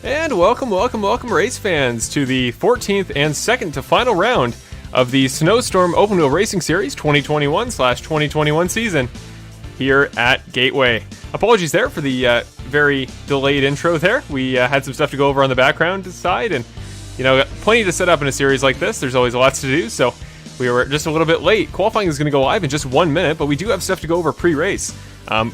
And welcome, race fans, to the 14th and second to final round of the Snowstorm Open Wheel Racing Series 2021/2021 season here at Gateway. Apologies there for the very delayed intro there. We had some stuff to go over on the background side, and plenty to set up in a series like this. There's always lots to do, so we were just a little bit late. Qualifying is going to go live in just 1 minute, but we do have stuff to go over pre-race.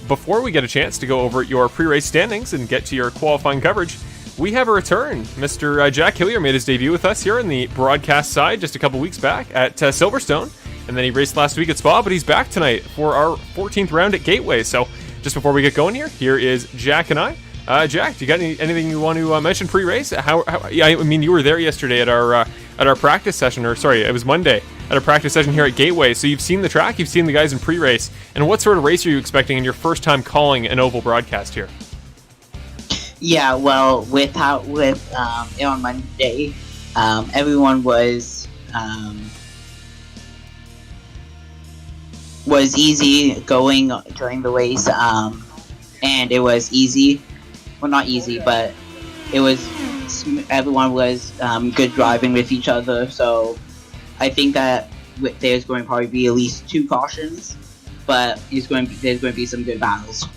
Before we get a chance to go over your pre-race standings and get to your qualifying coverage, we have a return. Mr. Jack Hillier made his debut with us here in the broadcast side just a couple weeks back at Silverstone, and then he raced last week at Spa, but he's back tonight for our 14th round at Gateway. So just before we get going here is Jack and I. Jack, do you got anything you want to mention pre-race? You were there yesterday at our practice session, or sorry, it was Monday at a practice session here at Gateway. So you've seen the track, you've seen the guys in pre-race, and what sort of race are you expecting in your first time calling an oval broadcast here? Yeah, well, with it on Monday, everyone was easy going during the race, and it was easy. Well, not easy, but it was. Everyone was good driving with each other, so I think that there's going to probably be at least 2 cautions, but there's going to be some good battles.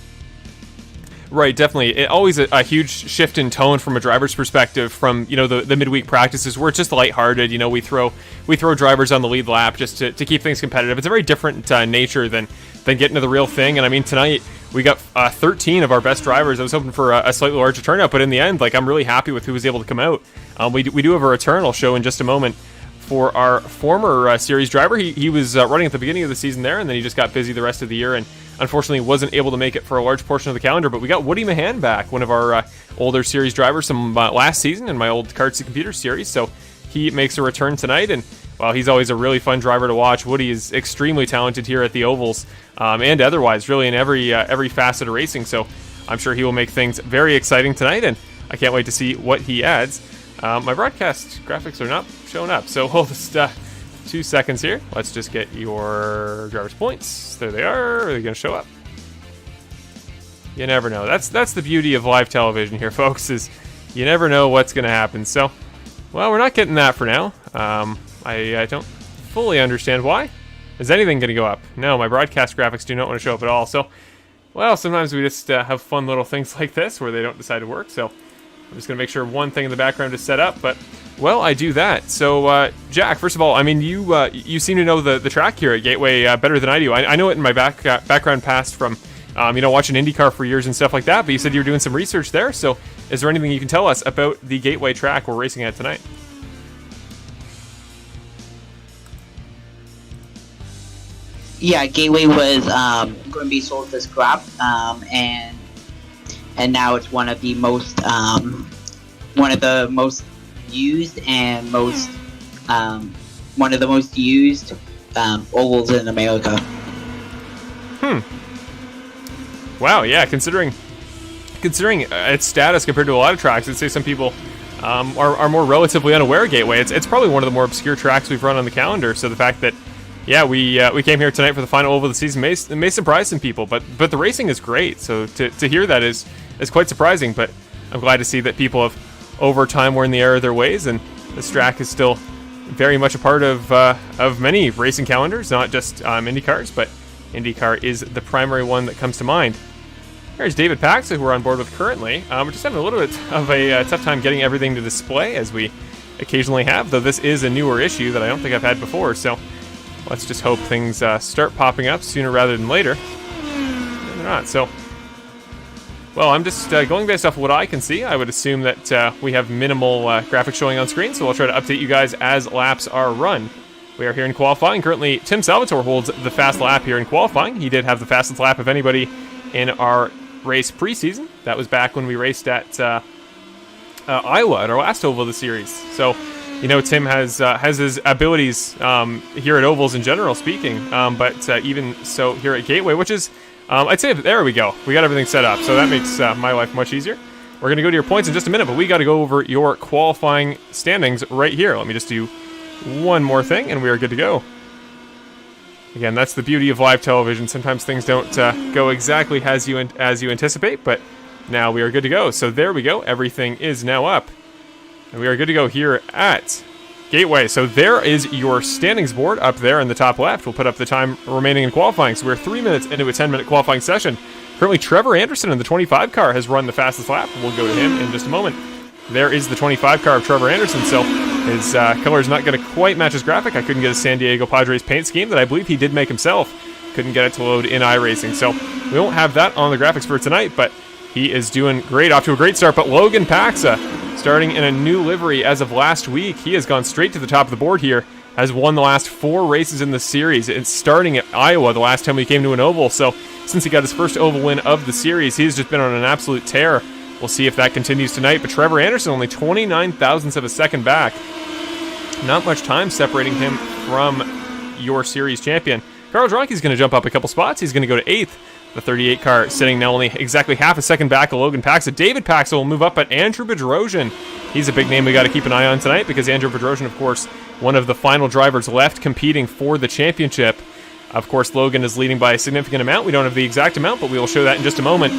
Right, definitely. It always a huge shift in tone from a driver's perspective from the midweek practices where it's just lighthearted. We throw drivers on the lead lap just to keep things competitive. It's a very different nature than getting to the real thing. And I mean, tonight we got 13 of our best drivers. I was hoping for a slightly larger turnout, but in the end, I'm really happy with who was able to come out. We do have a return I'll show in just a moment for our former series driver. He was running at the beginning of the season there, and then he just got busy the rest of the year and unfortunately wasn't able to make it for a large portion of the calendar. But we got Woody Mahan back, one of our older series drivers from last season in my old Kartsy Computer series. So he makes a return tonight, and while he's always a really fun driver to watch, Woody is extremely talented here at the ovals and otherwise, really in every facet of racing. So I'm sure he will make things very exciting tonight, and I can't wait to see what he adds. My broadcast graphics are not showing up, so hold just 2 seconds here. Let's just get your driver's points. There they are. Are they going to show up? You never know. That's the beauty of live television here, folks, is you never know what's going to happen. So, well, we're not getting that for now. I don't fully understand why. Is anything going to go up? No, my broadcast graphics do not want to show up at all. So, well, sometimes we just have fun little things like this where they don't decide to work. So I'm just going to make sure one thing in the background is set up, but well, I do that. So, Jack, first of all, I mean, you seem to know the track here at Gateway better than I do. I know it in my background past from, watching IndyCar for years and stuff like that, but you said you were doing some research there. So is there anything you can tell us about the Gateway track we're racing at tonight? Yeah, Gateway was going to be sold to scrap, and now it's one of the most used and one of the most used ovals in America. Wow, yeah, considering its status compared to a lot of tracks, I'd say some people are more relatively unaware of Gateway. It's probably one of the more obscure tracks we've run on the calendar, so the fact that we came here tonight for the final oval of the season may surprise some people, but the racing is great, so to hear that is quite surprising, but I'm glad to see that people have over time worn the error of their ways, and this track is still very much a part of many racing calendars, not just IndyCars, but IndyCar is the primary one that comes to mind. There's David Paxa, who we're on board with currently. We're just having a little bit of a tough time getting everything to display, as we occasionally have, though this is a newer issue that I don't think I've had before, so let's just hope things start popping up sooner rather than later. Maybe not, so well, I'm just going based off of what I can see. I would assume that we have minimal graphics showing on screen, so I'll try to update you guys as laps are run. We are here in qualifying. Currently, Tim Salvatore holds the fast lap here in qualifying. He did have the fastest lap of anybody in our race preseason. That was back when we raced at Iowa at our last oval of the series. So, Tim has his abilities here at ovals in general speaking, but even so here at Gateway, which is I'd say there we go. We got everything set up, so that makes my life much easier. We're going to go to your points in just a minute, but we got to go over your qualifying standings right here. Let me just do one more thing, and we are good to go. Again, that's the beauty of live television. Sometimes things don't go exactly as you anticipate, but Now we are good to go. So there we go. Everything is now up. And we are good to go here at Gateway. So there is your standings board up there in the top left. We'll put up the time remaining in qualifying. So we're 3 minutes into a 10-minute qualifying session. Currently, Trevor Anderson in the 25 car has run the fastest lap. We'll go to him in just a moment. There is the 25 car of Trevor Anderson. So his color is not going to quite match his graphic. I couldn't get his San Diego Padres paint scheme that I believe he did make himself. Couldn't get it to load in iRacing. So we won't have that on the graphics for tonight, but he is doing great, off to a great start. But Logan Paxa, starting in a new livery as of last week, he has gone straight to the top of the board here, has won the last 4 races in the series. It's starting at Iowa the last time we came to an oval. So since he got his first oval win of the series, he's just been on an absolute tear. We'll see if that continues tonight. But Trevor Anderson only 29 thousandths of a second back. Not much time separating him from your series champion. Carl Dronke's going to jump up a couple spots. He's going to go to 8th. The 38 car sitting now only exactly half a second back of Logan Paxa. David Paxa will move up, but Andrew Bedrosian, he's a big name we got to keep an eye on tonight, because Andrew Bedrosian, of course, one of the final drivers left competing for the championship. Of course, Logan is leading by a significant amount. We don't have the exact amount, but we will show that in just a moment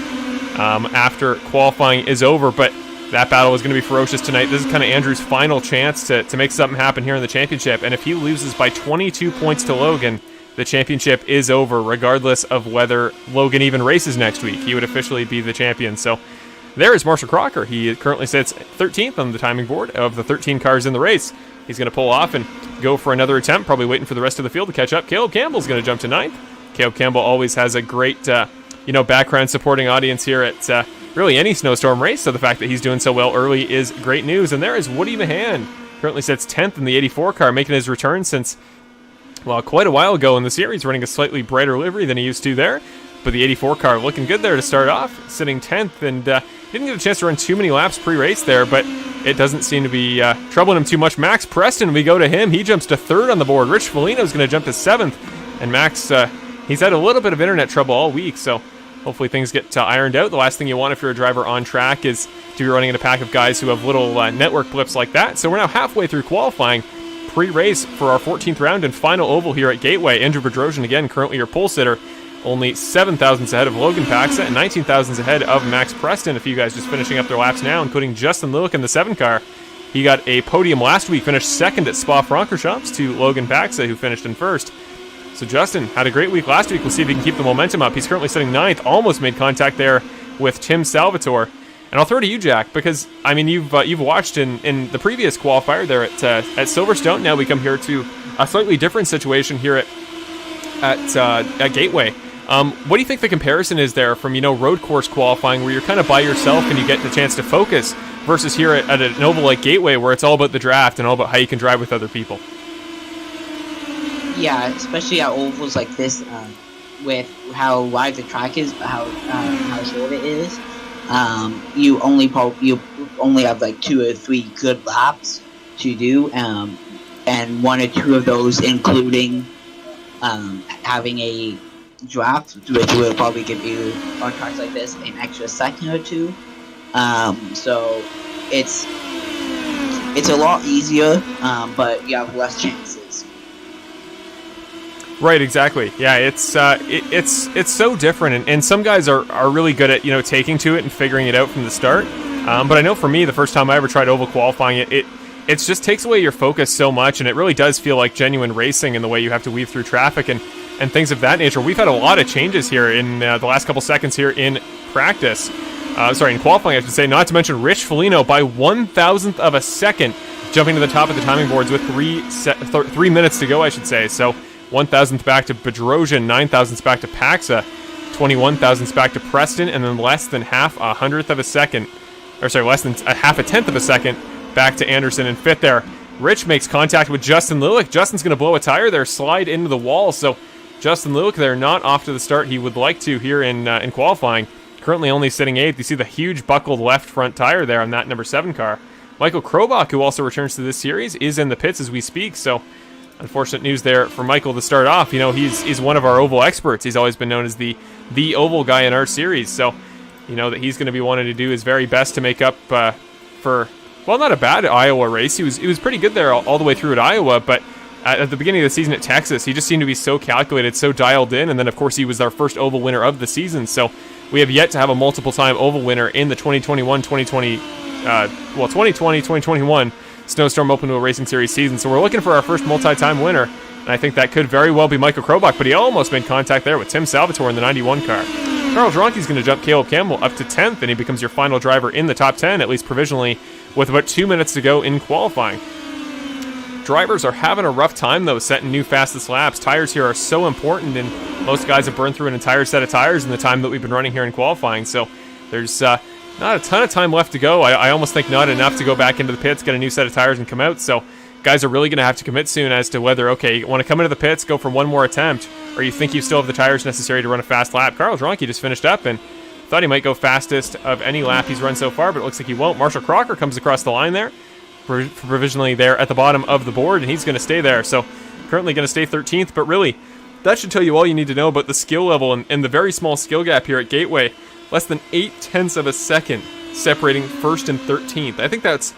after qualifying is over. But that battle is going to be ferocious tonight. This is kind of Andrew's final chance to make something happen here in the championship. And if he loses by 22 points to Logan, the championship is over, regardless of whether Logan even races next week. He would officially be the champion. So there is Marshall Crocker. He currently sits 13th on the timing board of the 13 cars in the race. He's going to pull off and go for another attempt, probably waiting for the rest of the field to catch up. Caleb Campbell's going to jump to 9th. Caleb Campbell always has a great background supporting audience here at really any Snowstorm race, so the fact that he's doing so well early is great news. And there is Woody Mahan. Currently sits 10th in the 84 car, making his return since, well, quite a while ago in the series, running a slightly brighter livery than he used to there. But the 84 car looking good there to start off, sitting 10th, and didn't get a chance to run too many laps pre-race there, but it doesn't seem to be troubling him too much. Max Preston, we go to him. He jumps to 3rd on the board. Rich Foligno's going to jump to 7th, and Max, he's had a little bit of internet trouble all week, so hopefully things get ironed out. The last thing you want if you're a driver on track is to be running in a pack of guys who have little network blips like that. So we're now halfway through qualifying. Pre-race for our 14th round and final oval here at Gateway. Andrew Bedrosian, again, currently your pole sitter, only 7 thousandths ahead of Logan Paxa and 19 thousandths ahead of Max Preston. A few guys just finishing up their laps now, including Justin Lillick in the 7 car. He got a podium last week, finished 2nd at Spa-Francorchamps to Logan Paxa, who finished in 1st. So Justin had a great week last week. We'll see if he can keep the momentum up. He's currently sitting 9th, almost made contact there with Tim Salvatore. And I'll throw to you, Jack, because I mean you've watched in the previous qualifier there at Silverstone. Now we come here to a slightly different situation here at Gateway. What do you think the comparison is there from road course qualifying, where you're kind of by yourself and you get the chance to focus, versus here at an oval like Gateway, where it's all about the draft and all about how you can drive with other people? Yeah, especially at ovals like this, with how wide the track is, but how short it is. You only have like 2 or 3 good laps to do, and 1 or 2 of those including having a draft, which will probably give you on tracks like this an extra second or 2. So it's a lot easier, but you have less chances. Right, exactly. Yeah, it's so different, and some guys are really good at taking to it and figuring it out from the start. But I know for me, the first time I ever tried oval qualifying, it just takes away your focus so much, and it really does feel like genuine racing in the way you have to weave through traffic and things of that nature. We've had a lot of changes here in the last couple seconds here in practice. In qualifying, I should say. Not to mention Rich Foligno by 1,000th of a second, jumping to the top of the timing boards with 3 minutes to go, I should say. So 1,000th back to Bedrosian, 9 thousandths back to Paxa, 21 thousandths back to Preston, and then less than half a tenth of a second back to Anderson in 5th there. Rich makes contact with Justin Lillick. Justin's going to blow a tire there, slide into the wall. So Justin Lillick there, not off to the start he would like to here in qualifying. Currently only sitting 8th. You see the huge buckled left front tire there on that number 7 car. Michael Krobach, who also returns to this series, is in the pits as we speak. So unfortunate news there for Michael to start off. He's one of our oval experts. He's always been known as the oval guy in our series. So that he's going to be wanting to do his very best to make up for, well, not a bad Iowa race. He was pretty good there all the way through at Iowa, but at the beginning of the season at Texas, he just seemed to be so calculated, so dialed in, and then of course he was our first oval winner of the season. So we have yet to have a multiple-time oval winner in the 2020-2021 Snowstorm Open Wheel Racing Series season. So we're looking for our first multi-time winner, and I think that could very well be Michael Krobach, but he almost made contact there with Tim Salvatore in the 91 car. Carl Dronke's going to jump Caleb Campbell up to 10th, and he becomes your final driver in the top 10, at least provisionally, with about 2 minutes to go in qualifying. Drivers are having a rough time, though, setting new fastest laps. Tires here are so important, and most guys have burned through an entire set of tires in the time that we've been running here in qualifying. So there's not a ton of time left to go. I almost think not enough to go back into the pits, get a new set of tires, and come out. So guys are really going to have to commit soon as to whether, okay, you want to come into the pits, go for one more attempt, or you think you still have the tires necessary to run a fast lap. Carl Dronke just finished up and thought he might go fastest of any lap he's run so far, but it looks like he won't. Marshall Crocker comes across the line there, provisionally there at the bottom of the board, and he's going to stay there. So currently going to stay 13th, but really, that should tell you all you need to know about the skill level and the very small skill gap here at Gateway. Less than 0.8 of a second separating first and 13th. I think that's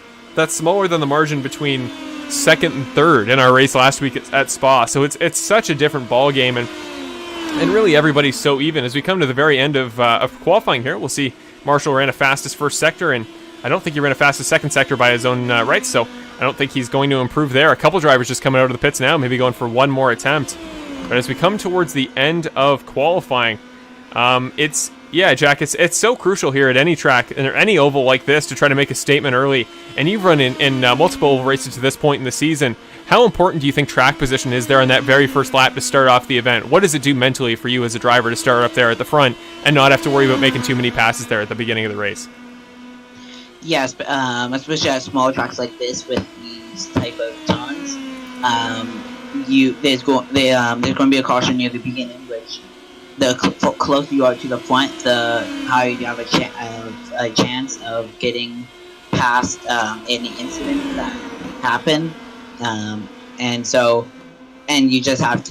smaller than the margin between second and third in our race last week at Spa. So it's such a different ball game, and really everybody's so even. As we come to the very end of qualifying here, we'll see Marshall ran a fastest first sector, and I don't think he ran a fastest second sector by his own rights, so I don't think he's going to improve there. A couple drivers just coming out of the pits now, maybe going for one more attempt. But as we come towards the end of qualifying, Jack, it's so crucial here at any track or any oval like this to try to make a statement early. And you've run in multiple oval races to this point in the season. How important do you think track position is there on that very first lap to start off the event? What does it do mentally for you as a driver to start up there at the front and not have to worry about making too many passes there at the beginning of the race? Yes, but especially at small tracks like this with these type of turns, there's going to be a caution near the beginning, which the closer you are to the front, the higher you have a chance of getting past any incidents that happen, and you just have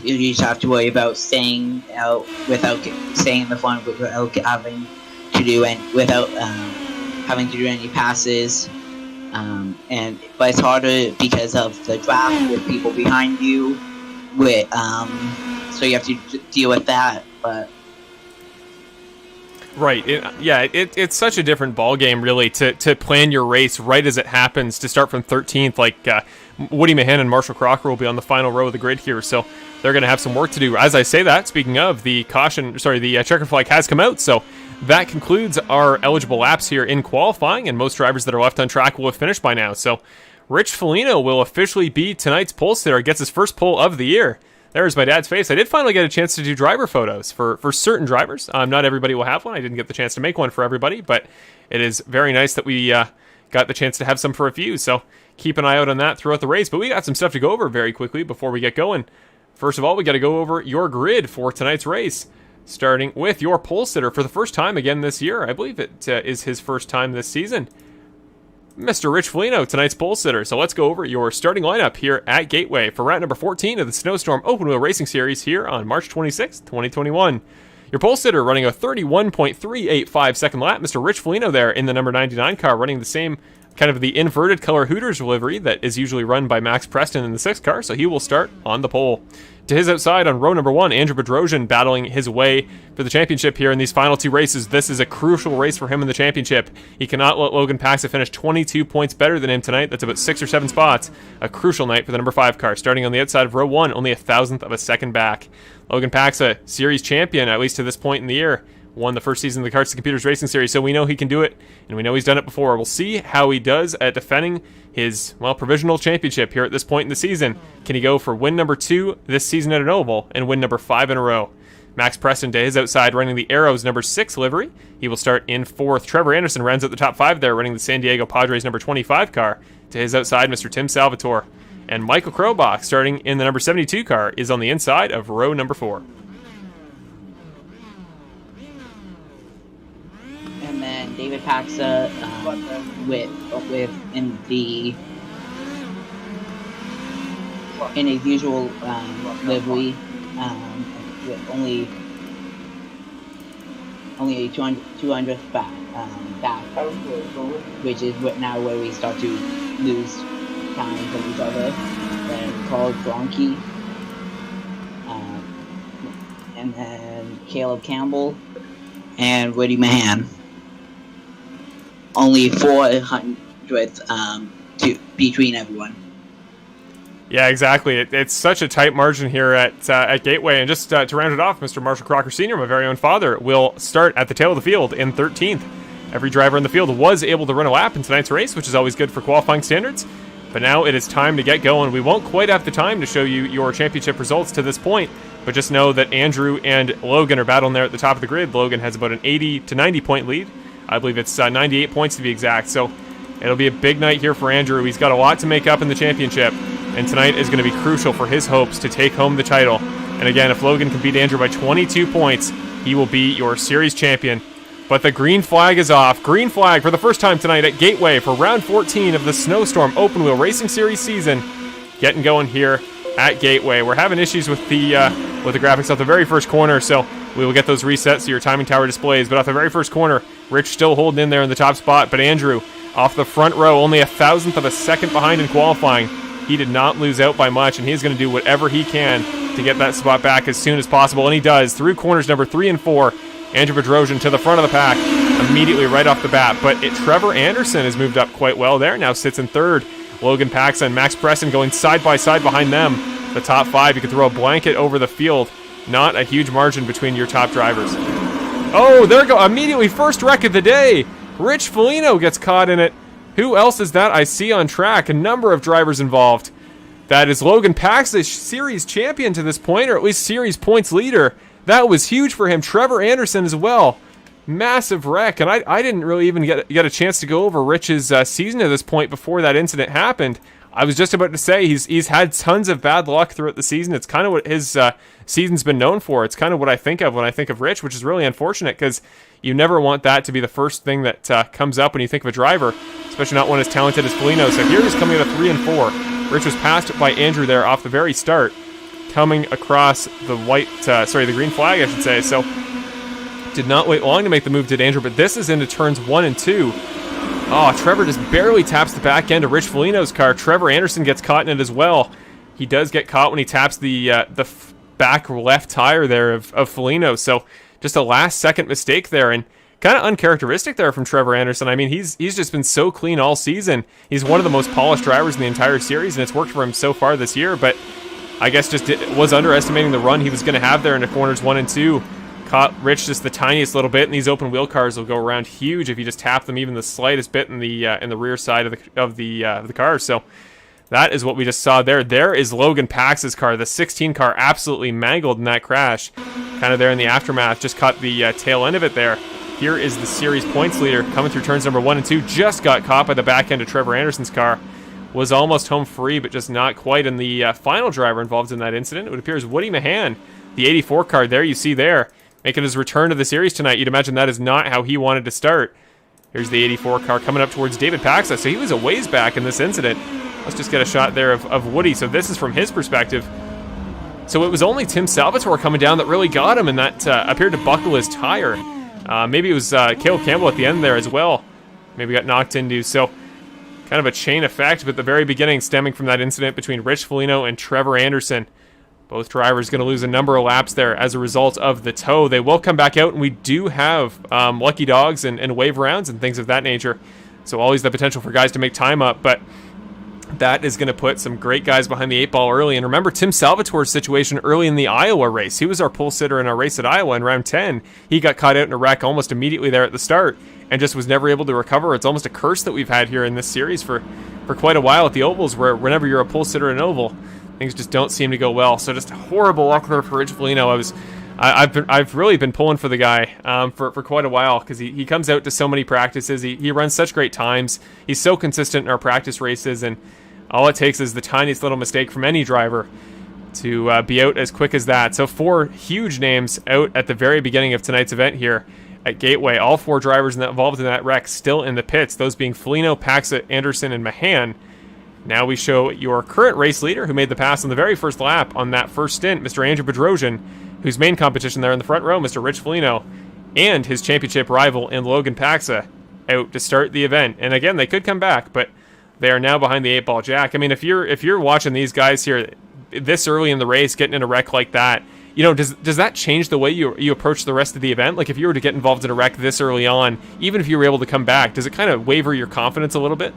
to worry about staying out without staying in the front without having to do any passes, but it's harder because of the draft with people behind you, so you have to deal with that. But right, it's such a different ball game, really, to plan your race right as it happens, to start from 13th. Like Woody Mahan and Marshall Crocker will be on the final row of the grid here, so they're going to have some work to do. As I say that, speaking of, the checker flag has come out, so that concludes our eligible laps here in qualifying, and most drivers that are left on track will have finished by now. So Rich Foligno will officially be tonight's pole sitter. Gets his first pole of the year. There's my dad's face. I did finally get a chance to do driver photos for certain drivers. Not everybody will have one. I didn't get the chance to make one for everybody, but it is very nice that we got the chance to have some for a few. So keep an eye out on that throughout the race. But we got some stuff to go over very quickly before we get going. First of all, we got to go over your grid for tonight's race, starting with your pole sitter for the first time again this year. I believe it is his first time this season. Mr. Rich Foligno, tonight's pole sitter. So let's go over your starting lineup here at Gateway for round number 14 of the Snowstorm Open Wheel Racing Series here on March 26, 2021. Your pole sitter running a 31.385 second lap. Mr. Rich Foligno there in the number 99 car, running the same kind of the inverted color Hooters livery that is usually run by Max Preston in the 6th car, so he will start on the pole. To his outside on row number 1, Andrew Bedrosian battling his way for the championship here in these final two races. This is a crucial race for him in the championship. He cannot let Logan Paxa finish 22 points better than him tonight. That's about 6 or 7 spots. A crucial night for the number 5 car. Starting on the outside of row 1, only 1,000th of a second back. Logan Paxa, series champion, at least to this point in the year. Won the first season of the Carts to Computers Racing Series, so we know he can do it, and we know he's done it before. We'll see how he does at defending his, provisional championship here at this point in the season. Can he go for win number 2 this season at an oval, and win number 5 in a row? Max Preston to his outside, running the Arrows number 6 livery. He will start in 4th. Trevor Anderson rounds out the top 5 there, running the San Diego Padres number 25 car. To his outside, Mr. Tim Salvatore. And Michael Krobach, starting in the number 72 car, is on the inside of row number 4. And then David Paxa with in his usual livery, with only a 200th back, which is now where we start to lose time from each other. Then Carl Dronke, and then Caleb Campbell and Woody Mahan. Only 400 between everyone. Yeah, exactly. It's such a tight margin here at Gateway. And just to round it off, Mr. Marshall Crocker Sr., my very own father, will start at the tail of the field in 13th. Every driver in the field was able to run a lap in tonight's race, which is always good for qualifying standards. But now it is time to get going. We won't quite have the time to show you your championship results to this point, but just know that Andrew and Logan are battling there at the top of the grid. Logan has about an 80 to 90 point lead. I believe it's 98 points to be exact. So it'll be a big night here for Andrew. He's got a lot to make up in the championship, and tonight is going to be crucial for his hopes to take home the title. And again, if Logan can beat Andrew by 22 points, he will be your series champion. But the green flag is off. Green flag for the first time tonight at Gateway for round 14 of the Snowstorm Open Wheel Racing Series season. Getting going here at Gateway. We're having issues with the graphics off the very first corner, so we will get those reset so your timing tower displays. But off the very first corner, Rich still holding in there in the top spot, but Andrew off the front row, only 1,000th of a second behind in qualifying. He did not lose out by much, and he's going to do whatever he can to get that spot back as soon as possible, and he does. Through corners number 3 and 4, Andrew Bedrosian to the front of the pack immediately right off the bat, but Trevor Anderson has moved up quite well there, now sits in third. Logan Paxa and Max Preston going side by side behind them. The top 5, you could throw a blanket over the field. Not a huge margin between your top drivers. Oh, there we go. Immediately first wreck of the day. Rich Foligno gets caught in it. Who else is that I see on track? A number of drivers involved. That is Logan Paxa, series champion to this point, or at least series points leader. That was huge for him. Trevor Anderson as well. Massive wreck, and I didn't really even get a chance to go over Rich's season at this point before that incident happened. I was just about to say he's had tons of bad luck throughout the season. It's kind of what his season's been known for. It's kind of what I think of when I think of Rich, which is really unfortunate because you never want that to be the first thing that comes up when you think of a driver, especially not one as talented as Foligno. So here he's coming at a 3 and 4. Rich was passed by Andrew there off the very start, coming across the the green flag, I should say. So did not wait long to make the move, did Andrew, but this is into turns 1 and 2. Oh, Trevor just barely taps the back end of Rich Foligno's car. Trevor Anderson gets caught in it as well. He does get caught when he taps the back left tire there of Foligno. So just a last-second mistake there, and kind of uncharacteristic there from Trevor Anderson. I mean, he's just been so clean all season. He's one of the most polished drivers in the entire series, and it's worked for him so far this year. But I guess just was underestimating the run he was going to have there into corners 1 and 2. Caught Rich just the tiniest little bit, and these open wheel cars will go around huge if you just tap them even the slightest bit in the rear side of the car. So that is what we just saw there. There is Logan Pax's car, the 16 car, absolutely mangled in that crash. Kind of there in the aftermath, just caught the tail end of it there. Here is the series points leader coming through turns number 1 and 2. Just got caught by the back end of Trevor Anderson's car. Was almost home free, but just not quite. And the final driver involved in that incident, it would appear, is Woody Mahan, the 84 car there you see there, making his return to the series tonight. You'd imagine that is not how he wanted to start. Here's the 84 car coming up towards David Paxa. So he was a ways back in this incident. Let's just get a shot there of Woody. So this is from his perspective. So it was only Tim Salvatore coming down that really got him, and that appeared to buckle his tire. Maybe it was Caleb Campbell at the end there as well. Maybe got knocked into. So kind of a chain effect, but the very beginning stemming from that incident between Rich Foligno and Trevor Anderson. Both drivers going to lose a number of laps there as a result of the tow. They will come back out, and we do have lucky dogs and wave rounds and things of that nature. So always the potential for guys to make time up, but that is going to put some great guys behind the 8 ball early. And remember Tim Salvatore's situation early in the Iowa race. He was our pole sitter in our race at Iowa in round 10. He got caught out in a wreck almost immediately there at the start and just was never able to recover. It's almost a curse that we've had here in this series for quite a while at the ovals, where whenever you're a pole sitter in an oval, things just don't seem to go well. So just horrible luck there for Rich Foligno. I've really been pulling for the guy for quite a while, because he comes out to so many practices. He runs such great times. He's so consistent in our practice races, and all it takes is the tiniest little mistake from any driver to be out as quick as that. So 4 huge names out at the very beginning of tonight's event here at Gateway. All 4 drivers involved in that wreck still in the pits, those being Foligno, Paxa, Anderson, and Mahan. Now we show your current race leader, who made the pass on the very first lap on that first stint, Mr. Andrew Bedrosian, whose main competition there in the front row, Mr. Rich Foligno, and his championship rival in Logan Paxa, out to start the event. And again, they could come back, but they are now behind the 8 ball jack. I mean, if you're watching these guys here this early in the race, getting in a wreck like that, does that change the way you approach the rest of the event? Like if you were to get involved in a wreck this early on, even if you were able to come back, does it kind of waver your confidence a little bit?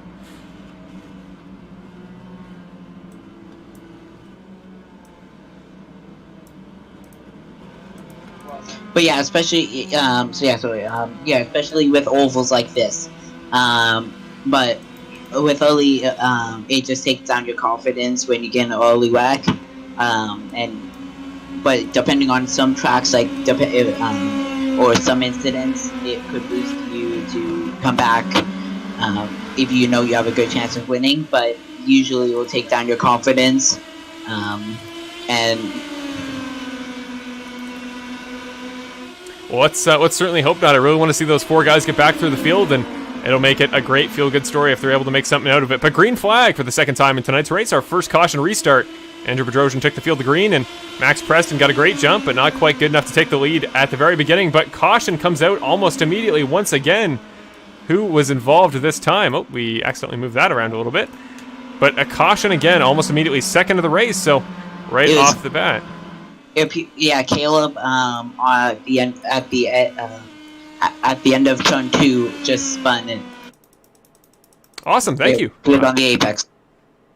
But yeah, especially especially with ovals like this. But with early, it just takes down your confidence when you get an early wreck. But depending on some tracks, like or some incidents, it could boost you to come back if you know you have a good chance of winning. But usually, it will take down your confidence, and. Well, let's certainly hope not. I really want to see those 4 guys get back through the field, and it'll make it a great feel-good story if they're able to make something out of it. But green flag for the second time in tonight's race, our first caution restart. Andrew Bedrosian took the field to green, and Max Preston got a great jump, but not quite good enough to take the lead at the very beginning. But caution comes out almost immediately once again. Who was involved this time? Oh, we accidentally moved that around a little bit. But a caution again, almost immediately, second of the race, so right off the bat. Caleb at the end of turn 2 just spun and awesome, thank you. Put on the apex.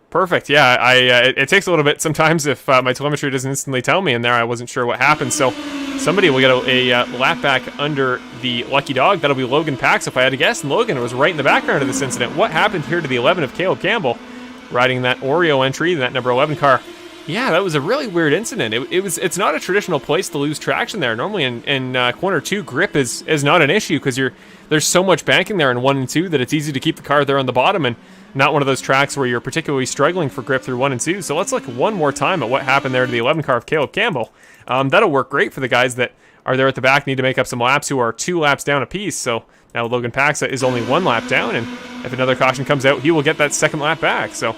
Perfect. Yeah, it takes a little bit sometimes if my telemetry doesn't instantly tell me, and there I wasn't sure what happened. So somebody will get a lap back under the lucky dog. That'll be Logan Pax, if I had to guess. And Logan was right in the background of this incident. What happened here to the 11 of Caleb Campbell, riding that Oreo entry, that number 11 car? Yeah, that was a really weird incident. It's not a traditional place to lose traction there. Normally in corner 2, grip is not an issue because there's so much banking there in 1 and 2 that it's easy to keep the car there on the bottom, and not one of those tracks where you're particularly struggling for grip through 1 and 2. So let's look one more time at what happened there to the 11 car of Caleb Campbell. That'll work great for the guys that are there at the back, need to make up some laps, who are 2 laps down apiece. So now Logan Paxa is only 1 lap down, and if another caution comes out, he will get that second lap back. So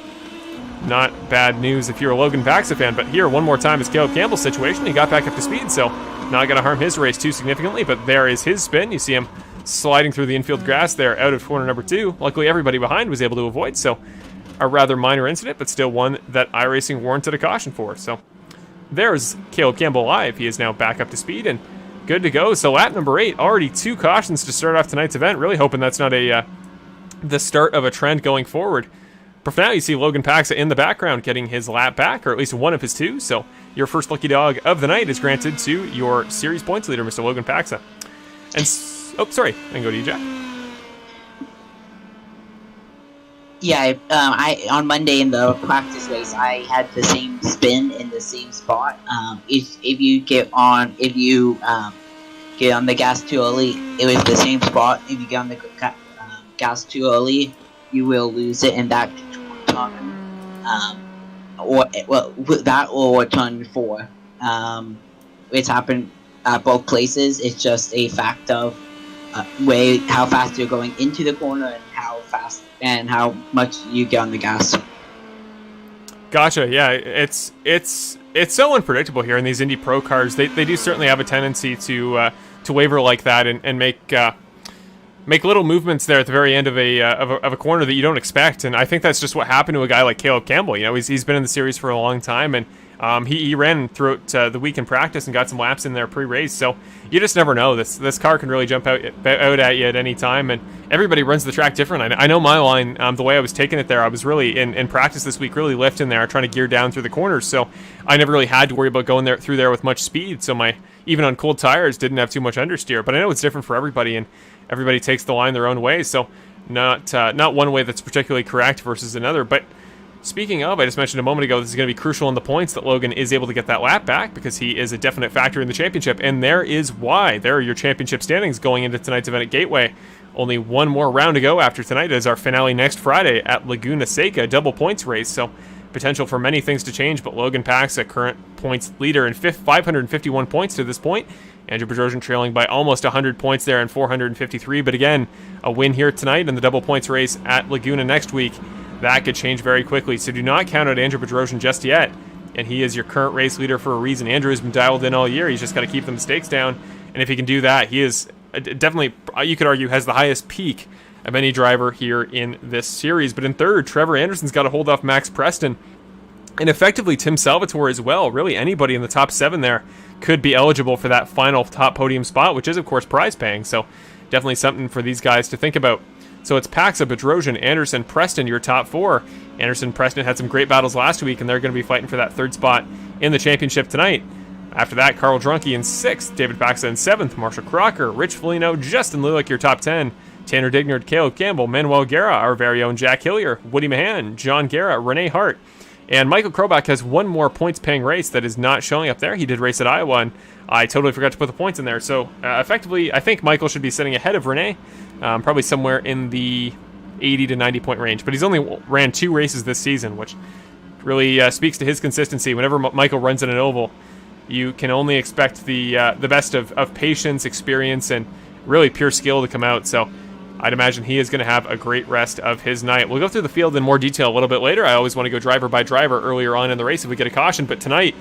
not bad news if you're a Logan Paxa fan. But here, one more time, is Caleb Campbell's situation. He got back up to speed, so not going to harm his race too significantly. But there is his spin. You see him sliding through the infield grass there out of corner number 2. Luckily, everybody behind was able to avoid, so a rather minor incident, but still one that iRacing warranted a caution for. So there's Caleb Campbell live. He is now back up to speed and good to go. So lap number 8, already 2 cautions to start off tonight's event. Really hoping that's not the start of a trend going forward. But for now, you see Logan Paxa in the background getting his lap back, or at least one of his 2. So your first lucky dog of the night is granted to your series points leader, Mr. Logan Paxa. And oh, sorry, I can go to you, Jack. Yeah, on Monday in the practice race, I had the same spin in the same spot. If you get on the gas too early, it was the same spot. If you get on the gas too early, you will lose it in that turn, or turn 4. It's happened at both places. It's just a fact of how fast you're going into the corner and how fast and how much you get on the gas. Gotcha. Yeah, it's so unpredictable here in these Indy Pro cars. They do certainly have a tendency to waver like that and make little movements there at the very end of a corner that you don't expect. And I think that's just what happened to a guy like Caleb Campbell. You know, he's been in the series for a long time, and he ran throughout the week in practice and got some laps in there pre-race. So you just never know. This car can really jump out at you at any time, and everybody runs the track different. I know my line, the way I was taking it there, I was really in practice this week, really lifting there, trying to gear down through the corners. So I never really had to worry about going through there with much speed. So even on cold tires, didn't have too much understeer. But I know it's different for everybody, and everybody takes the line their own way. So not one way that's particularly correct versus another. But speaking of, I just mentioned a moment ago, this is going to be crucial in the points that Logan is able to get that lap back, because he is a definite factor in the championship, and there is why. There are your championship standings going into tonight's event at Gateway. Only one more round to go after tonight is our finale next Friday at Laguna Seca, double points race, so potential for many things to change, but Logan Paxa, current points leader in 551 points to this point. Andrew Bedrosian trailing by almost 100 points there in 453, but again, a win here tonight in the double points race at Laguna next week. That could change very quickly, so do not count out Andrew Bedrosian just yet, and he is your current race leader for a reason. Andrew has been dialed in all year. He's just got to keep the mistakes down, and if he can do that, he is definitely, you could argue, has the highest peak of any driver here in this series. But in third, Trevor Anderson's got to hold off Max Preston. And effectively, Tim Salvatore as well. Really, anybody in the top 7 there could be eligible for that final top podium spot, which is, of course, prize paying. So definitely something for these guys to think about. So it's Paxa, Bedrosian, Anderson, Preston, your top 4. Anderson, Preston had some great battles last week, and they're going to be fighting for that 3rd spot in the championship tonight. After that, Carl Drunke in 6th, David Paxa in 7th, Marshall Crocker, Rich Foligno, Justin Lulick, your top 10. Tanner Dignard, Caleb Campbell, Manuel Guerra, our very own Jack Hillier, Woody Mahan, John Guerra, Renee Hart. And Michael Krobach has one more points-paying race that is not showing up there. He did race at Iowa, and I totally forgot to put the points in there. So, effectively, I think Michael should be sitting ahead of Renee, probably somewhere in the 80 to 90-point range. But he's only ran 2 races this season, which really speaks to his consistency. Whenever Michael runs in an oval, you can only expect the best of patience, experience, and really pure skill to come out. So I'd imagine he is going to have a great rest of his night. We'll go through the field in more detail a little bit later. I always want to go driver by driver earlier on in the race if we get a caution, but tonight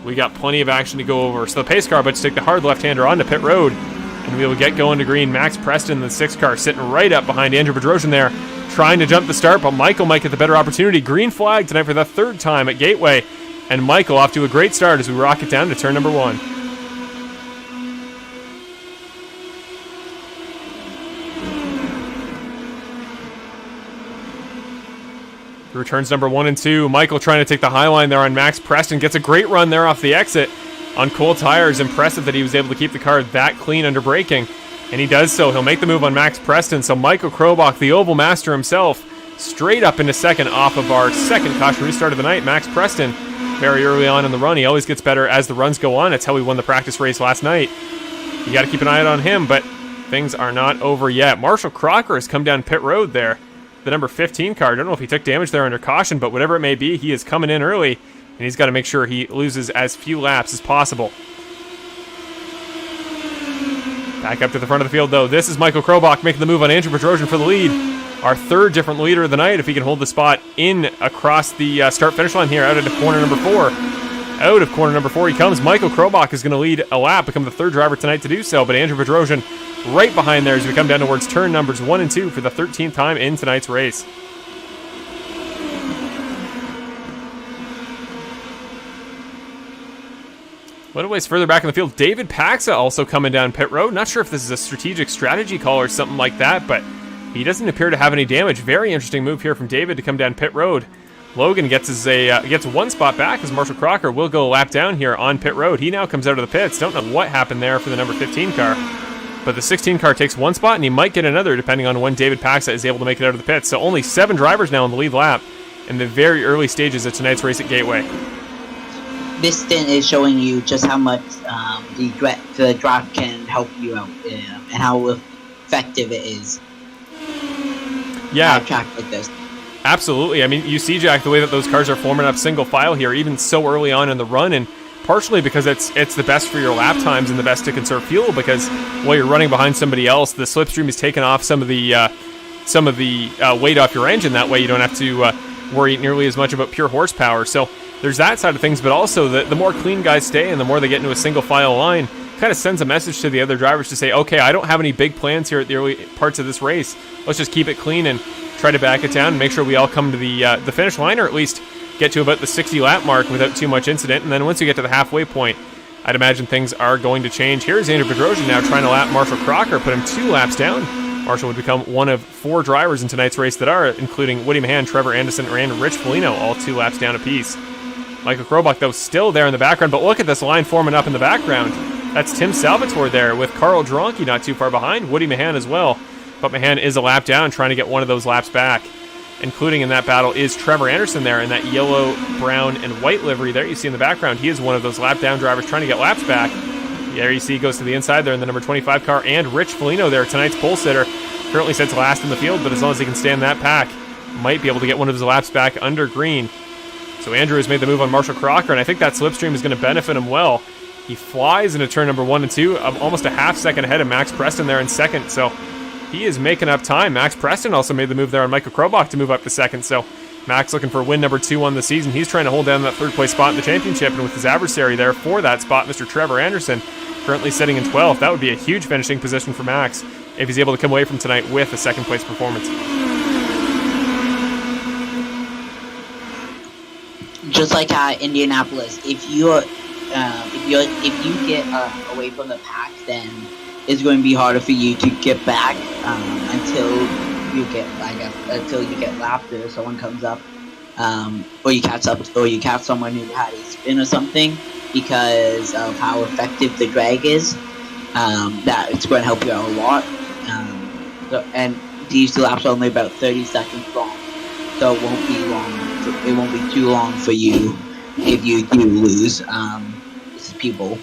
we got plenty of action to go over. So the pace car, but to take the hard left-hander onto pit road, and we will get going to green. Max Preston, the 6th car, sitting right up behind Andrew Bedrosian there, trying to jump the start, but Michael might get the better opportunity. Green flag tonight for the 3rd time at Gateway, and Michael off to a great start as we rocket down to turn number 1. Returns number 1 and 2. Michael trying to take the high line there on Max Preston. Gets a great run there off the exit on cool tires. Impressive that he was able to keep the car that clean under braking. And he does so. He'll make the move on Max Preston. So Michael Krobach, the oval master himself, straight up into 2nd off of our 2nd caution restart of the night. Max Preston, very early on in the run. He always gets better as the runs go on. That's how we won the practice race last night. You got to keep an eye out on him, but things are not over yet. Marshall Crocker has come down pit road there. The number 15 car. I don't know if he took damage there under caution, but whatever it may be, he is coming in early, and he's got to make sure he loses as few laps as possible. Back up to the front of the field, though. This is Michael Krobach making the move on Andrew Bedrosian for the lead. Our 3rd different leader of the night, if he can hold the spot in across the start-finish line here, out into corner number 4. Out of corner number 4 he comes. Michael Krobach is going to lead a lap, become the 3rd driver tonight to do so, but Andrew Bedrosian right behind there as we come down towards turn numbers 1 and 2 for the 13th time in tonight's race. A little ways further back in the field, David Paxa also coming down pit road. Not sure if this is a strategic strategy call or something like that, but he doesn't appear to have any damage. Very interesting move here from David to come down pit road. Logan gets gets 1 spot back as Marshall Crocker will go a lap down here on pit road. He now comes out of the pits. Don't know what happened there for the number 15 car. But the 16 car takes 1 spot, and he might get another depending on when David Paxa is able to make it out of the pits. So only 7 drivers now in the lead lap in the very early stages of tonight's race at Gateway. This stint is showing you just how much the draft can help you out, and how effective it is. Yeah. On a track like this. Absolutely. I mean, you see, Jack, the way that those cars are forming up single file here, even so early on in the run, and partially because it's the best for your lap times and the best to conserve fuel, because while you're running behind somebody else, the slipstream is taking off some of the weight off your engine. That way you don't have to worry nearly as much about pure horsepower. So there's that side of things, but also the more clean guys stay and the more they get into a single file line, kind of sends a message to the other drivers to say, okay, I don't have any big plans here at the early parts of this race. Let's just keep it clean and try to back it down and make sure we all come to the finish line, or at least get to about the 60 lap mark without too much incident. And then once you get to the halfway point, I'd imagine things are going to change. Here's Andrew Bedrosian now trying to lap Marshall Crocker, put him 2 laps down. Marshall would become one of 4 drivers in tonight's race that are, including Woody Mahan, Trevor Anderson, and Rich Foligno, all 2 laps down apiece. Michael Krobach, though, still there in the background, but look at this line forming up in the background. That's Tim Salvatore there with Carl Drunke not too far behind, Woody Mahan as well. But Mahan is a lap down, trying to get one of those laps back. Including in that battle is Trevor Anderson there in that yellow, brown, and white livery there you see in the background. He is one of those lap down drivers trying to get laps back. There you see he goes to the inside there in the number 25 car, and Rich Foligno there, tonight's pole sitter. Currently sits last in the field, but as long as he can stay in that pack, might be able to get one of his laps back under green. So Andrew has made the move on Marshall Crocker, and I think that slipstream is going to benefit him well. He flies into turn number 1 and 2, almost a half second ahead of Max Preston there in second, so he is making up time. Max Preston also made the move there on Michael Krobach to move up to second, so Max looking for win number 2 on the season. He's trying to hold down that 3rd place spot in the championship, and with his adversary there for that spot, Mr. Trevor Anderson, currently sitting in 12th. That would be a huge finishing position for Max if he's able to come away from tonight with a 2nd place performance. just like at Indianapolis, if you get away from the pack, then it's going to be harder for you to get back until you get lapped or someone comes up, or you catch someone who had a spin or something, because of how effective the drag is. That it's going to help you out a lot. And these laps are only about 30 seconds long, so it won't be long. It won't be too long for you if you do lose people.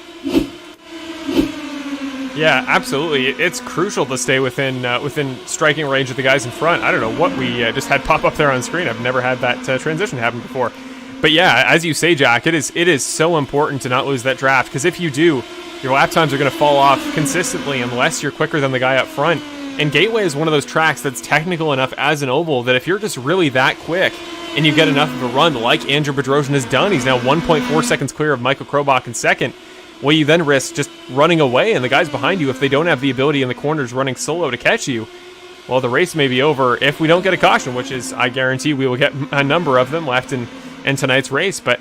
Yeah, absolutely. It's crucial to stay within striking range of the guys in front. I don't know what we just had pop up there on screen. I've never had that transition happen before. But yeah, as you say, Jack, it is so important to not lose that draft, because if you do, your lap times are going to fall off consistently unless you're quicker than the guy up front. And Gateway is one of those tracks that's technical enough as an oval that if you're just really that quick and you get enough of a run like Andrew Bedrosian has done, he's now 1.4 seconds clear of Michael Krobach in second, well, you then risk just running away, and the guys behind you, if they don't have the ability in the corners running solo to catch you, well, the race may be over if we don't get a caution, which is, I guarantee we will get a number of them left in tonight's race. But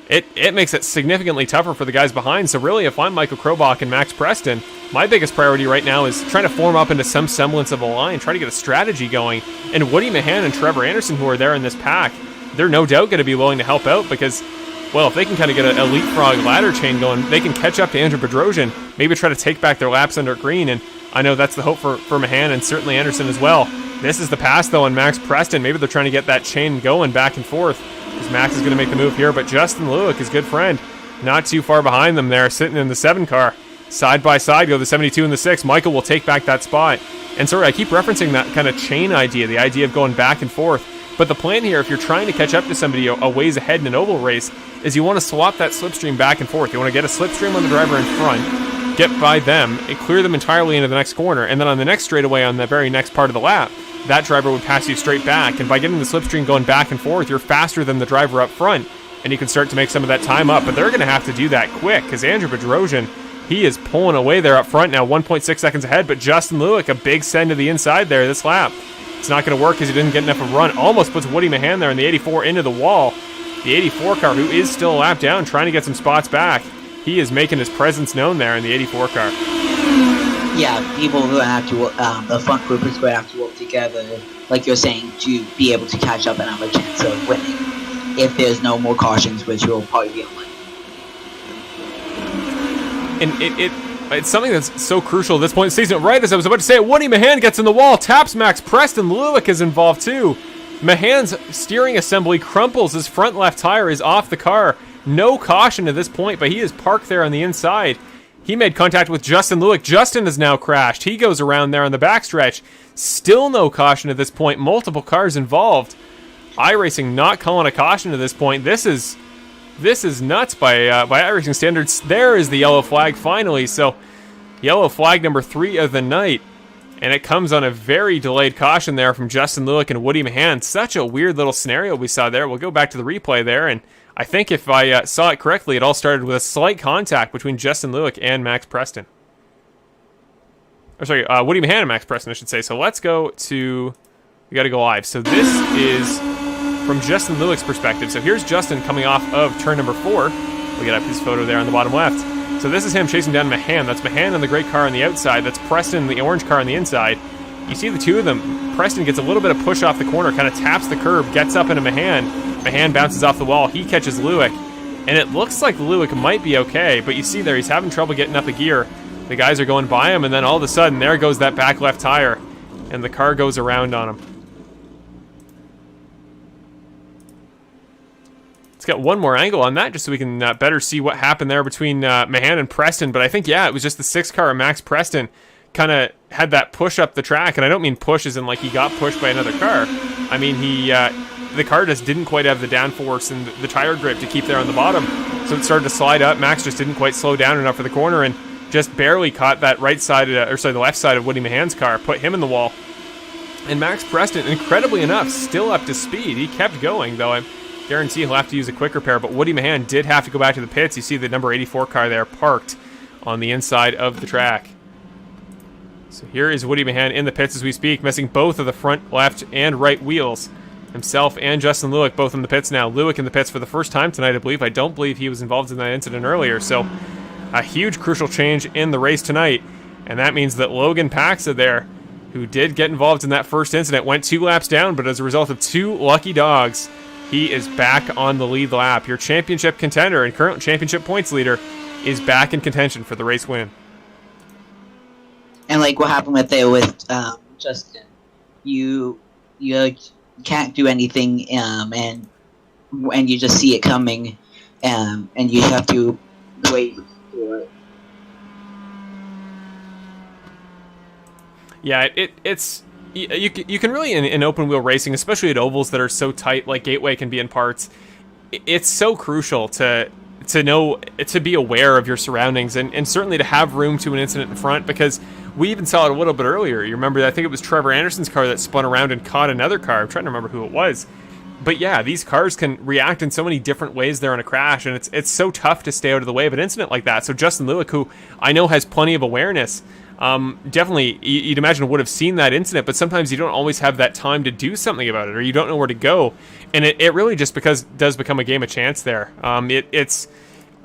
it makes it significantly tougher for the guys behind. So really, if I'm Michael Krobach and Max Preston, my biggest priority right now is trying to form up into some semblance of a line, try to get a strategy going. And Woody Mahan and Trevor Anderson, who are there in this pack, they're no doubt going to be willing to help out, because, well, if they can kind of get a leapfrog ladder chain going, they can catch up to Andrew Bedrosian, maybe try to take back their laps under green. And I know that's the hope for Mahan and certainly Anderson as well. This is the pass, though, on Max Preston. Maybe they're trying to get that chain going back and forth, because Max is going to make the move here. But Justin Lewick, his good friend, not too far behind them there, sitting in the 7 car. Side by side go the 72 and the 6. Michael will take back that spot. And sorry, I keep referencing that kind of chain idea, the idea of going back and forth. But the plan here, if you're trying to catch up to somebody a ways ahead in an oval race, is you want to swap that slipstream back and forth. You want to get a slipstream on the driver in front, get by them, and clear them entirely into the next corner, and then on the next straightaway on the very next part of the lap, that driver would pass you straight back. And by getting the slipstream going back and forth, you're faster than the driver up front, and you can start to make some of that time up. But they're going to have to do that quick, because Andrew Bedrosian, he is pulling away there up front now, 1.6 seconds ahead. But Justin Lewick, a big send to the inside there this lap. It's not going to work because he didn't get enough of a run. Almost puts Woody Mahan there in the 84 into the wall. The 84 car, who is still a lap down, trying to get some spots back. He is making his presence known there in the 84 car. Yeah, people are going to have to, the front group is going to have to work together, like you're saying, to be able to catch up and have a chance of winning. If there's no more cautions, which will probably be unlikely. And it's something that's so crucial at this point in the season. Right as I was about to say it, Woody Mahan gets in the wall, taps Max Preston. Lewick is involved too. Mahan's steering assembly crumples. His front left tire is off the car. No caution at this point, but he is parked there on the inside. He made contact with Justin Lewick. Justin has now crashed. He goes around there on the backstretch. Still no caution at this point. Multiple cars involved. iRacing not calling a caution at this point. This is nuts by iRacing standards. There is the yellow flag finally. So yellow flag number 3 of the night. And it comes on a very delayed caution there from Justin Lewick and Woody Mahan. Such a weird little scenario we saw there. We'll go back to the replay there, and I think if I saw it correctly, it all started with a slight contact between Justin Lewick and Max Preston. Or sorry, Woody Mahan and Max Preston, I should say. So let's go to... We got to go live. So this is from Justin Lewick's perspective. So here's Justin coming off of turn number 4. We got up his photo there on the bottom left. So this is him chasing down Mahan. That's Mahan in the gray car on the outside. That's Preston in the orange car on the inside. You see the two of them. Preston gets a little bit of push off the corner, kind of taps the curb, gets up into Mahan. Mahan bounces off the wall. He catches Lewick. And it looks like Lewick might be okay, but you see there, he's having trouble getting up a gear. The guys are going by him, and then all of a sudden, there goes that back left tire, and the car goes around on him. Let's get one more angle on that just so we can better see what happened there between Mahan and Preston. But I think, yeah, it was just the 6 car of Max Preston kind of had that push up the track. And I don't mean push as in like he got pushed by another car. I mean, the car just didn't quite have the downforce and the tire grip to keep there on the bottom. So it started to slide up. Max just didn't quite slow down enough for the corner and just barely caught that right side, the left side of Woody Mahan's car, put him in the wall. And Max Preston, incredibly enough, still up to speed. He kept going, though. I guarantee he'll have to use a quick repair, but Woody Mahan did have to go back to the pits. You see the number 84 car there parked on the inside of the track. So here is Woody Mahan in the pits as we speak, missing both of the front, left, and right wheels. Himself and Justin Lewick both in the pits now. Lewick in the pits for the first time tonight, I believe. I don't believe he was involved in that incident earlier. So a huge crucial change in the race tonight. And that means that Logan Paxa there, who did get involved in that first incident, went 2 laps down, but as a result of 2 lucky dogs, he is back on the lead lap. Your championship contender and current championship points leader is back in contention for the race win. And like what happened with Justin, you can't do anything, and you just see it coming, and you have to wait for it. Yeah, it's you can really in open wheel racing, especially at ovals that are so tight like Gateway can be in parts. It's so crucial to know, to be aware of your surroundings, and certainly to have room to an incident in front, because we even saw it a little bit earlier. You remember, I think it was Trevor Anderson's car that spun around and caught another car. I'm trying to remember who it was. But yeah, these cars can react in so many different ways there on a crash, and it's so tough to stay out of the way of an incident like that. So Justin Lewick, who I know has plenty of awareness, definitely, you'd imagine would have seen that incident, but sometimes you don't always have that time to do something about it, or you don't know where to go. And it really just does become a game of chance there. It's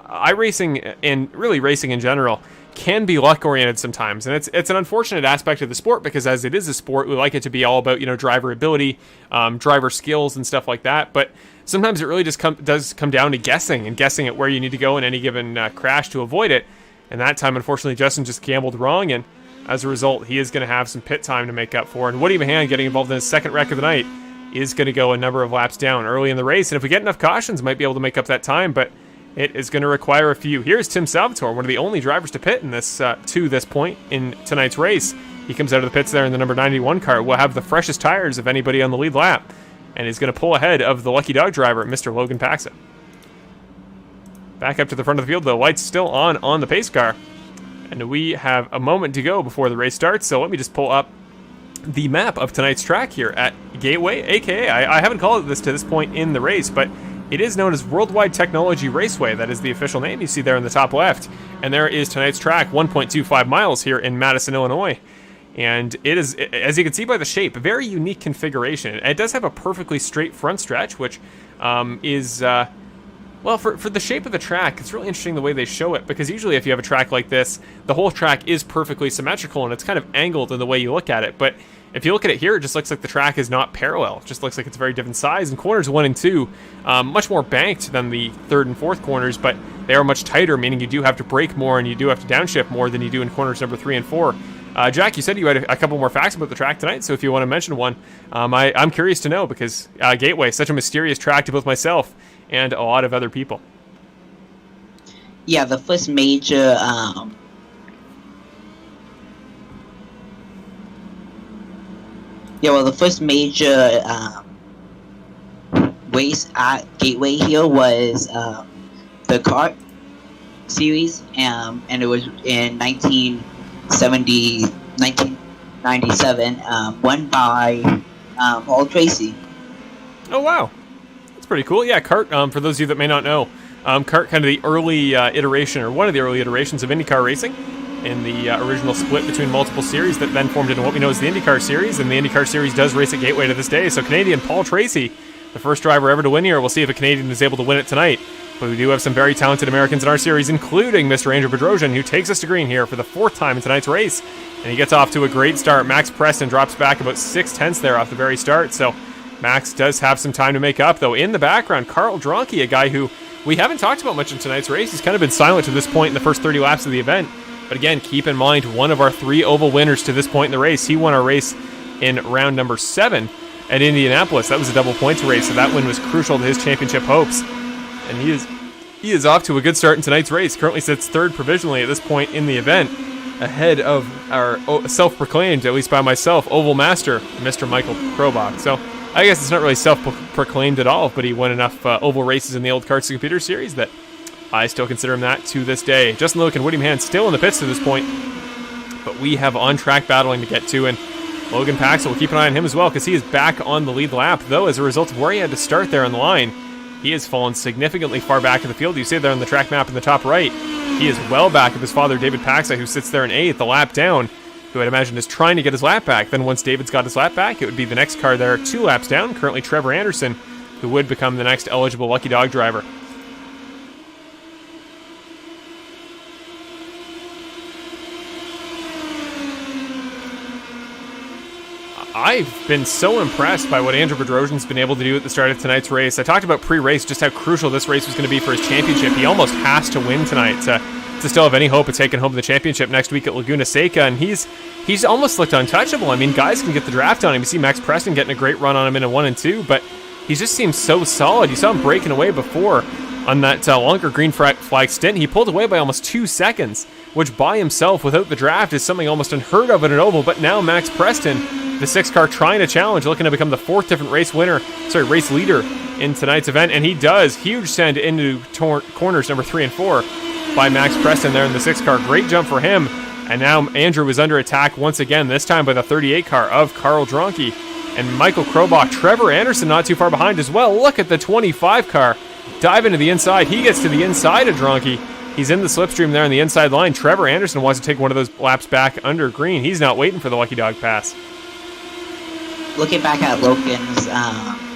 iRacing, and really racing in general, can be luck oriented sometimes, and it's an unfortunate aspect of the sport, because as it is a sport, we like it to be all about, driver ability, driver skills and stuff like that, but sometimes it really just does come down to guessing at where you need to go in any given crash to avoid it. And that time, unfortunately, Justin just gambled wrong, and as a result, he is going to have some pit time to make up for. And Woody Mahan, getting involved in his second wreck of the night, is going to go a number of laps down early in the race, and if we get enough cautions, might be able to make up that time, but it is going to require a few. Here's Tim Salvatore, one of the only drivers to pit in this to this point in tonight's race. He comes out of the pits there in the number 91 car. Will have the freshest tires of anybody on the lead lap, and is going to pull ahead of the lucky dog driver, Mr. Logan Paxa. Back up to the front of the field, though. Lights still on the pace car, and we have a moment to go before the race starts. So let me just pull up the map of tonight's track here at Gateway, aka I haven't called it this to this point in the race, but it is known as Worldwide Technology Raceway. That is the official name you see there in the top left. And there is tonight's track, 1.25 miles here in Madison, Illinois. And it is, as you can see by the shape, a very unique configuration. It does have a perfectly straight front stretch, which is, well, for the shape of the track, it's really interesting the way they show it, because usually if you have a track like this, the whole track is perfectly symmetrical, and it's kind of angled in the way you look at it. But if you look at it here, it just looks like the track is not parallel. It just looks like it's a very different size. And corners 1 and 2, much more banked than the third and fourth corners, but they are much tighter, meaning you do have to brake more and you do have to downshift more than you do in corners number 3 and 4. Jack, you said you had a couple more facts about the track tonight, so if you want to mention one, I'm curious to know, because Gateway is such a mysterious track to both myself and a lot of other people. Yeah, the first major the first major race at Gateway here was the kart series, and it was in 1997, won by Paul Tracy. Oh, wow. That's pretty cool. Yeah, kart, for those of you that may not know, kart, kind of the early iteration, or one of the early iterations of IndyCar racing, in the original split between multiple series that then formed into what we know as the IndyCar Series, and the IndyCar Series does race at Gateway to this day. So Canadian Paul Tracy, the first driver ever to win here. We'll see if a Canadian is able to win it tonight. But we do have some very talented Americans in our series, including Mr. Andrew Bedrosian, who takes us to green here for the 4th time in tonight's race. And he gets off to a great start. Max Preston drops back about 6/10 there off the very start. So Max does have some time to make up, though. In the background, Carl Dronke, a guy who we haven't talked about much in tonight's race. He's kind of been silent to this point in the first 30 laps of the event. But again, keep in mind, one of our 3 oval winners to this point in the race. He won our race in round number 7 at Indianapolis. That was a double points race, so that win was crucial to his championship hopes. And he is off to a good start in tonight's race. Currently sits 3rd provisionally at this point in the event, ahead of our self-proclaimed, at least by myself, oval master, Mr. Michael Krobach. So I guess it's not really self-proclaimed at all, but he won enough oval races in the old Karts and Computer Series that I still consider him that to this day. Justin Lewick and Woody Mahan still in the pits to this point, but we have on-track battling to get to, and Logan Paxa, will keep an eye on him as well, because he is back on the lead lap, though as a result of where he had to start there on the line, he has fallen significantly far back in the field. You see there on the track map in the top right, he is well back of his father, David Paxa, who sits there in 8th, the lap down, who I'd imagine is trying to get his lap back. Then once David's got his lap back, it would be the next car there 2 laps down, currently Trevor Anderson, who would become the next eligible Lucky Dog driver. I've been so impressed by what Andrew Bedrosian's been able to do at the start of tonight's race. I talked about pre-race just how crucial this race was going to be for his championship. He almost has to win tonight to still have any hope of taking home the championship next week at Laguna Seca, and he's almost looked untouchable. I mean, guys can get the draft on him. You see Max Preston getting a great run on him in a 1 and 2, but he just seems so solid. You saw him breaking away before on that longer green flag stint. He pulled away by almost 2 seconds, which by himself, without the draft, is something almost unheard of in an oval. But now Max Preston, the 6 car, trying to challenge, looking to become the 4th different race leader in tonight's event, and he does. Huge send into corners number 3 and 4 by Max Preston there in the 6 car. Great jump for him, and now Andrew is under attack once again, this time by the 38 car of Carl Dronke and Michael Krobach. Trevor Anderson not too far behind as well. Look at the 25 car dive into the inside. He gets to the inside of Dronke. He's in the slipstream there on the inside line. Trevor Anderson wants to take one of those laps back under green. He's not waiting for the Lucky Dog pass. Looking back at Logan's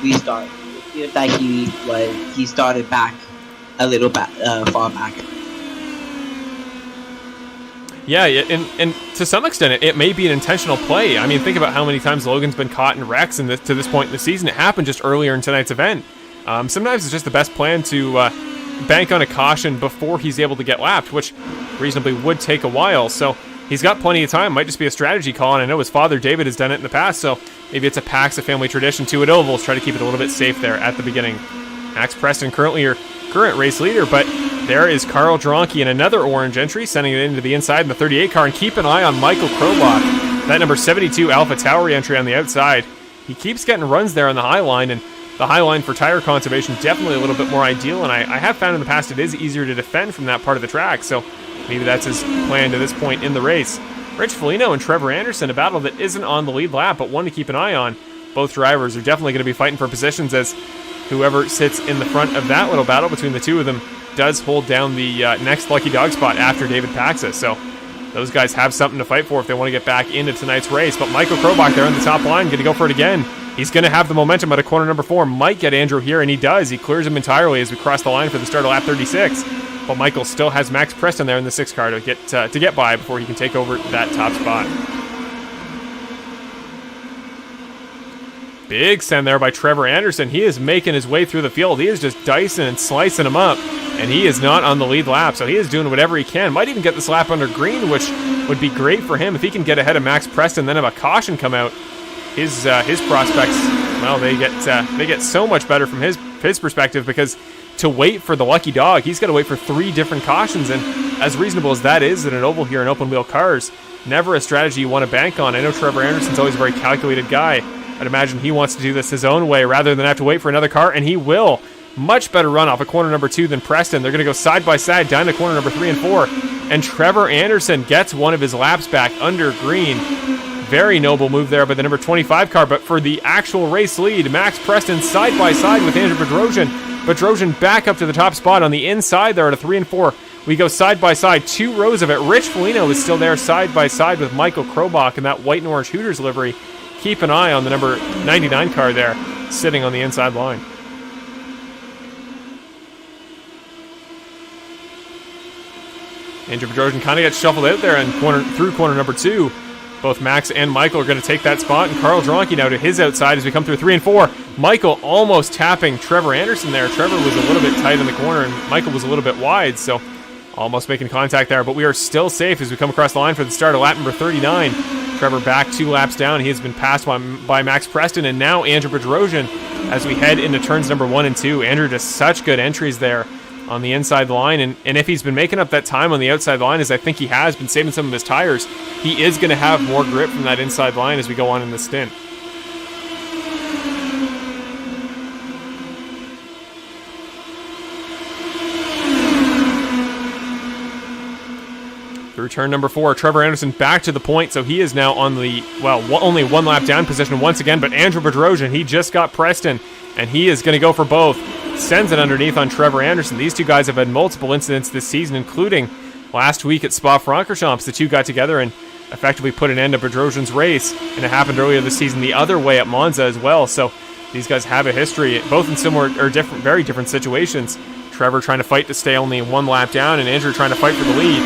restart, it feels that he started back a little far back. Yeah, and to some extent, it may be an intentional play. I mean, think about how many times Logan's been caught in wrecks to this point in the season. It happened just earlier in tonight's event. Sometimes it's just the best plan to bank on a caution before he's able to get lapped, which reasonably would take a while. So he's got plenty of time. Might just be a strategy call, and I know his father David has done it in the past, so maybe it's a Paxa family tradition too at ovals. Try to keep it a little bit safe there at the beginning. Max Preston currently your current race leader, but there is Carl Dronke in another orange entry, sending it into the inside in the 38 car, and keep an eye on Michael Krobach, that number 72 Alpha Tauri entry on the outside. He keeps getting runs there on the high line, and the high line for tire conservation definitely a little bit more ideal, and I have found in the past it is easier to defend from that part of the track, so maybe that's his plan to this point in the race. Rich Foligno and Trevor Anderson, a battle that isn't on the lead lap, but one to keep an eye on. Both drivers are definitely going to be fighting for positions, as whoever sits in the front of that little battle between the two of them does hold down the next Lucky Dog spot after David Paxa. So those guys have something to fight for if they want to get back into tonight's race. But Michael Krobach there on the top line, going to go for it again. He's going to have the momentum at a corner number 4. Might get Andrew here, and he does. He clears him entirely as we cross the line for the start of lap 36. But Michael still has Max Preston there in the 6 car to get by before he can take over that top spot. Big send there by Trevor Anderson. He is making his way through the field. He is just dicing and slicing him up, and he is not on the lead lap, so he is doing whatever he can. Might even get this lap under green, which would be great for him if he can get ahead of Max Preston, then have a caution come out. His prospects, well, they get so much better from his perspective, because to wait for the Lucky Dog, he's got to wait for 3 different cautions, and as reasonable as that is in an oval here in open wheel cars, never a strategy you want to bank on. I know Trevor Anderson's always a very calculated guy. I'd imagine he wants to do this his own way rather than have to wait for another car, and he will. Much better run off of corner number 2 than Preston. They're going to go side by side down to corner number 3 and 4, and Trevor Anderson gets one of his laps back under green. Very noble move there by the number 25 car, but for the actual race lead, Max Preston side by side with Andrew Bedrosian. Bedrosian back up to the top spot on the inside there at a 3 and 4. We go side by side, 2 rows of it. Rich Foligno is still there side by side with Michael Krobach in that white and orange Hooters livery. Keep an eye on the number 99 car there, sitting on the inside line. Andrew Bedrosian kind of gets shuffled out there and through corner number 2. Both Max and Michael are going to take that spot, and Carl Dronke now to his outside as we come through 3 and 4. Michael almost tapping Trevor Anderson there. Trevor was a little bit tight in the corner, and Michael was a little bit wide, so almost making contact there. But we are still safe as we come across the line for the start of lap number 39. Trevor back 2 laps down. He has been passed by Max Preston, and now Andrew Bedrosian as we head into turns number 1 and 2. Andrew does such good entries there on the inside line, and if he's been making up that time on the outside line, as I think he has been saving some of his tires, he is going to have more grip from that inside line as we go on in the stint. Through turn number 4, Trevor Anderson back to the point, so he is now on the, only 1 lap down position once again, but Andrew Bedrosian, he just got Preston, and he is going to go for both. Sends it underneath on Trevor Anderson. These two guys have had multiple incidents this season, including last week at Spa-Francorchamps. The two got together and effectively put an end to Bedrosian's race, and it happened earlier this season the other way at Monza as well. So these guys have a history, both in similar or different, very different situations. Trevor trying to fight to stay only 1 lap down, and Andrew trying to fight for the lead.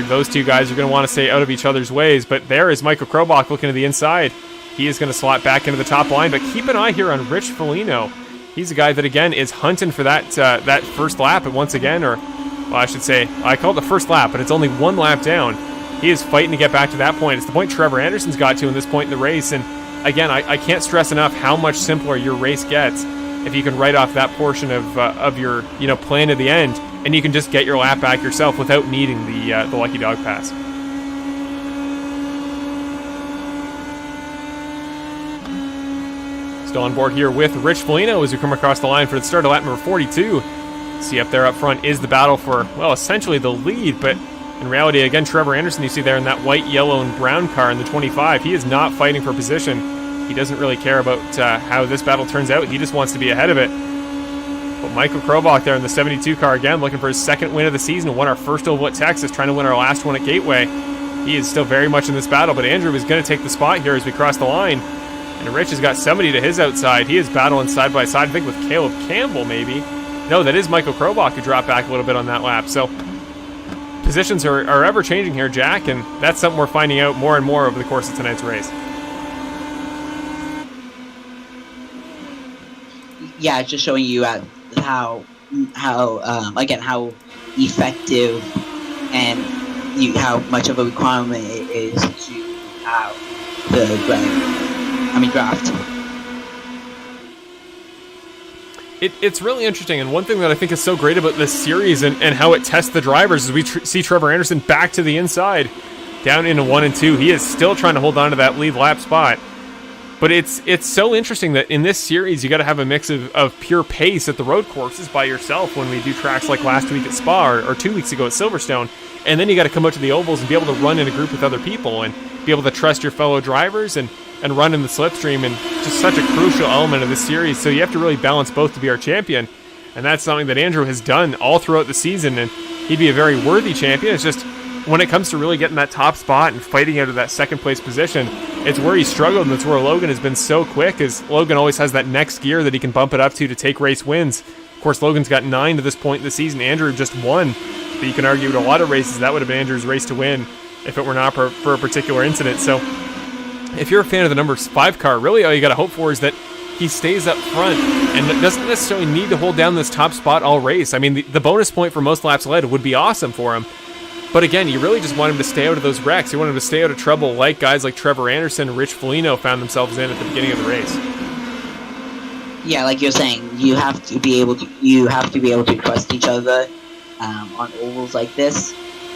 Those two guys are going to want to stay out of each other's ways, but there is Michael Krobach looking to the inside. He is going to slot back into the top line, but keep an eye here on Rich Foligno. He's a guy that, again, is hunting for that that first lap, and once again, or, well, I should say, I call it the first lap, but it's only 1 lap down. He is fighting to get back to that point. It's the point Trevor Anderson's got to in this point in the race, and again, I can't stress enough how much simpler your race gets if you can write off that portion of your plan to the end, and you can just get your lap back yourself without needing the Lucky Dog Pass. Still on board here with Rich Foligno as we come across the line for the start of lap number 42. See up there up front is the battle for, well, essentially the lead, but in reality, again, Trevor Anderson, you see there in that white, yellow, and brown car in the 25, he is not fighting for position. He doesn't really care about how this battle turns out. He just wants to be ahead of it. But Michael Krobach there in the 72 car, again, looking for his 2nd win of the season. Won our first oval at Texas, trying to win our last one at Gateway. He is still very much in this battle, but Andrew is going to take the spot here as we cross the line. And Rich has got somebody to his outside. He is battling side by side, I think, with Caleb Campbell, maybe. No, that is Michael Krobach who dropped back a little bit on that lap. So positions are ever changing here, Jack, and that's something we're finding out more and more over the course of tonight's race. Yeah, just showing you how effective and how much of a requirement it is to have the draft. It's really interesting, and one thing that I think is so great about this series and how it tests the drivers is we see Trevor Anderson back to the inside, down into 1 and 2. He is still trying to hold on to that lead lap spot. But it's so interesting that in this series, you got to have a mix of pure pace at the road courses by yourself when we do tracks like last week at Spa or 2 weeks ago at Silverstone. And then you got to come out to the ovals and be able to run in a group with other people and be able to trust your fellow drivers and run in the slipstream, and just such a crucial element of this series. So you have to really balance both to be our champion. And that's something that Andrew has done all throughout the season, and he'd be a very worthy champion. It's just when it comes to really getting that top spot and fighting out of that 2nd place position, it's where he struggled, and that's where Logan has been so quick, as Logan always has that next gear that he can bump it up to take race wins. Of course, Logan's got 9 to this point in the season. Andrew just 1. But you can argue with a lot of races that would have been Andrew's race to win if it were not for a particular incident. So if you're a fan of the number 5 car, really all you got to hope for is that he stays up front and doesn't necessarily need to hold down this top spot all race. I mean, the bonus point for most laps led would be awesome for him. But again, you really just want him to stay out of those wrecks. You want him to stay out of trouble like guys like Trevor Anderson and Rich Foligno found themselves in at the beginning of the race. Yeah, like you're saying, you have to be able to trust each other on ovals like this,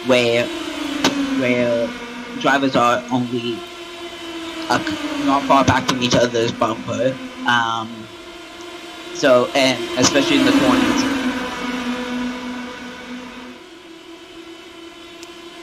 where drivers are only not far back from each other's bumper. And especially in the corners.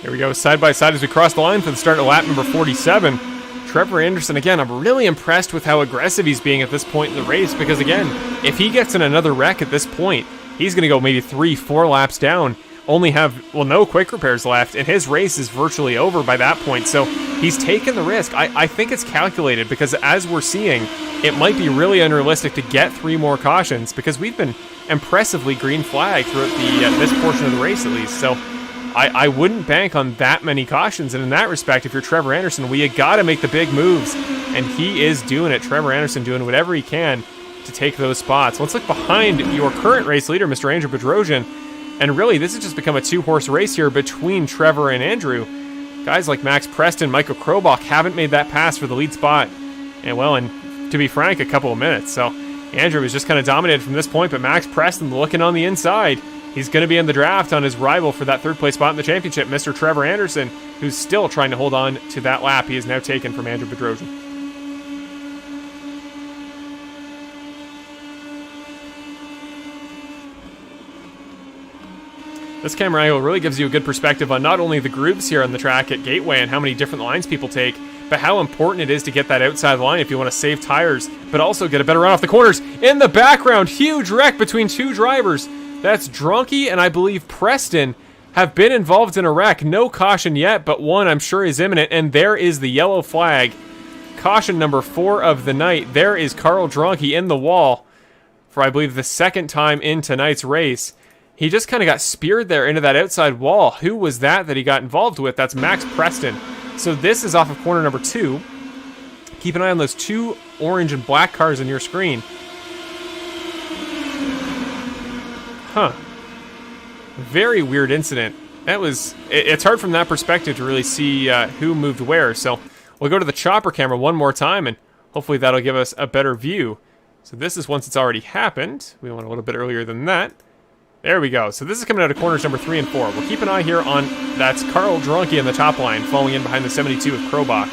Here we go, side by side as we cross the line for the start of lap number 47. Trevor Anderson, again, I'm really impressed with how aggressive he's being at this point in the race, because again, if he gets in another wreck at this point, he's going to go maybe 3-4 laps down, only have, no quick repairs left, and his race is virtually over by that point. So he's taken the risk. I think it's calculated, because as we're seeing, it might be really unrealistic to get 3 more cautions, because we've been impressively green flagged throughout this portion of the race at least. So I wouldn't bank on that many cautions, and in that respect, if you're Trevor Anderson, you got to make the big moves, and he is doing it. Trevor Anderson doing whatever he can to take those spots. Let's look behind your current race leader, Mr. Andrew Bedrosian, and really, this has just become a 2-horse race here between Trevor and Andrew. Guys like Max Preston, Michael Krobach haven't made that pass for the lead spot, and to be frank, a couple of minutes. So Andrew was just kind of dominated from this point, but Max Preston looking on the inside. He's going to be in the draft on his rival for that 3rd place spot in the championship, Mr. Trevor Anderson, who's still trying to hold on to that lap he is now taken from Andrew Bedrosian. This camera angle really gives you a good perspective on not only the grooves here on the track at Gateway and how many different lines people take, but how important it is to get that outside line if you want to save tires, but also get a better run off the corners. In the background, huge wreck between 2 drivers. That's Dronky and I believe Preston. have been involved in a wreck. No caution yet, but one I'm sure is imminent, and there is the yellow flag. Caution number 4 of the night. There is Carl Dronke in the wall for, I believe, the second time in tonight's race. He just kind of got speared there into that outside wall. Who was that he got involved with? That's Max Preston. So this is off of corner number 2. Keep an eye on those 2 orange and black cars on your screen. Huh. Very weird incident. It's hard from that perspective to really see who moved where. So we'll go to the chopper camera one more time, and hopefully that'll give us a better view. So this is once it's already happened. We went a little bit earlier than that. There we go. So this is coming out of corners number 3 and 4. We'll keep an eye here on, that's Carl Dronke in the top line, falling in behind the 72 of Krobach.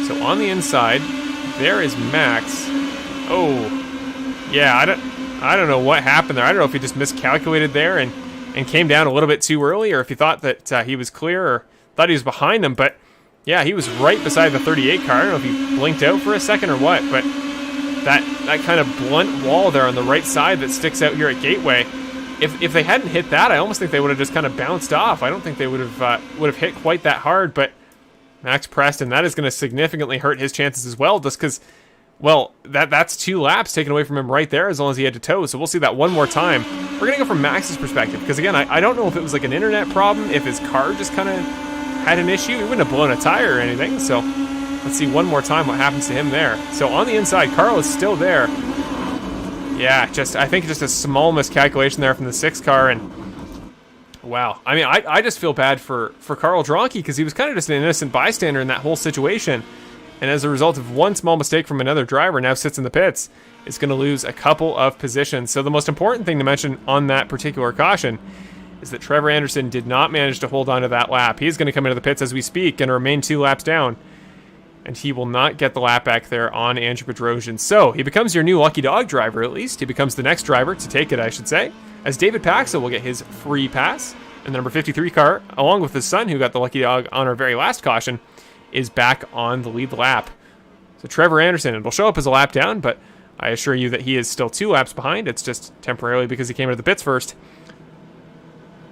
So on the inside, there is Max. Oh, yeah, I don't know what happened there. I don't know if he just miscalculated there and came down a little bit too early, or if he thought that he was clear, or thought he was behind him. But yeah, he was right beside the 38 car. I don't know if he blinked out for a second or what, but that kind of blunt wall there on the right side that sticks out here at Gateway, if they hadn't hit that, I almost think they would have just kind of bounced off. I don't think they would have hit quite that hard. But Max Preston, that is going to significantly hurt his chances as well, just because, well, that's 2 laps taken away from him right there as long as he had to tow. So we'll see that one more time. We're going to go from Max's perspective, because again, I don't know if it was like an internet problem, if his car just kind of had an issue. He wouldn't have blown a tire or anything. So let's see one more time what happens to him there. So on the inside, Carl is still there. Yeah, I think just a small miscalculation there from the 6 car, and wow. I mean, I just feel bad for Carl Dronke, because he was kind of just an innocent bystander in that whole situation. And as a result of one small mistake from another driver, now sits in the pits, is going to lose a couple of positions. So the most important thing to mention on that particular caution is that Trevor Anderson did not manage to hold on to that lap. He's going to come into the pits as we speak and remain 2 laps down. And he will not get the lap back there on Andrew Bedrosian. So he becomes your new lucky dog driver, at least. He becomes the next driver to take it, I should say, as David Paxa will get his free pass. And the number 53 car, along with his son, who got the lucky dog on our very last caution, is back on the lead lap. So Trevor Anderson, it will show up as a lap down, but I assure you that he is still 2 laps behind. It's just temporarily because he came into the pits first.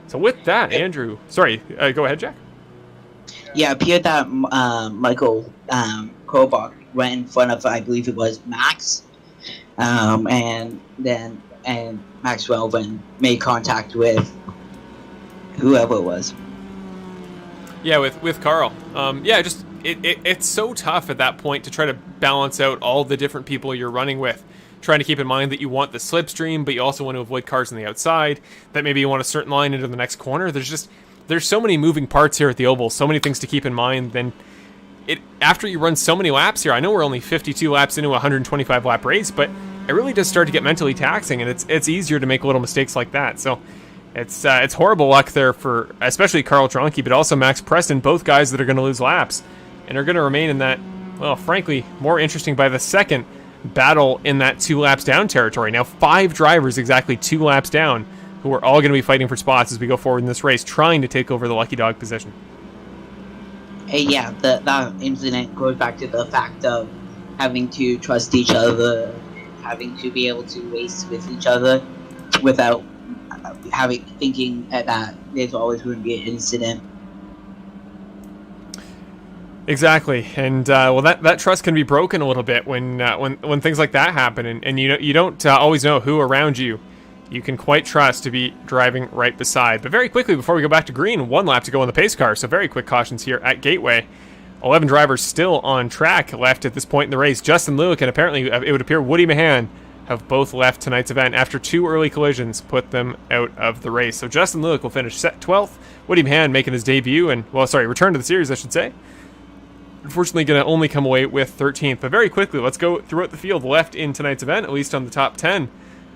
So with that, Andrew... Sorry, go ahead, Jack. Yeah, it appeared that Michael Krobach went in front of, I believe it was Max, and Maxwell then made contact with whoever it was. Yeah, with Carl. Yeah, just it's so tough at that point to try to balance out all the different people you're running with. Trying to keep in mind that you want the slipstream, but you also want to avoid cars on the outside, that maybe you want a certain line into the next corner. There's so many moving parts here at the Oval, so many things to keep in mind. Then after you run so many laps here, I know we're only 52 laps into a 125 lap race, but it really does start to get mentally taxing, and it's easier to make little mistakes like that. So it's horrible luck there for especially Carl Dronke, but also Max Preston, both guys that are going to lose laps and are going to remain in that, well, frankly, more interesting by the second battle in that 2 laps down territory. Now 5 drivers exactly 2 laps down who are all going to be fighting for spots as we go forward in this race, trying to take over the lucky dog position. Hey, yeah, that incident goes back to the fact of having to trust each other, having to be able to race with each other without thinking that there's always going to be an incident. Exactly, and well, that trust can be broken a little bit when things like that happen, and you don't always know who around you can quite trust to be driving right beside. But very quickly, before we go back to green, 1 lap to go in the pace car, so very quick cautions here at Gateway. 11 drivers still on track left at this point in the race. Justin Lewick and apparently it would appear Woody Mahan have both left tonight's event after 2 early collisions put them out of the race. So Justin Lewick will finish 12th. Woody Mahan making his debut and, return to the series, I should say. Unfortunately, going to only come away with 13th. But very quickly, let's go throughout the field left in tonight's event, at least on the top 10.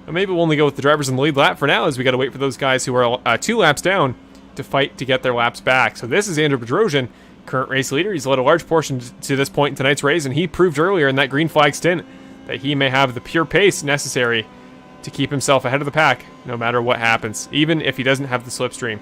And maybe we'll only go with the drivers in the lead lap for now, as we got to wait for those guys who are 2 laps down to fight to get their laps back. So this is Andrew Bedrosian, current race leader. He's led a large portion to this point in tonight's race, and he proved earlier in that green flag stint that he may have the pure pace necessary to keep himself ahead of the pack, no matter what happens, even if he doesn't have the slipstream.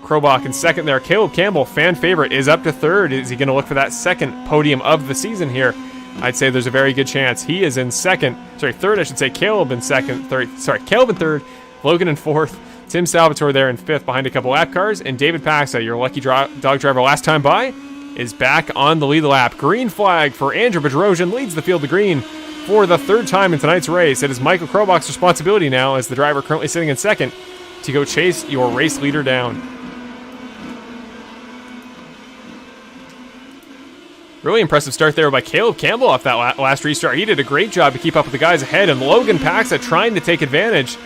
Krobach in second there. Caleb Campbell, fan favorite, is up to 3rd. Is he going to look for that 2nd podium of the season here? I'd say there's a very good chance. He is in 3rd, I should say. Caleb in 2nd, Caleb in 3rd, Logan in 4th, Tim Salvatore there in 5th behind a couple lap cars. And David Paxa, your lucky dog driver last time by, is back on the lead lap. Green flag for Andrew Bedrosian, leads the field to green for the 3rd time in tonight's race. It is Michael Krobach's responsibility now, as the driver currently sitting in 2nd, to go chase your race leader down. Really impressive start there by Caleb Campbell off that last restart. He did a great job to keep up with the guys ahead, and Logan Paxa trying to take advantage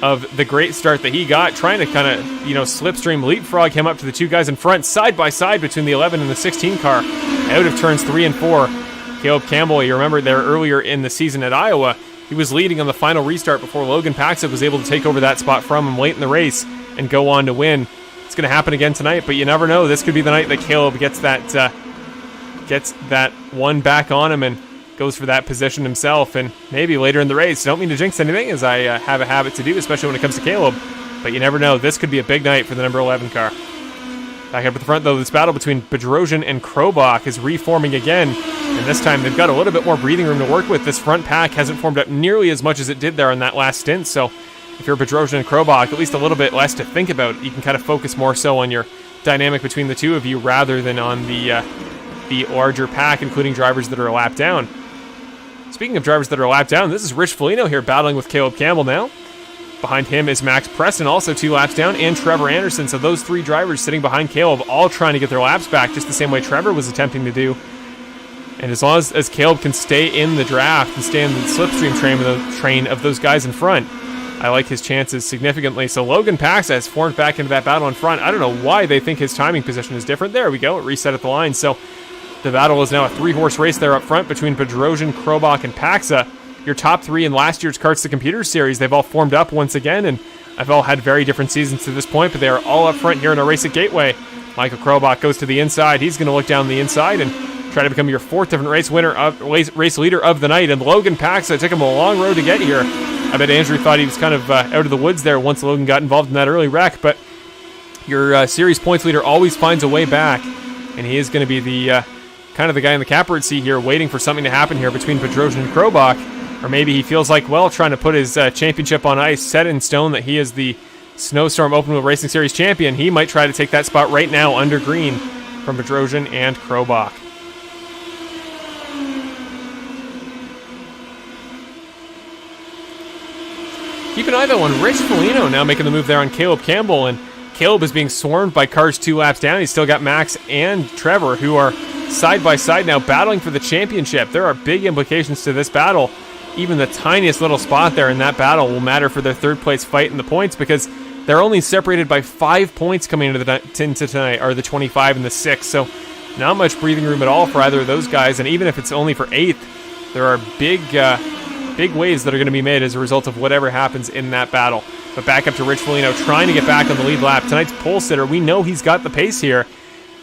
of the great start that he got, trying to kind of, slipstream leapfrog him up to the 2 guys in front, side by side between the 11 and the 16 car, out of turns 3 and 4. Caleb Campbell, you remember there earlier in the season at Iowa, he was leading on the final restart before Logan Paxa was able to take over that spot from him late in the race and go on to win. It's going to happen again tonight, but you never know. This could be the night that Caleb gets that one back on him and goes for that position himself, and maybe later in the race. Don't mean to jinx anything, as I have a habit to do, especially when it comes to Caleb, but you never know. This could be a big night for the number 11 car. Back up at the front, though, this battle between Bedrosian and Krobach is reforming again, and this time they've got a little bit more breathing room to work with. This front pack hasn't formed up nearly as much as it did there on that last stint, so if you're Bedrosian and Krobach, at least a little bit less to think about. You can kind of focus more so on your dynamic between the two of you rather than on the larger pack, including drivers that are a lap down. Speaking of drivers that are a lap down, this is Rich Foligno here battling with Caleb Campbell now. Behind him is Max Preston, also 2 laps down, and Trevor Anderson. So those 3 drivers sitting behind Caleb, all trying to get their laps back, just the same way Trevor was attempting to do. And as long as Caleb can stay in the draft and stay in the slipstream train of those guys in front, I like his chances significantly. So Logan Paxa has formed back into that battle in front. I don't know why they think his timing position is different. There we go, it reset at the line. So the battle is now a 3-horse race there up front between Bedrosian, Krobach, and Paxa. Your top 3 in last year's Karts to Computers series, they've all formed up once again, and have all had very different seasons to this point, but they are all up front here in a race at Gateway. Michael Krobach goes to the inside. He's going to look down the inside and try to become your 4th different race leader of the night. And Logan Paxa took him a long road to get here. I bet Andrew thought he was kind of out of the woods there once Logan got involved in that early wreck, but your series points leader always finds a way back, and he is going to be the kind of the guy in the catbird seat here, waiting for something to happen here between Bedrosian and Krobach. Or maybe he feels like, well, trying to put his championship on ice, set in stone that he is the Snowstorm Open Wheel Racing Series champion. He might try to take that spot right now under green from Bedrosian and Krobach. Keep an eye, though, on Rich Foligno now making the move there on Caleb Campbell, and Caleb is being swarmed by cars 2 laps down. He's still got Max and Trevor, who are side by side now battling for the championship. There are big implications to this battle. Even the tiniest little spot there in that battle will matter for their 3rd place fight in the points, because they're only separated by 5 points coming into tonight, or the 25 and the 6. So not much breathing room at all for either of those guys. And even if it's only for 8th, there are big waves that are going to be made as a result of whatever happens in that battle. But back up to Rich Foligno, trying to get back on the lead lap. Tonight's pole sitter, we know he's got the pace here.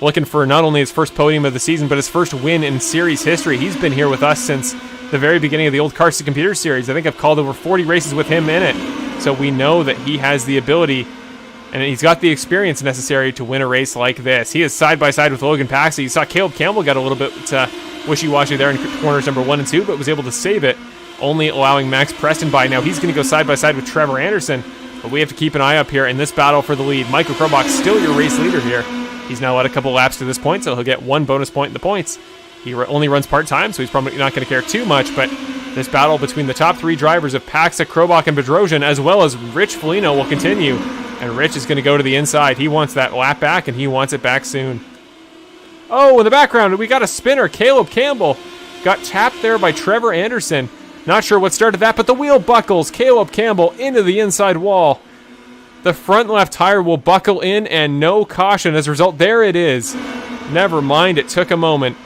Looking for not only his first podium of the season, but his first win in series history. He's been here with us since the very beginning of the old Karts to Computers series. I think I've called over 40 races with him in it. So we know that he has the ability, and he's got the experience necessary to win a race like this. He is side by side with Logan Paxa. You saw Caleb Campbell got a little bit wishy-washy there in corners number 1 and 2, but was able to save it, only allowing Max Preston by. Now he's going to go side by side with Trevor Anderson, but we have to keep an eye up here in this battle for the lead. Michael Krobach still your race leader here. He's now led a couple laps to this point, so he'll get 1 bonus point in the points. He only runs part-time, so he's probably not going to care too much, but this battle between the top 3 drivers of Paxa, Krobach, and Bedrosian, as well as Rich Foligno, will continue, and Rich is going to go to the inside. He wants that lap back, and he wants it back soon. Oh, in the background, we got a spinner. Caleb Campbell got tapped there by Trevor Anderson. Not sure what started that, but the wheel buckles. Caleb Campbell into the inside wall. The front left tire will buckle in, and no caution. As a result, there it is. Never mind, it took a moment.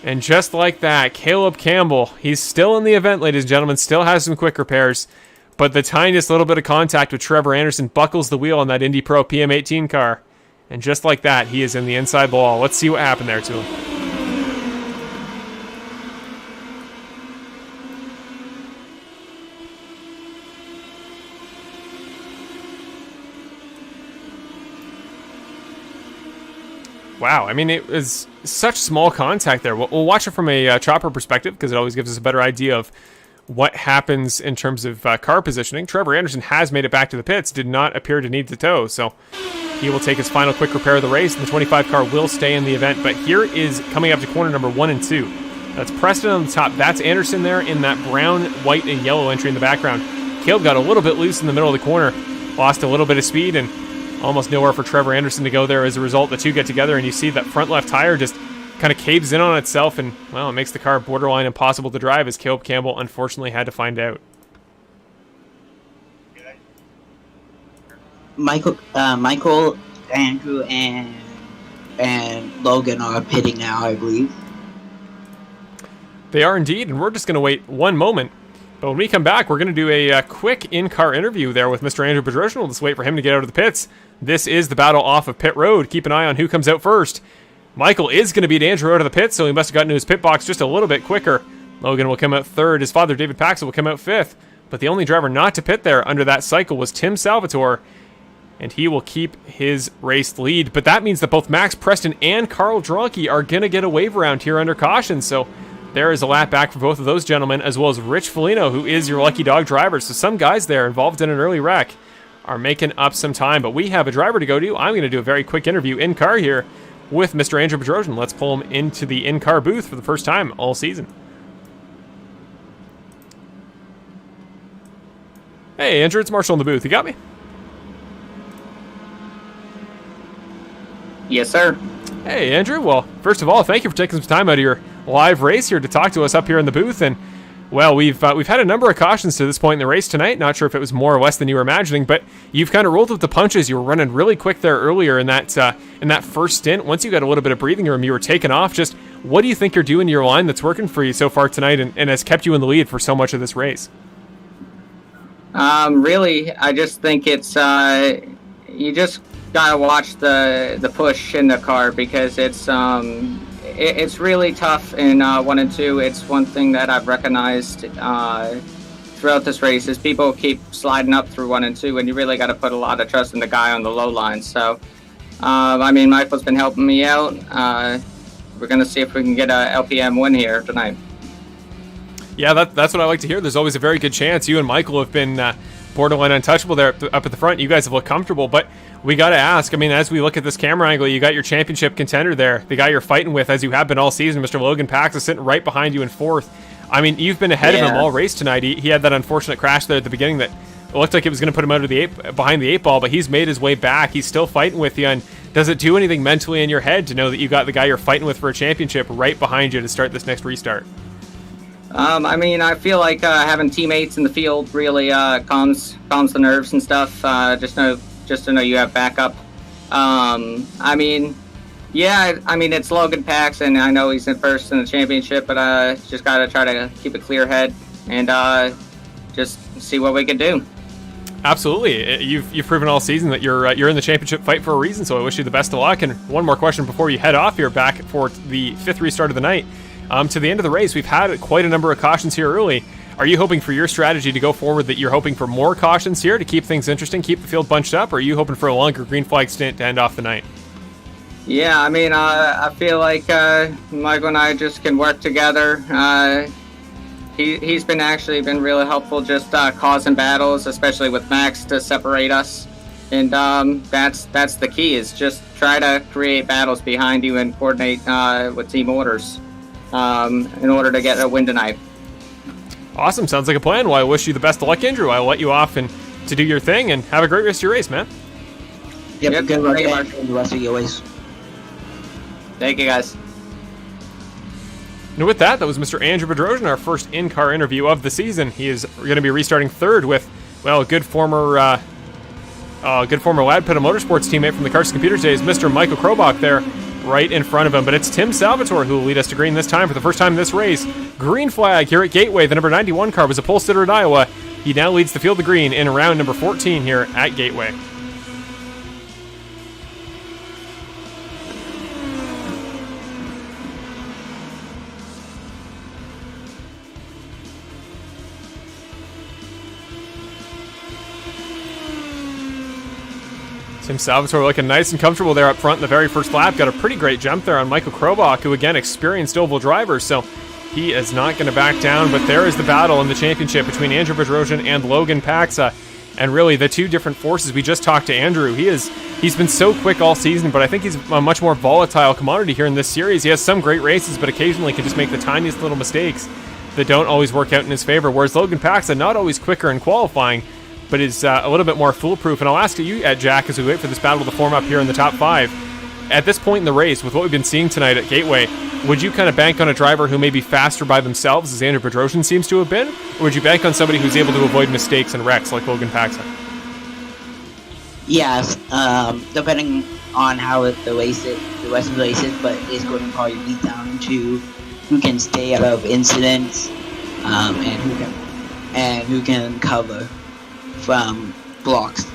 And just like that, Caleb Campbell, he's still in the event, ladies and gentlemen, still has some quick repairs, but the tiniest little bit of contact with Trevor Anderson buckles the wheel on that Indy Pro PM18 car. And just like that, he is in the inside wall. Let's see what happened there to him. Wow, I mean, it was such small contact there. We'll watch it from a chopper perspective, because it always gives us a better idea of what happens in terms of car positioning. Trevor Anderson has made it back to the pits, did not appear to need to tow, so he will take his final quick repair of the race, and the 25 car will stay in the event. But here is coming up to corner number 1 and 2. That's Preston on the top. That's Anderson there in that brown, white, and yellow entry in the background. Caleb got a little bit loose in the middle of the corner, lost a little bit of speed, and almost nowhere for Trevor Anderson to go there. As a result, the two get together, and you see that front left tire just kind of caves in on itself, and, well, it makes the car borderline impossible to drive, as Caleb Campbell unfortunately had to find out. Michael, Andrew, and Logan are pitting now, I believe. They are indeed, and we're just going to wait one moment. But when we come back, we're going to do a quick in-car interview there with Mr. Andrew Bedrosian. We'll just wait for him to get out of the pits. This is the battle off of pit road. Keep an eye on who comes out first. Michael is going to beat Andrew out of the pits, so he must have gotten to his pit box just a little bit quicker. Logan will come out third. His father, David Paxel, will come out fifth. But the only driver not to pit there under that cycle was Tim Salvatore, and he will keep his race lead. But that means that both Max Preston and Carl Dronke are going to get a wave around here under caution, so there is a lap back for both of those gentlemen, as well as Rich Foligno, who is your lucky dog driver. So some guys there involved in an early wreck are making up some time. But we have a driver to go to. I'm going to do a very quick interview in-car here with Mr. Andrew Bedrosian. Let's pull him into the in-car booth for the first time all season. Hey, Andrew, it's Marshall in the booth. You got me? Yes, sir. Hey, Andrew. Well, first of all, thank you for taking some time out of your live race here to talk to us up here in the booth. And, well, we've had a number of cautions to this point in the race tonight. Not sure if it was more or less than you were imagining, but you've kind of rolled with the punches. You were running really quick there earlier in that first stint. Once you got a little bit of breathing room, you were taking off. Just what do you think you're doing to your line that's working for you so far tonight and has kept you in the lead for so much of this race? Really, I just think it's you just gotta watch the push in the car, because it's really tough in 1 and 2. It's one thing that I've recognized throughout this race is people keep sliding up through 1 and 2, and you really got to put a lot of trust in the guy on the low line. So, Michael's been helping me out. We're going to see if we can get a LPM win here tonight. Yeah, that's what I like to hear. There's always a very good chance. You and Michael have been borderline untouchable there up at the front. You guys have looked comfortable, but we got to ask, as we look at this camera angle, you got your championship contender there, the guy you're fighting with, as you have been all season, Mr. Logan Pax, is sitting right behind you in fourth. You've been ahead of him all race tonight. He had that unfortunate crash there at the beginning that looked like it was going to put him out of behind the 8 ball, but he's made his way back. He's still fighting with you, and does it do anything mentally in your head to know that you got the guy you're fighting with for a championship right behind you to start this next restart? I feel like having teammates in the field really calms the nerves and stuff. Just to know you have backup. It's Logan Pax, and I know he's in first in the championship, but just got to try to keep a clear head and just see what we can do. Absolutely. You've proven all season that you're in the championship fight for a reason, so I wish you the best of luck. And one more question before you head off here back for the 5th restart of the night. To the end of the race, we've had quite a number of cautions here early. Are you hoping for your strategy to go forward that you're hoping for more cautions here to keep things interesting, keep the field bunched up, or are you hoping for a longer green flag stint to end off the night? Yeah, I feel like Michael and I just can work together. He's been really helpful, just causing battles, especially with Max, to separate us. And that's the key, is just try to create battles behind you and coordinate with team orders in order to get a win tonight. Awesome. Sounds like a plan. Well, I wish you the best of luck, Andrew. I'll let you off and to do your thing, and have a great rest of your race, man. Yep, good luck in the rest of your race. Thank you, guys. And with that was Mr. Andrew Bedrosian, our first in-car interview of the season. He is going to be restarting third with, a good former Lad Pedal Motorsports teammate from the Carson Computers days, Mr. Michael Krobach there, right in front of him. But it's Tim Salvatore who will lead us to green this time for the first time in this race. Green flag here at Gateway. The number 91 car was a pole sitter in Iowa. He now leads the field to green in round number 14 here at Gateway. Tim Salvatore looking nice and comfortable there up front in the very first lap. Got a pretty great jump there on Michael Krobach, who again experienced oval driver. So he is not going to back down, but there is the battle in the championship between Andrew Bedrosian and Logan Paxa. And really, the two different forces. We just talked to Andrew. He's been so quick all season, but I think he's a much more volatile commodity here in this series. He has some great races, but occasionally can just make the tiniest little mistakes that don't always work out in his favor. Whereas Logan Paxa, not always quicker in qualifying, but is a little bit more foolproof. And I'll ask you, Jack, as we wait for this battle to form up here in the top 5. At this point in the race, with what we've been seeing tonight at Gateway, would you kind of bank on a driver who may be faster by themselves, as Andrew Bedrosian seems to have been? Or would you bank on somebody who's able to avoid mistakes and wrecks like Logan Paxa? Yes, depending on how the rest of the race is, but it's going to probably be down to who can stay out of incidents, and who can cover from blocks.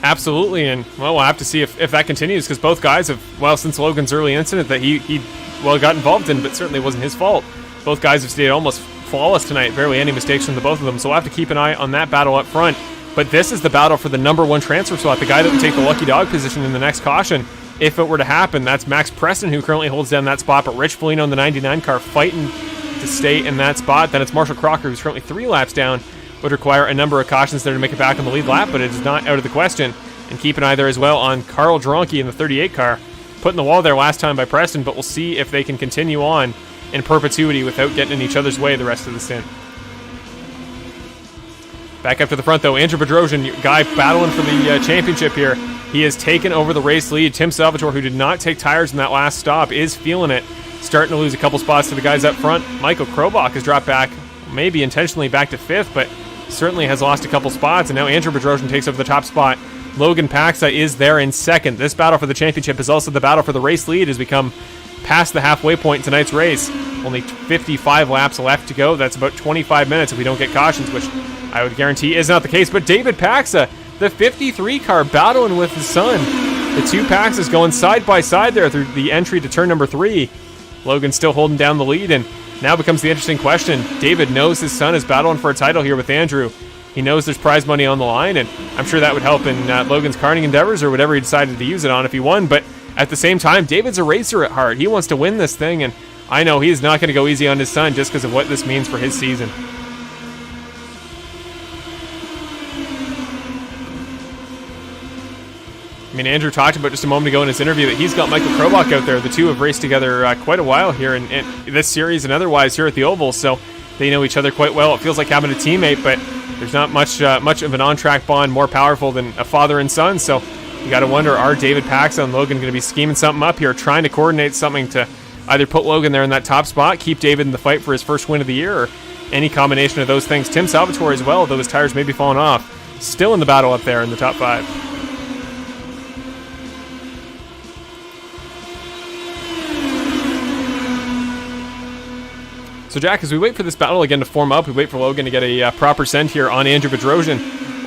Absolutely, and well, we'll have to see if that continues, because both guys have, well, since Logan's early incident that he got involved in, but certainly wasn't his fault. Both guys have stayed almost flawless tonight, barely any mistakes from the both of them, so we'll have to keep an eye on that battle up front. But this is the battle for the number 1 transfer slot, the guy that would take the lucky dog position in the next caution. If it were to happen, that's Max Preston, who currently holds down that spot, but Rich Foligno in the 99 car fighting to stay in that spot. Then it's Marshall Crocker, who's currently 3 laps down, would require a number of cautions there to make it back on the lead lap, but it is not out of the question. And keep an eye there as well on Carl Dronke in the 38 car. Put in the wall there last time by Preston, but we'll see if they can continue on in perpetuity without getting in each other's way the rest of the stint. Back up to the front, though, Andrew Bedrosian, guy battling for the championship here. He has taken over the race lead. Tim Salvatore, who did not take tires in that last stop, is feeling it. Starting to lose a couple spots to the guys up front. Michael Krobach has dropped back, maybe intentionally back to 5th, but certainly has lost a couple spots. And now Andrew Bedrosian takes over the top spot. Logan Paxa is there in 2nd. This battle for the championship is also the battle for the race lead as we come past the halfway point in tonight's race. Only 55 laps left to go. That's about 25 minutes if we don't get cautions, which I would guarantee is not the case. But David Paxa, the 53 car, battling with his son. The two Paxas going side by side there through the entry to turn number 3. Logan still holding down the lead, and now becomes the interesting question. David knows his son is battling for a title here with Andrew. He knows there's prize money on the line, and I'm sure that would help in Logan's karting endeavors or whatever he decided to use it on if he won. But at the same time, David's a racer at heart. He wants to win this thing, and I know he's not going to go easy on his son just because of what this means for his season. I mean, Andrew talked about just a moment ago in his interview that he's got Michael Krobach out there. The two have raced together quite a while here in this series and otherwise here at the Oval, so they know each other quite well. It feels like having a teammate, but there's not much of an on-track bond more powerful than a father and son, so you got to wonder, are David Paxa and Logan going to be scheming something up here, trying to coordinate something to either put Logan there in that top spot, keep David in the fight for his first win of the year, or any combination of those things. Tim Salvatore as well, though his tires may be falling off, still in the battle up there in the top 5. So, Jack, as we wait for this battle again to form up, we wait for Logan to get a proper send here on Andrew Bedrosian.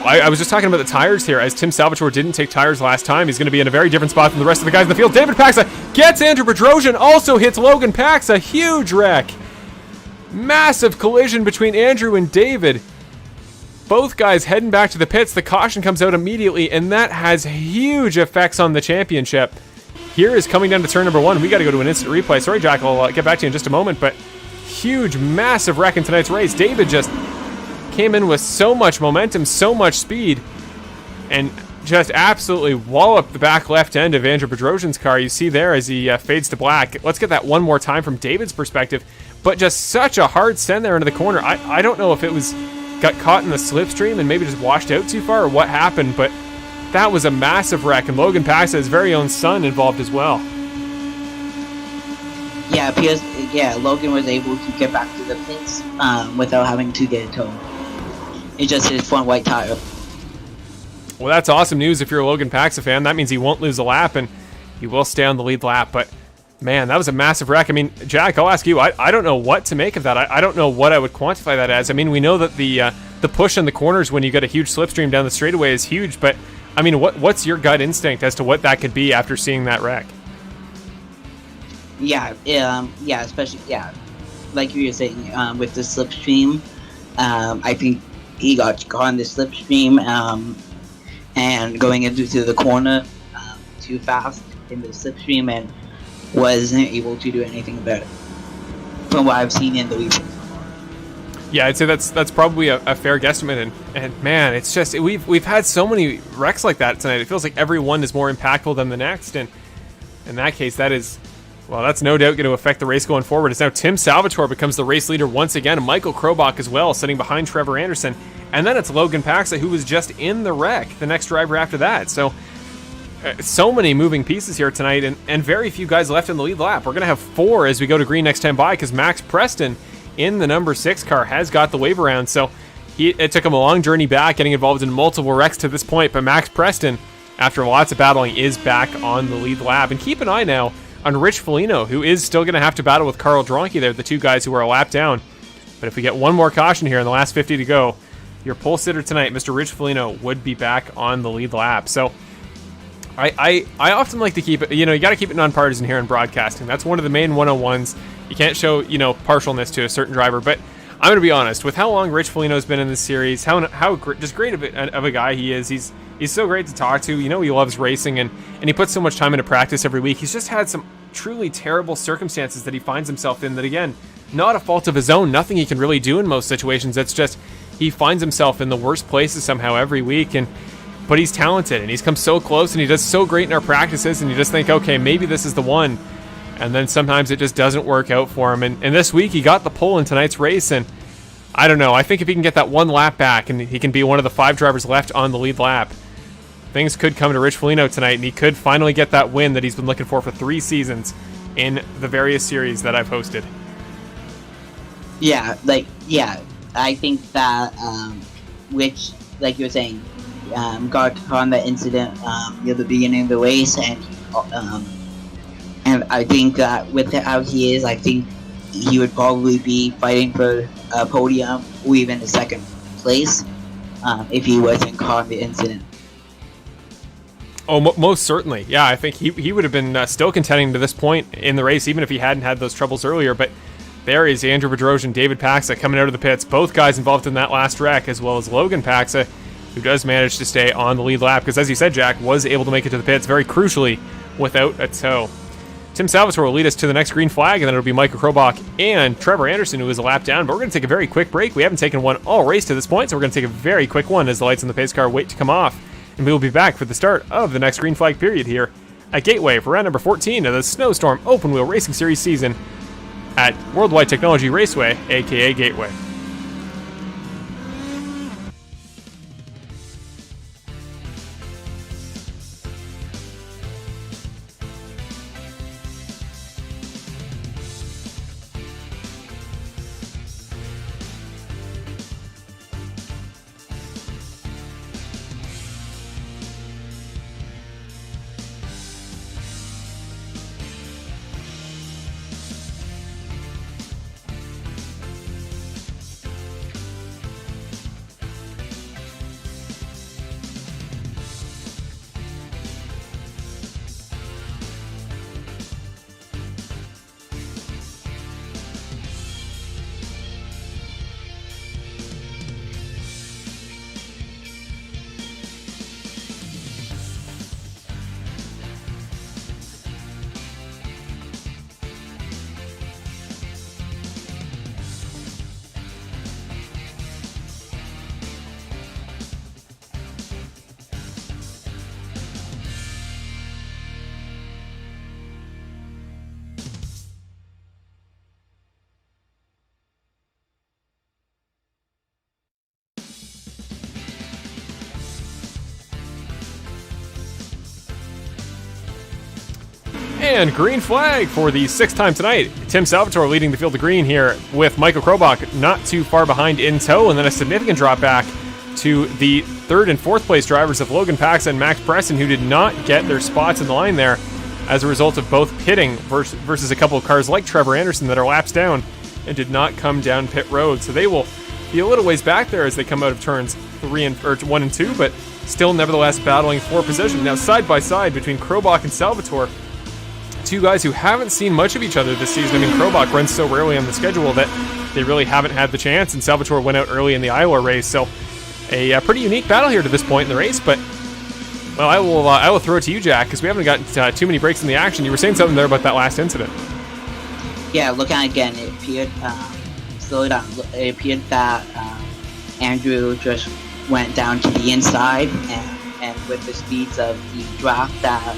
I was just talking about the tires here. As Tim Salvatore didn't take tires last time, he's going to be in a very different spot than the rest of the guys in the field. David Paxa gets Andrew Bedrosian, also hits Logan Paxa. Huge wreck. Massive collision between Andrew and David. Both guys heading back to the pits. The caution comes out immediately, and that has huge effects on the championship. Here is coming down to turn number 1. We got to go to an instant replay. Sorry, Jack, I'll get back to you in just a moment, but huge, massive wreck in tonight's race. David just came in with so much momentum, so much speed, and just absolutely walloped the back left end of Andrew Bedrosian's car. You see there as he fades to black. Let's get that one more time from David's perspective. But just such a hard send there into the corner. I don't know if it got caught in the slipstream and maybe just washed out too far or what happened, but that was a massive wreck, and Logan Paxa, his very own son, involved as well. Yeah, because Logan was able to get back to the pits without having to get a tow. It's just his front white tire. Well, that's awesome news if you're a Logan Paxa fan. That means he won't lose a lap, and he will stay on the lead lap. But, man, that was a massive wreck. I mean, Jack, I'll ask you, I don't know what to make of that. I don't know what I would quantify that as. I mean, we know that the push in the corners when you get a huge slipstream down the straightaway is huge, but, I mean, what's your gut instinct as to what that could be after seeing that wreck? Especially, like you were saying, with the slipstream, I think he got caught in the slipstream, and going into the corner too fast in the slipstream and wasn't able to do anything about it. from what I've seen in the replay. Yeah, I'd say that's probably a fair guesstimate, and man, it's just we've had so many wrecks like that tonight. It feels like every one is more impactful than the next, and in that case, that's no doubt going to affect the race going forward. It's now Tim Salvatore becomes the race leader once again, and Michael Krobach as well, sitting behind Trevor Anderson, and then it's Logan Paxa, who was just in the wreck, the next driver after that. So many moving pieces here tonight, and very few guys left in the lead lap. We're going to have 4 as we go to green next time by, because Max Preston in the number 6 car has got the wave around, so it took him a long journey back, getting involved in multiple wrecks to this point, but Max Preston, after lots of battling, is back on the lead lap. And keep an eye now on Rich Foligno, who is still going to have to battle with Carl Dronke there, the 2 guys who are a lap down. But if we get one more caution here in the last 50 to go, your pole sitter tonight, Mr. Rich Foligno, would be back on the lead lap. So I often like to keep it, you got to keep it nonpartisan here in broadcasting. That's one of the main one-on-ones. You can't show, partialness to a certain driver, but I'm going to be honest, with how long Rich Foligno's been in this series, how just great of a guy he is. He's so great to talk to. He loves racing, and he puts so much time into practice every week. He's just had some truly terrible circumstances that he finds himself in that, again, not a fault of his own, nothing he can really do in most situations. It's just he finds himself in the worst places somehow every week, but he's talented, and he's come so close, and he does so great in our practices, and you just think, okay, maybe this is the one. And then sometimes it just doesn't work out for him. And this week he got the pole in tonight's race, and I don't know. I think if he can get that one lap back and he can be one of the 5 drivers left on the lead lap, things could come to Rich Foligno tonight, and he could finally get that win that he's been looking for 3 seasons in the various series that I've hosted. Yeah, I think that Rich, like you were saying, got on the incident near the beginning of the race, and I think that with how he is, I think he would probably be fighting for a podium or even a 2nd place if he wasn't caught in the incident. Oh, most certainly. Yeah, I think he would have been still contending to this point in the race, even if he hadn't had those troubles earlier. But there is Andrew Bedrosian, David Paxa coming out of the pits. Both guys involved in that last wreck, as well as Logan Paxa, who does manage to stay on the lead lap, because as you said, Jack, was able to make it to the pits very crucially without a tow. Tim Salvatore will lead us to the next green flag, and then it'll be Michael Krobach and Trevor Anderson, who is a lap down. But we're going to take a very quick break. We haven't taken one all race to this point, so we're going to take a very quick one as the lights on the pace car wait to come off. And we will be back for the start of the next green flag period here at Gateway for round number 14 of the Snowstorm Open Wheel Racing Series season at Worldwide Technology Raceway, aka Gateway. And green flag for the 6th time tonight. Tim Salvatore leading the field to green here with Michael Krobach not too far behind in tow, and then a significant drop back to the 3rd and 4th place drivers of Logan Paxa and Max Preston, who did not get their spots in the line there as a result of both pitting versus a couple of cars like Trevor Anderson that are laps down and did not come down pit road. So they will be a little ways back there as they come out of turns 1 and 2, but still nevertheless battling for position. Now side by side between Krobach and Salvatore, 2 guys who haven't seen much of each other this season. I mean, Krobach runs so rarely on the schedule that they really haven't had the chance, and Salvatore went out early in the Iowa race, so a pretty unique battle here to this point in the race. But well, I will throw it to you, Jack, because we haven't gotten too many breaks in the action. You were saying something there about that last incident. Yeah, looking at it again, it appeared slow down. It appeared that Andrew just went down to the inside, and with the speeds of the draft that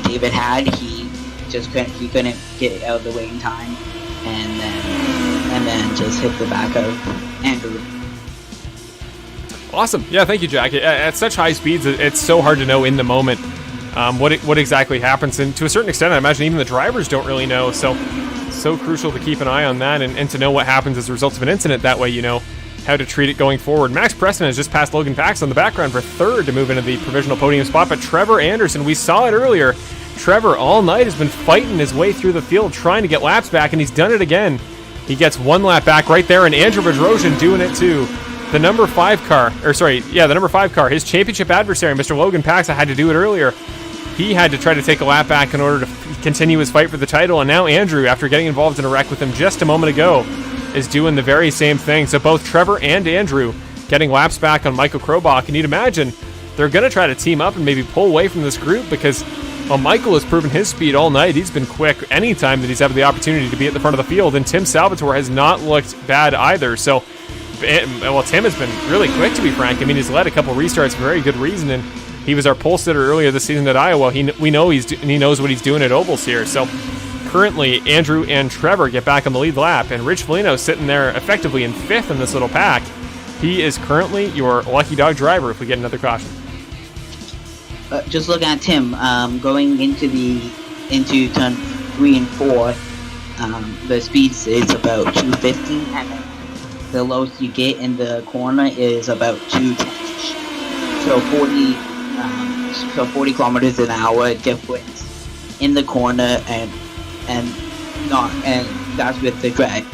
David had, he couldn't get out of the way in time, and then just hit the back of Andrew. Awesome. Yeah, thank you, Jack. At such high speeds, it's so hard to know in the moment what exactly happens. And to a certain extent, I imagine even the drivers don't really know. So crucial to keep an eye on that and to know what happens as a result of an incident. That way you know how to treat it going forward. Max Preston has just passed Logan Pax on the background for third to move into the provisional podium spot. But Trevor Anderson, we saw it earlier. Trevor all night has been fighting his way through the field, trying to get laps back, and he's done it again. He gets one lap back right there, and Andrew Bedrosian doing it too. The number 5 car, his championship adversary, Mr. Logan Pax, had to do it earlier. He had to try to take a lap back in order to continue his fight for the title, and now Andrew, after getting involved in a wreck with him just a moment ago, is doing the very same thing. So both Trevor and Andrew getting laps back on Michael Krobach, and you'd imagine they're going to try to team up and maybe pull away from this group because Michael has proven his speed all night. He's been quick anytime that he's had the opportunity to be at the front of the field, and Tim Salvatore has not looked bad either. So Tim has been really quick, to be frank. I mean, he's led a couple restarts for very good reason, and he was our pole sitter earlier this season at Iowa. We know he knows what he's doing at ovals here. So currently, Andrew and Trevor get back on the lead lap, and Rich Foligno sitting there effectively in 5th in this little pack. He is currently your lucky dog driver if we get another caution. Just looking at Tim, going into turn 3 and 4, the speed is about 250, and the lowest you get in the corner is about 210. So 40 kilometers an hour difference in the corner, and that's with the drag.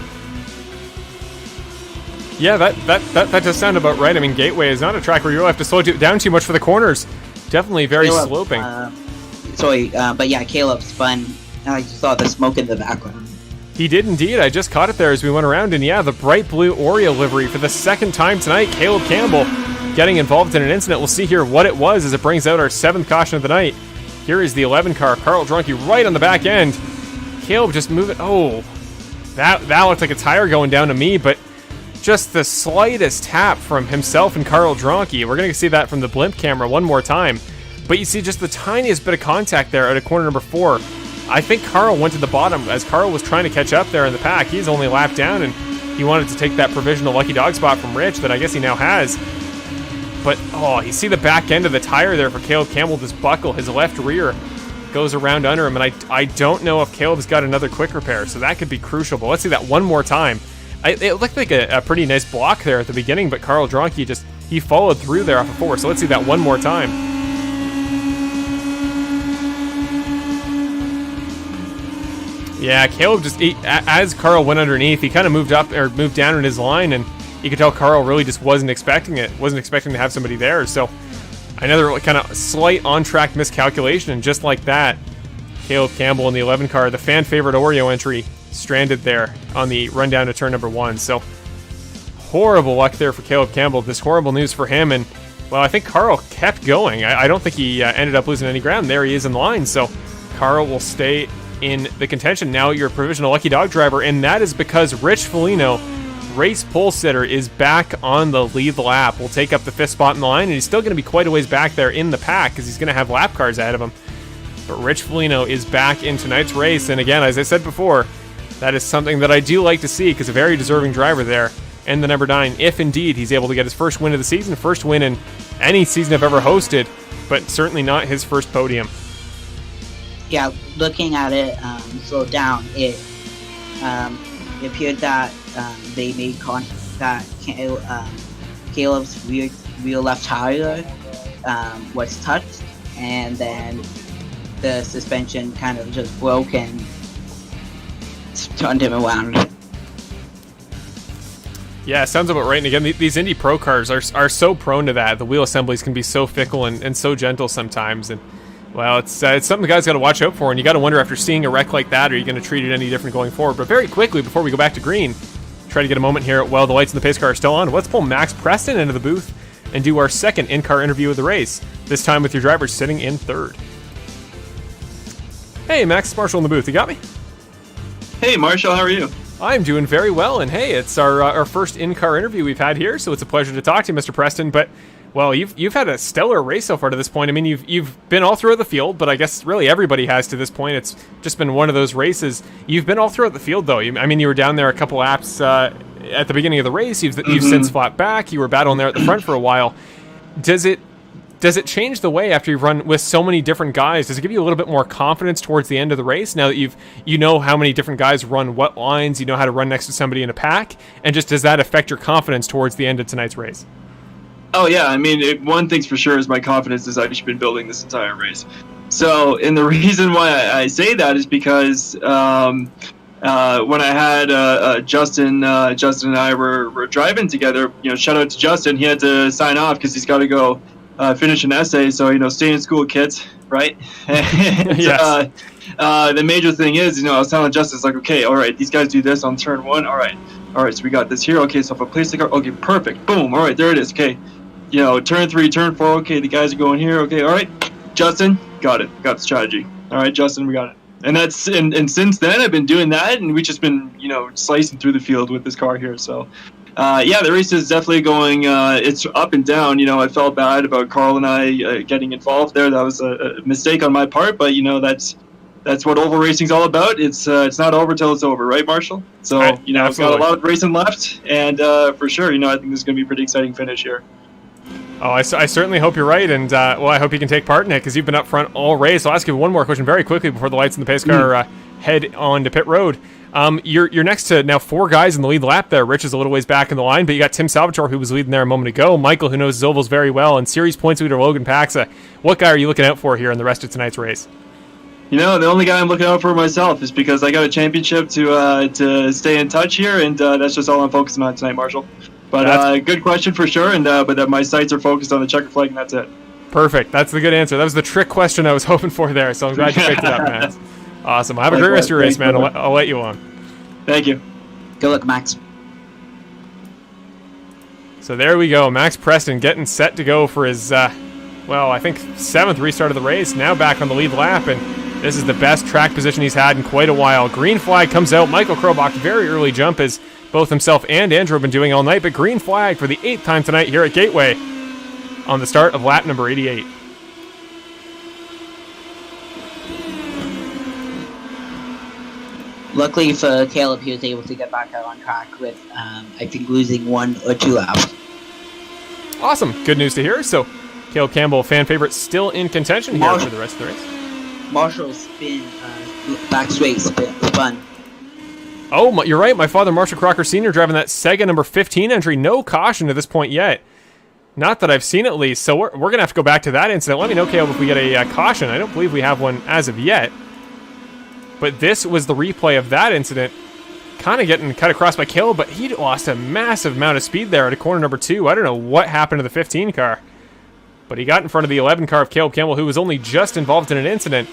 Yeah, that does sound about right. I mean, Gateway is not a track where you'll have to slow it down too much for the corners. Definitely very sloping. But yeah, Caleb spun. I just saw the smoke in the background. He did indeed. I just caught it there as we went around, and yeah, the bright blue Oreo livery for the second time tonight. Caleb Campbell getting involved in an incident. We'll see here what it was as it brings out our 7th caution of the night. Here is the 11 car, Carl Drunke, right on the back end. Caleb just moving. Oh, that looked like a tire going down to me, but just the slightest tap from himself and Carl Drunke. We're going to see that from the blimp camera one more time. But you see just the tiniest bit of contact there at corner number 4. I think Carl went to the bottom as Carl was trying to catch up there in the pack. He's only lapped down, and he wanted to take that provisional lucky dog spot from Rich that I guess he now has. But, you see the back end of the tire there for Caleb Campbell just buckle. His left rear goes around under him, and I don't know if Caleb's got another quick repair, so that could be crucial. But let's see that one more time. It looked like a pretty nice block there at the beginning, but Carl Drunke he followed through there off of 4. So let's see that one more time. Yeah, Caleb as Carl went underneath, he kind of moved down in his line, and you could tell Carl really just wasn't expecting to have somebody there. So another kind of slight on-track miscalculation, and just like that, Caleb Campbell in the 11 car, the fan favorite Oreo entry, stranded there on the run down to turn number 1. So horrible luck there for Caleb Campbell. This horrible news for him, and well, I think Carl kept going. I don't think he ended up losing any ground. There he is in line. So Carl will stay in the contention. Now you're a provisional lucky dog driver, and that is because Rich Foligno, race pole sitter, is back on the lead lap. Will take up the 5th spot in the line, and he's still going to be quite a ways back there in the pack because he's going to have lap cars ahead of him. But Rich Foligno is back in tonight's race, and again, as I said before, that is something that I do like to see because a very deserving driver there. And the number 9, if indeed he's able to get his first win of the season, first win in any season I've ever hosted, but certainly not his first podium. Yeah, looking at it slowed down, it appeared that they made contact that Caleb's rear left tire was touched, and then the suspension kind of just broke and turned him around. Yeah, sounds about right. And again, these Indy Pro cars are so prone to that. The wheel assemblies can be so fickle and so gentle sometimes. And, well, it's something the guys got to watch out for. And you got to wonder, after seeing a wreck like that, are you going to treat it any different going forward? But very quickly, before we go back to green, try to get a moment here while the lights in the pace car are still on. Let's pull Max Preston into the booth and do our second in-car interview of the race, this time with your driver sitting in 3rd. Hey, Max Marshall in the booth. You got me? Hey, Marshall, how are you? I'm doing very well, and hey, it's our first in-car interview we've had here, so it's a pleasure to talk to you, Mr. Preston. But well, you've had a stellar race so far to this point. I mean, you've been all throughout the field, but I guess really everybody has to this point. It's just been one of those races. You've been all throughout the field, though. I mean, you were down there a couple laps at the beginning of the race. You've since fought back. You were battling there at the front for a while. Does it change the way after you've run with so many different guys? Does it give you a little bit more confidence towards the end of the race now that you know how many different guys run what lines, you know how to run next to somebody in a pack, and just does that affect your confidence towards the end of tonight's race? Oh yeah, I mean, one thing's for sure is my confidence is I've been building this entire race. So, and the reason why I say that is because when I had Justin and I were driving together, shout out to Justin, he had to sign off because he's got to go finish an essay, so stay in school, kids, right? And, yes. The major thing is, I was telling Justin, it's like, okay, all right, these guys do this on turn one, all right, so we got this here, okay, so if I place the car, okay, perfect, boom, all right, there it is, okay, turn 3, turn 4, okay, the guys are going here, okay, all right, Justin, got the strategy, all right, Justin, we got it. And that's and since then I've been doing that, and we've just been slicing through the field with this car here, so. The race is definitely going, it's up and down. I felt bad about Carl and I getting involved there. That was a mistake on my part, but, that's what oval racing's all about. It's not over till it's over, right, Marshall? So, Right, we've got a lot of racing left, and for sure, I think this is going to be a pretty exciting finish here. Oh, I certainly hope you're right, and I hope you can take part in it because you've been up front all race. I'll ask you one more question very quickly before the lights in the pace car head on to pit road. You're next to now 4 guys in the lead lap there. Rich is a little ways back in the line, but you got Tim Salvatore, who was leading there a moment ago, Michael, who knows his ovals very well, and series points leader Logan Paxa. What guy are you looking out for here in the rest of tonight's race? The only guy I'm looking out for myself is because I got a championship to stay in touch here, and that's just all I'm focusing on tonight, Marshall. But good question for sure, and but my sights are focused on the checker flag, and that's it. Perfect. That's the good answer. That was the trick question I was hoping for there, so I'm glad you picked it up, man. Awesome. Well, have a great rest of your race, man. I'll let you on. Thank you. Good luck, Max. So there we go. Max Preston getting set to go for his, I think 7th restart of the race. Now back on the lead lap, and this is the best track position he's had in quite a while. Green flag comes out. Michael Krobach, very early jump, as both himself and Andrew have been doing all night, but green flag for the 8th time tonight here at Gateway on the start of lap number 88. Luckily for Caleb, he was able to get back out on track with, I think, losing 1 or 2 laps. Awesome. Good news to hear. So, Caleb Campbell, fan favorite, still in contention here for the rest of the race. Marshall spin, back straight spun. Oh, you're right. My father, Marshall Crocker Sr., driving that Sega number 15 entry. No caution to this point yet. Not that I've seen, at least. So we're going to have to go back to that incident. Let me know, Caleb, if we get a caution. I don't believe we have one as of yet. But this was the replay of that incident. Kind of getting cut across by Caleb, but he lost a massive amount of speed there at corner number 2. I don't know what happened to the 15 car. But he got in front of the 11 car of Caleb Campbell, who was only just involved in an incident.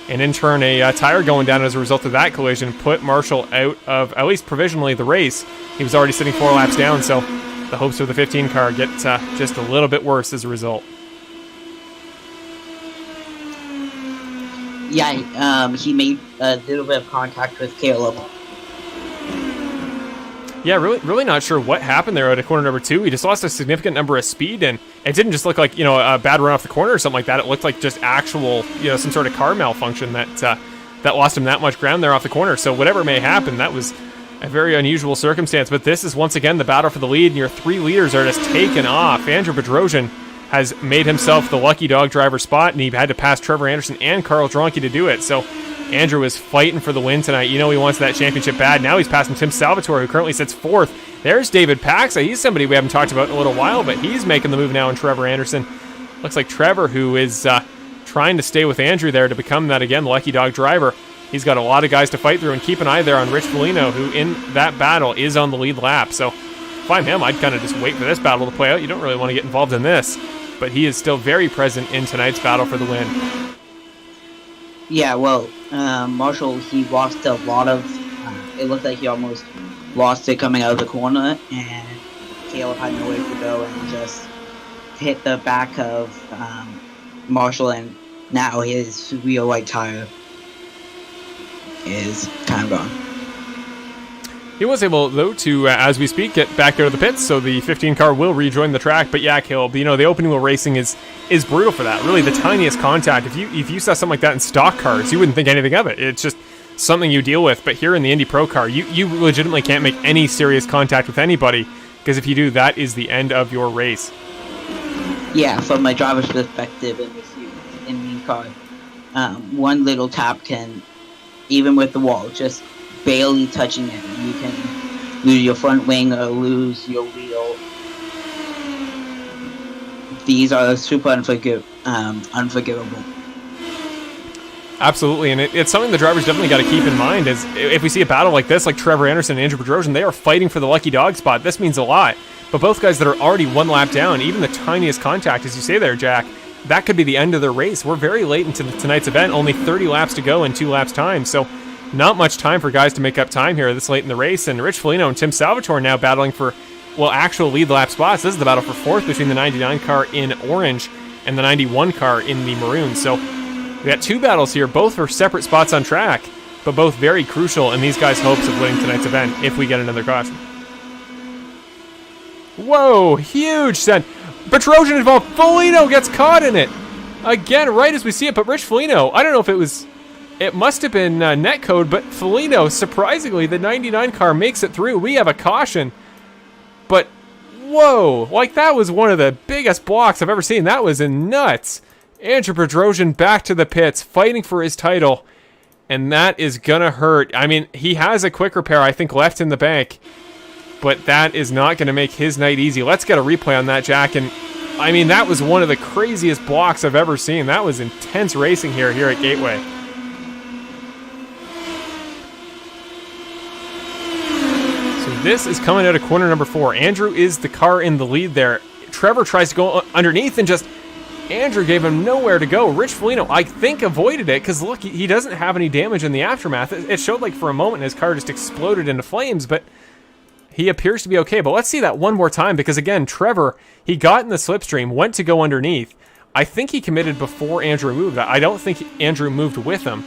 And in turn, a tire going down as a result of that collision put Marshall out of, at least provisionally, the race. He was already sitting 4 laps down, so the hopes of the 15 car get just a little bit worse as a result. Yeah, he made a little bit of contact with Caleb. Yeah, really not sure what happened there at corner number 2. He just lost a significant number of speed, and it didn't just look like, a bad run off the corner or something like that. It looked like just actual, some sort of car malfunction that lost him that much ground there off the corner. So whatever may happen, that was a very unusual circumstance. But this is once again the battle for the lead, and your 3 leaders are just taken off. Andrew Bedrosian has made himself the lucky dog driver spot, and he had to pass Trevor Anderson and Carl Dronke to do it. So Andrew is fighting for the win tonight. He wants that championship bad. Now he's passing Tim Salvatore, who currently sits 4th. There's David Paxa. He's somebody we haven't talked about in a little while, but he's making the move now on Trevor Anderson. Looks like Trevor, who is trying to stay with Andrew there to become that, again, lucky dog driver. He's got a lot of guys to fight through, and keep an eye there on Rich Foligno, who in that battle is on the lead lap. So if I'm him, I'd kind of just wait for this battle to play out. You don't really want to get involved in this, but he is still very present in tonight's battle for the win. Yeah, well, Marshall, he lost a lot of, it looked like he almost lost it coming out of the corner, and Caleb had nowhere to go and just hit the back of Marshall, and now his rear right tire is kind of gone. He was able, though, to, as we speak, get back out of the pits, so the 15 car will rejoin the track. But yeah, Caleb, you know, the open wheel racing is brutal for that. Really, the tiniest contact. If you saw something like that in stock cars, you wouldn't think anything of it. It's just something you deal with. But here in the Indy Pro car, you legitimately can't make any serious contact with anybody, because if you do, that is the end of your race. Yeah, from my driver's perspective in the car, one little tap can, even with the wall, just barely touching it, you can lose your front wing or lose your wheel. These are super unforgivable. Absolutely, and it's something the drivers definitely got to keep in mind. Is if we see a battle like this, like Trevor Anderson and Andrew Bedrosian, they are fighting for the lucky dog spot. This means a lot. But both guys that are already one lap down, even the tiniest contact, as you say there, Jack, that could be the end of their race. We're very late into tonight's event, only 30 laps to go in 2 laps time, so not much time for guys to make up time here this late in the race. And Rich Foligno and Tim Salvatore now battling for, well, actual lead lap spots. This is the battle for fourth between the 99 car in orange and the 91 car in the maroon. So we got 2 battles here, both for separate spots on track, but both very crucial in these guys' hopes of winning tonight's event if we get another caution. Whoa, huge send. Bedrosian involved. Foligno gets caught in it. Again, right as we see it, but Rich Foligno, I don't know if it must have been netcode, but Foligno, surprisingly, the 99 car makes it through. We have a caution. But, whoa, like that was one of the biggest blocks I've ever seen. That was nuts. Andrew Bedrosian back to the pits, fighting for his title. And that is going to hurt. I mean, he has a quick repair, I think, left in the bank. But that is not going to make his night easy. Let's get a replay on that, Jack. And, I mean, that was one of the craziest blocks I've ever seen. That was intense racing here at Gateway. This is coming out of corner number 4. Andrew is the car in the lead there. Trevor tries to go underneath and just... Andrew gave him nowhere to go. Rich Foligno, I think, avoided it because, look, he doesn't have any damage in the aftermath. It showed like for a moment his car just exploded into flames, but he appears to be okay. But let's see that one more time because, again, Trevor, he got in the slipstream, went to go underneath. I think he committed before Andrew moved. I don't think Andrew moved with him.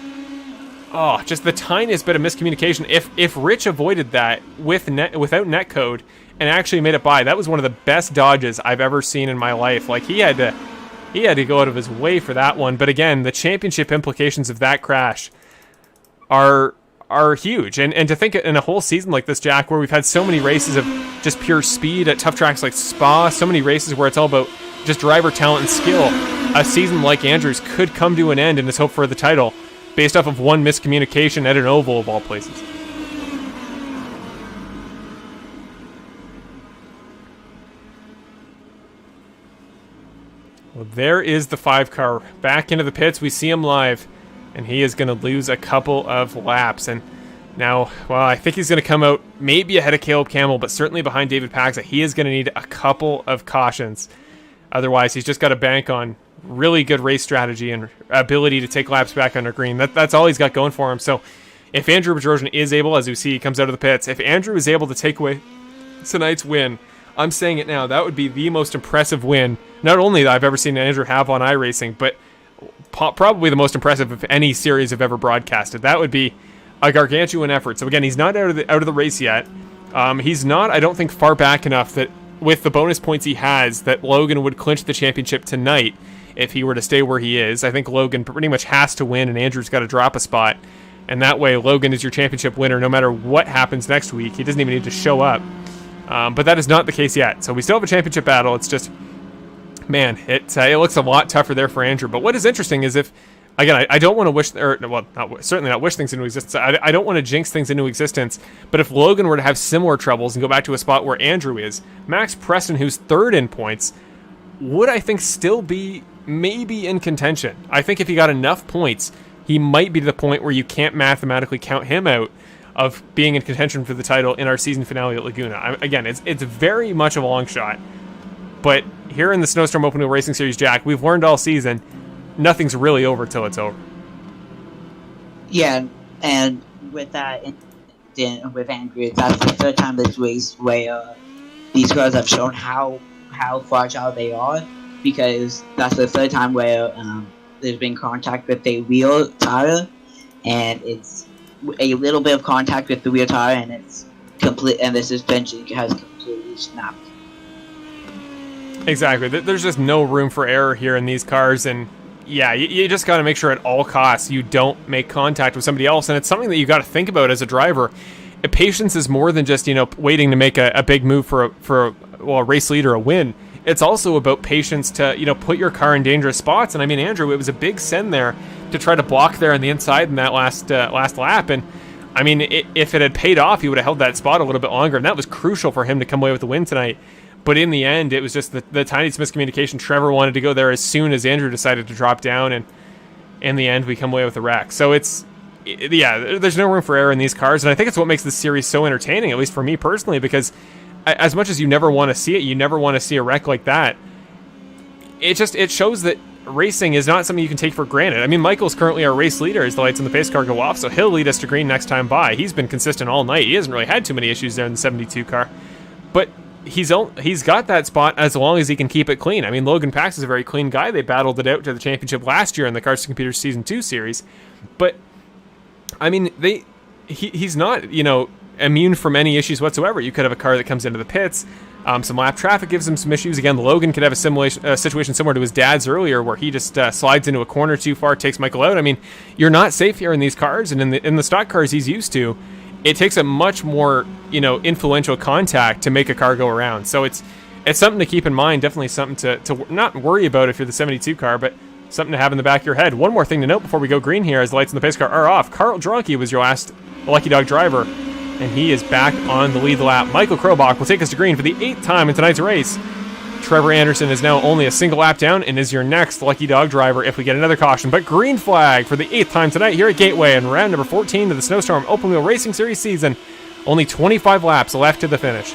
Oh, just the tiniest bit of miscommunication. If Rich avoided that without netcode and actually made it by, that was one of the best dodges I've ever seen in my life. Like he had to go out of his way for that one. But again, the championship implications of that crash are huge. And to think in a whole season like this, Jack, where we've had so many races of just pure speed at tough tracks like Spa, so many races where it's all about just driver talent and skill, a season like Andrew's could come to an end in his hope for the title, based off of one miscommunication at an oval of all places. Well, there is the 5 car back into the pits. We see him live, and he is going to lose a couple of laps. And now, well, I think he's going to come out maybe ahead of Caleb Campbell, but certainly behind David Paxa. He is going to need a couple of cautions. Otherwise, he's just got to bank on really good race strategy and ability to take laps back under green. That's all he's got going for him. So if Andrew Bedrosian is able, as you see, he comes out of the pits, if Andrew is able to take away tonight's win, I'm saying it now, that would be the most impressive win, not only that I've ever seen Andrew have on iRacing, but probably the most impressive of any series I've ever broadcasted. That would be a gargantuan effort. So again, he's not out of the race yet. He's not, I don't think, far back enough that with the bonus points he has, that Logan would clinch the championship tonight if he were to stay where he is. I think Logan pretty much has to win, and Andrew's got to drop a spot. And that way, Logan is your championship winner no matter what happens next week. He doesn't even need to show up. But that is not the case yet. So we still have a championship battle. It's just, man, it looks a lot tougher there for Andrew. But what is interesting is if, again, I don't want to wish, or well, certainly not wish things into existence. I don't want to jinx things into existence. But if Logan were to have similar troubles and go back to a spot where Andrew is, Max Preston, who's 3rd in points, would I think still be maybe in contention. I think if he got enough points, he might be to the point where you can't mathematically count him out of being in contention for the title in our season finale at Laguna. Again, it's very much of a long shot. But here in the Snowstorm Open Wheel Racing Series, Jack, we've learned all season, nothing's really over till it's over. Yeah, and with that, with Andrew, that's the 3rd time this race where these girls have shown how fragile they are, because that's the 3rd time where there's been contact with a wheel tire, and it's a little bit of contact with the wheel tire, and it's this suspension has completely snapped. Exactly. There's just no room for error here in these cars, and yeah, you just got to make sure at all costs you don't make contact with somebody else, and it's something that you got to think about as a driver. Patience is more than just waiting to make a big move for a race lead or a win. It's also about patience to put your car in dangerous spots. And I mean, Andrew, it was a big send there to try to block there on the inside in that last lap. And I mean, if it had paid off, he would have held that spot a little bit longer, and that was crucial for him to come away with the win tonight. But in the end, it was just the tiniest miscommunication. Trevor wanted to go there as soon as Andrew decided to drop down, and in the end, we come away with a wreck. So there's no room for error in these cars, and I think it's what makes this series so entertaining, at least for me personally, because as much as you never want to see it, you never want to see a wreck like that. It shows that racing is not something you can take for granted. I mean, Michael's currently our race leader as the lights on the pace car go off, so he'll lead us to green next time by. He's been consistent all night. He hasn't really had too many issues there in the 72 car, but he's got that spot as long as he can keep it clean. I mean, Logan Pax is a very clean guy. They battled it out to the championship last year in the Cars to Computers Season 2 series, but I mean, he's not, immune from any issues whatsoever. You could have a car that comes into the pits. Some lap traffic gives him some issues. Again, Logan could have a situation similar to his dad's earlier, where he just slides into a corner too far, takes Michael out. I mean, you're not safe here in these cars, and in the stock cars he's used to, it takes a much more influential contact to make a car go around. So it's something to keep in mind. Definitely something to not worry about if you're the 72 car, but something to have in the back of your head. One more thing to note before we go green here, as the lights in the pace car are off. Carl Dronke was your last Lucky Dog driver, and he is back on the lead lap. Michael Krobach will take us to green for the 8th time in tonight's race. Trevor Anderson is now only a single lap down and is your next Lucky Dog driver if we get another caution. But green flag for the 8th time tonight here at Gateway in round number 14 of the Snowstorm Open Wheel Racing Series season. Only 25 laps left to the finish.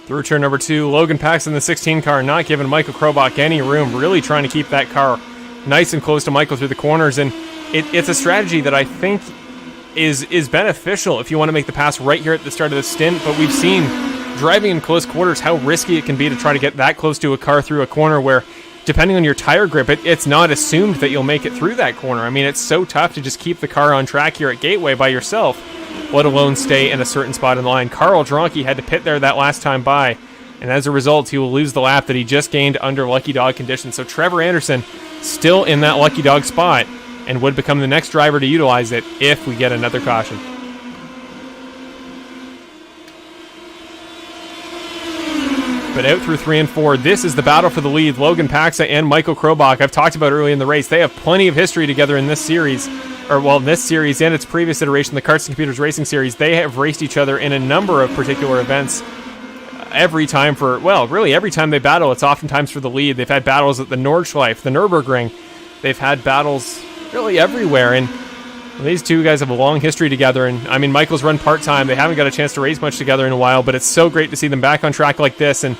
Through turn number 2, Logan Pax in the 16 car, not giving Michael Krobach any room, really trying to keep that car nice and close to Michael through the corners, and it's a strategy that I think is beneficial if you want to make the pass right here at the start of the stint, but we've seen driving in close quarters how risky it can be to try to get that close to a car through a corner where, depending on your tire grip, it's not assumed that you'll make it through that corner. I mean, it's so tough to just keep the car on track here at Gateway by yourself, let alone stay in a certain spot in the line. Carl Dronke had to pit there that last time by, and as a result, he will lose the lap that he just gained under Lucky Dog conditions. So Trevor Anderson still in that Lucky Dog spot and would become the next driver to utilize it if we get another caution. But out through 3 and 4, this is the battle for the lead. Logan Paxa and Michael Krobach, I've talked about early in the race. They have plenty of history together in this series, this series and its previous iteration, the Cars and Computers Racing Series. They have raced each other in a number of particular events. Every time they battle, it's oftentimes for the lead. They've had battles at the Nordschleife, the Nürburgring. They've had battles really everywhere, and these two guys have a long history together. And I mean, Michael's run part-time. They haven't got a chance to race much together in a while, but it's so great to see them back on track like this and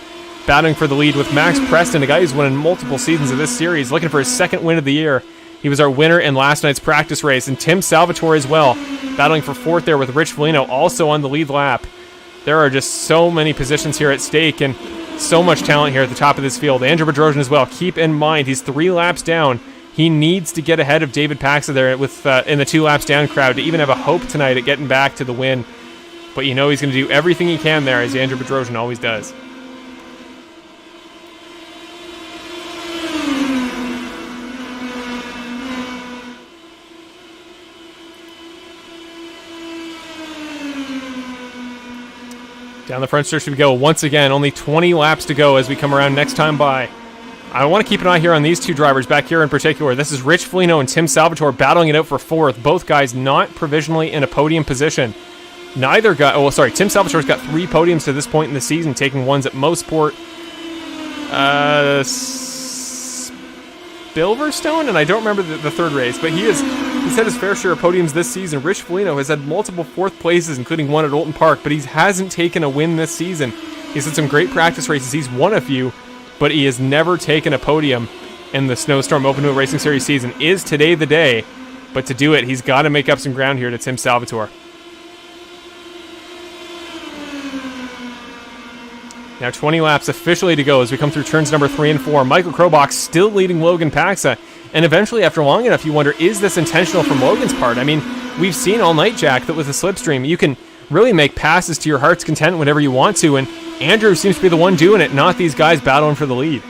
battling for the lead with Max Preston, a guy who's won in multiple seasons of this series, looking for his second win of the year. He was our winner in last night's practice race, and Tim Salvatore as well, battling for 4th there with Rich Foligno, also on the lead lap. There are just so many positions here at stake and so much talent here at the top of this field. Andrew Bedrosian as well. Keep in mind, he's 3 laps down. He needs to get ahead of David Paxa there with in the 2 laps down crowd to even have a hope tonight at getting back to the win. But he's going to do everything he can there, as Andrew Bedrosian always does. Down the front stretch we go once again. Only 20 laps to go as we come around next time by. I want to keep an eye here on these two drivers back here in particular. This is Rich Foligno and Tim Salvatore battling it out for 4th. Both guys not provisionally in a podium position. Tim Salvatore's got 3 podiums to this point in the season, taking ones at Mosport, Silverstone, and I don't remember the third race, but he's had his fair share of podiums this season. Rich Foligno has had multiple fourth places, including one at Oulton Park, but he hasn't taken a win this season. He's had some great practice races. He's won a few, but he has never taken a podium in the Snowstorm Open Wheel Racing Series season. Is today the day? But to do it, he's got to make up some ground here to Tim Salvatore. Now 20 laps officially to go as we come through turns number 3 and 4. Michael Krobach still leading Logan Paxa. And eventually, after long enough, you wonder, is this intentional from Logan's part? I mean, we've seen all night, Jack, that with a slipstream, you can really make passes to your heart's content whenever you want to. And Andrew seems to be the one doing it, not these guys battling for the lead.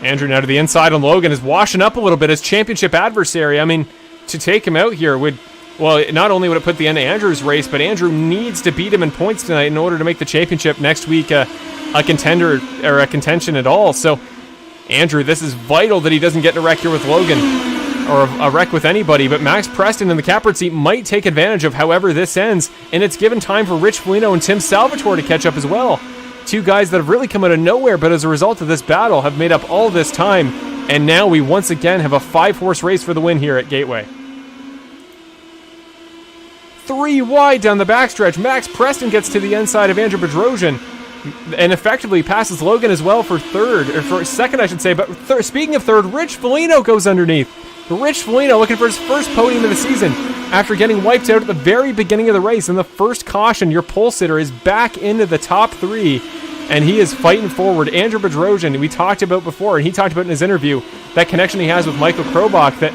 Andrew now to the inside on Logan is washing up a little bit, his championship adversary. I mean, to take him out here would, well, not only would it put the end of Andrew's race, but Andrew needs to beat him in points tonight in order to make the championship next week a contender or a contention at all. So, Andrew, this is vital that he doesn't get in a wreck here with Logan or a wreck with anybody, but Max Preston in the catbird seat might take advantage of however this ends, and it's given time for Rich Foligno and Tim Salvatore to catch up as well. Two guys that have really come out of nowhere, but as a result of this battle have made up all this time, and now we once again have a 5-horse race for the win here at Gateway. 3 wide down the backstretch. Max Preston gets to the inside of Andrew Bedrosian and effectively passes Logan as well for third, or for second I should say, but speaking of third, Rich Foligno goes underneath. Rich Foligno looking for his first podium of the season after getting wiped out at the very beginning of the race. In the first caution, your pole sitter is back into the top 3, and he is fighting forward. Andrew Bedrosian, we talked about before, and he talked about in his interview, that connection he has with Michael Krobach that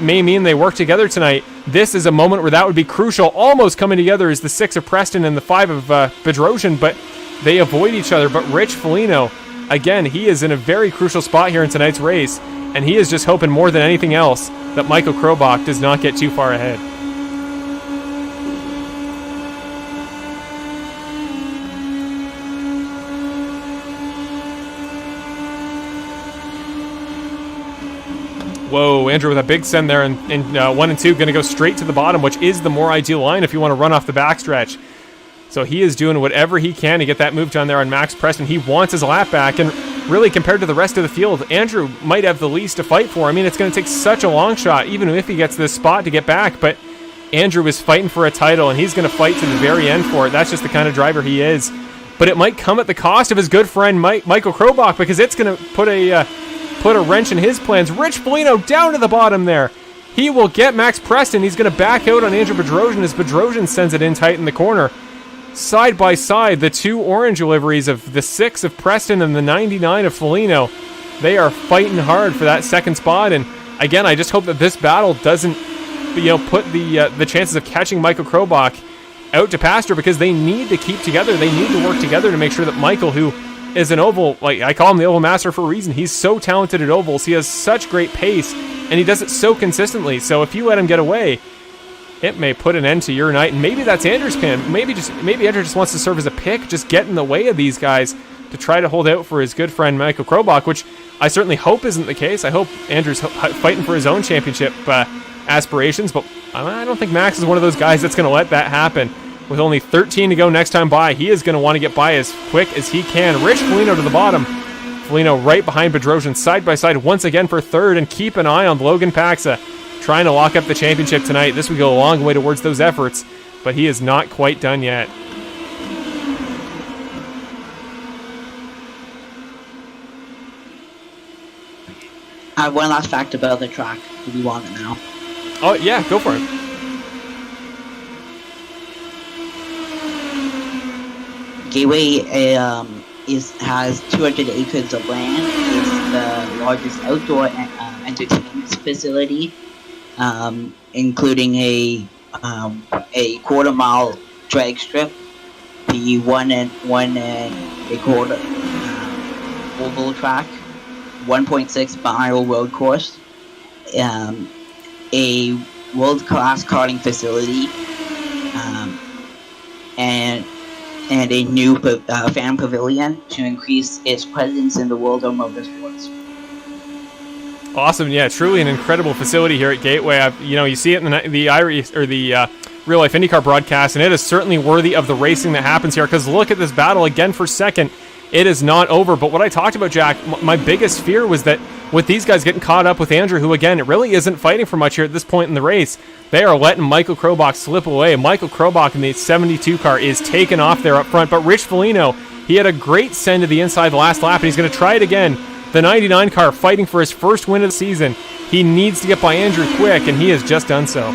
may mean they work together tonight. This is a moment where that would be crucial. Almost coming together is the 6 of Preston and the 5 of Bedrosian, but they avoid each other. But Rich Foligno, again, he is in a very crucial spot here in tonight's race, and he is just hoping more than anything else that Michael Krobach does not get too far ahead. Whoa, Andrew with a big send there, and 1 and 2 going to go straight to the bottom, which is the more ideal line if you want to run off the backstretch. So he is doing whatever he can to get that move done there on Max Preston. He wants his lap back, and really compared to the rest of the field, Andrew might have the least to fight for. I mean, it's going to take such a long shot, even if he gets this spot, to get back, but Andrew is fighting for a title, and he's going to fight to the very end for it. That's just the kind of driver he is. But it might come at the cost of his good friend Michael Krobach, because it's going to put a wrench in his plans. Rich Foligno down to the bottom there. He will get Max Preston. He's going to back out on Andrew Bedrosian as Bedrosian sends it in tight in the corner. Side by side, the 2 orange liveries of the 6 of Preston and the 99 of Foligno. They are fighting hard for that second spot, and again, I just hope that this battle doesn't, put the chances of catching Michael Krobach out to pasture, because they need to keep together. They need to work together to make sure that Michael, who is an oval, like I call him the oval master for a reason. He's so talented at ovals. He has such great pace, and he does it so consistently. So if you let him get away, it may put an end to your night. And maybe that's Andrew's plan. Maybe Andrew just wants to serve as a pick, just get in the way of these guys to try to hold out for his good friend Michael Krobach, which I certainly hope isn't the case. I hope Andrew's fighting for his own championship aspirations, but I don't think Max is one of those guys that's going to let that happen. With only 13 to go next time by, he is going to want to get by as quick as he can. Rich Foligno to the bottom. Foligno right behind Bedrosian, side by side once again for third, and keep an eye on Logan Paxa trying to lock up the championship tonight. This would go a long way towards those efforts, but he is not quite done yet. I have one last fact about the track. Do you want it now? Oh, yeah, go for it. Gateway has 200 acres of land. It's the largest outdoor entertainment facility, including a quarter-mile drag strip, the 1 1/4 oval track, 1.6-mile road course, a world-class karting facility, and a new fan pavilion to increase its presence in the world of motorsports. Awesome, yeah, truly an incredible facility here at Gateway. You see it in the real life IndyCar broadcast, and it is certainly worthy of the racing that happens here. Because look at this battle again for second. it is not over. But what I talked about, Jack, my biggest fear was that with these guys getting caught up with Andrew, who again, it really isn't fighting for much here at this point in the race, they are letting Michael Krobach slip away. Michael Krobach in the 72 car is taken off there up front, but Rich Foligno, he had a great send to the inside the last lap, and he's going to try it again. The 99 car fighting for his first win of the season. He needs to get by Andrew quick, and he has just done so.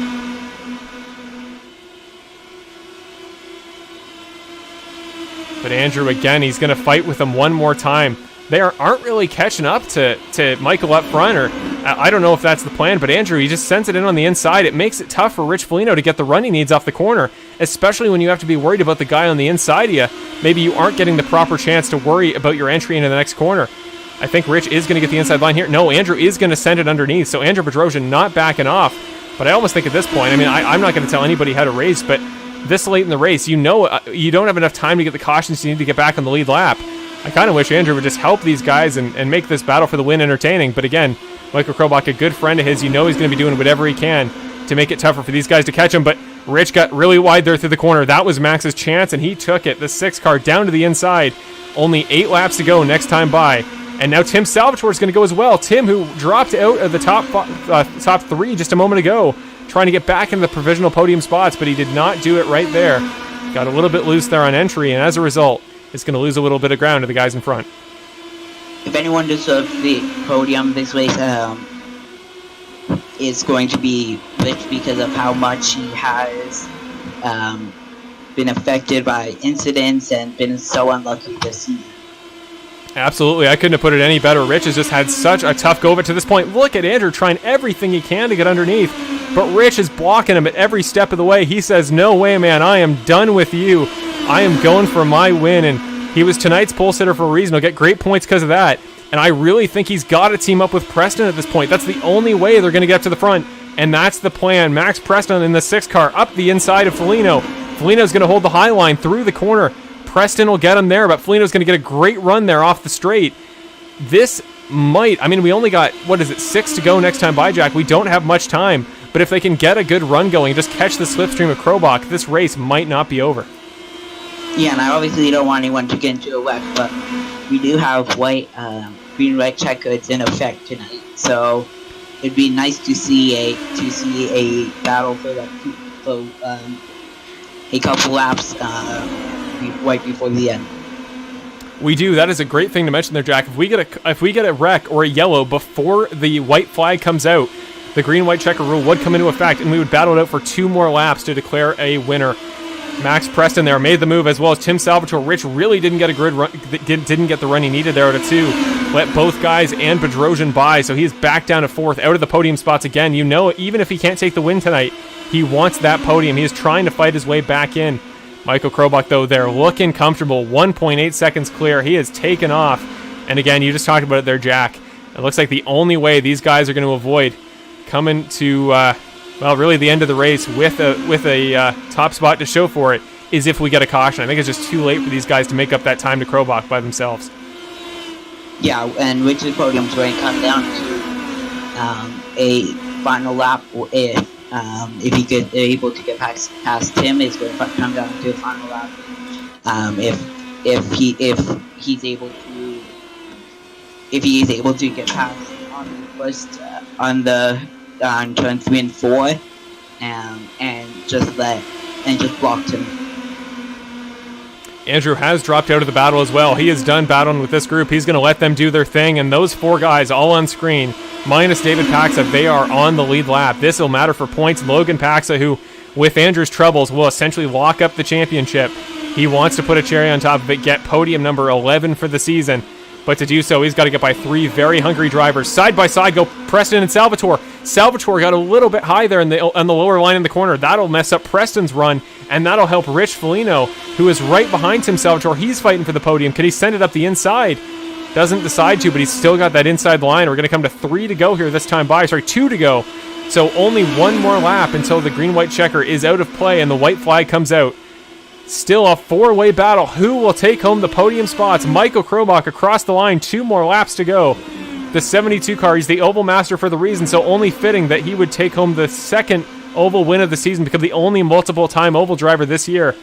But Andrew, again, he's going to fight with him one more time. They aren't really catching up to Michael up front, or I don't know if that's the plan, but Andrew, he just sends it in on the inside. It makes it tough for Rich Foligno to get the run he needs off the corner, especially when you have to be worried about the guy on the inside of you. Maybe you aren't getting the proper chance to worry about your entry into the next corner. I think Rich is going to get the inside line here. No, Andrew is going to send it underneath, so Andrew Bedrosian not backing off. But I almost think at this point, I mean, I'm not going to tell anybody how to race, but this late in the race, you know you don't have enough time to get the cautions you need to get back on the lead lap. I kind of wish Andrew would just help these guys and make this battle for the win entertaining. But again, Michael Krobach, a good friend of his, you know he's going to be doing whatever he can to make it tougher for these guys to catch him. But Rich got really wide there through the corner. That was Max's chance, and he took it. The 6 car down to the inside. Only 8 laps to go next time by. And now Tim Salvatore is going to go as well. Tim, who dropped out of the top 3 just a moment ago, trying to get back into the provisional podium spots, but he did not do it right there. Got a little bit loose there on entry, and as a result, is going to lose a little bit of ground to the guys in front. If anyone deserves the podium this race, it's going to be Rich because of how much he has been affected by incidents and been so unlucky this season. Absolutely, I couldn't have put it any better. Rich has just had such a tough go of it to this point. Look at Andrew trying everything he can to get underneath, but Rich is blocking him at every step of the way. He says, no way, man, I am done with you. I am going for my win, and he was tonight's pole sitter for a reason. He'll get great points because of that, and I really think he's got to team up with Preston at this point. That's the only way they're going to get up to the front, and that's the plan. Max Preston in the 6 car up the inside of Foligno. Foligno's going to hold the high line through the corner. Preston will get him there, but Foligno's going to get a great run there off the straight. This might, I mean, we only got, 6 to go next time by, Jack. We don't have much time, but if they can get a good run going, just catch the slipstream of Krobach, this race might not be over. Yeah, and I obviously don't want anyone to get into a wreck, but we do have green-white checkers in effect tonight, so it'd be nice to see a battle for a couple laps right before the end. We do. That is a great thing to mention there, Jack. If we get a wreck or a yellow before the white flag comes out, the green-white checker rule would come into effect, and we would battle it out for 2 more laps to declare a winner. Max Preston there made the move, as well as Tim Salvatore. Rich really didn't get a good run, didn't get the run he needed there at a 2. Let both guys and Bedrosian by, so he's back down to 4th, out of the podium spots again. You know, even if he can't take the win tonight, he wants that podium. He is trying to fight his way back in. Michael Krobach, though, there looking comfortable. 1.8 seconds clear. He has taken off. And again, you just talked about it there, Jack. It looks like the only way these guys are going to avoid coming to, really the end of the race with a top spot to show for it is if we get a caution. I think it's just too late for these guys to make up that time to Krobach by themselves. Yeah, and Rich's podium's going to come down to a final lap. If he get able to get past Tim, it's going to come down to a final lap. If he is able to get past on the first on turn 3 and 4, and just blocked him. Andrew has dropped out of the battle as well. He is done battling with this group. He's going to let them do their thing, and those 4 guys all on screen, minus David Paxa, they are on the lead lap. This will matter for points. Logan Paxa, who, with Andrew's troubles, will essentially lock up the championship. He wants to put a cherry on top of it, get podium number 11 for the season. But to do so, he's got to get by 3 very hungry drivers. Side by side go Preston and Salvatore. Salvatore got a little bit high there on the lower line in the corner. That'll mess up Preston's run, and that'll help Rich Foligno, who is right behind Tim Salvatore. He's fighting for the podium. Can he send it up the inside? Doesn't decide to, but he's still got that inside line. We're going to come to 3 to go here this time by. 2 to go. So only 1 more lap until the green-white checker is out of play and the white flag comes out. Still a 4-way battle. Who will take home the podium spots? Michael Krobach across the line. 2 more laps to go. The 72 car, he's the oval master for the reason, so only fitting that he would take home the 2nd oval win of the season, become the only multiple-time oval driver this year.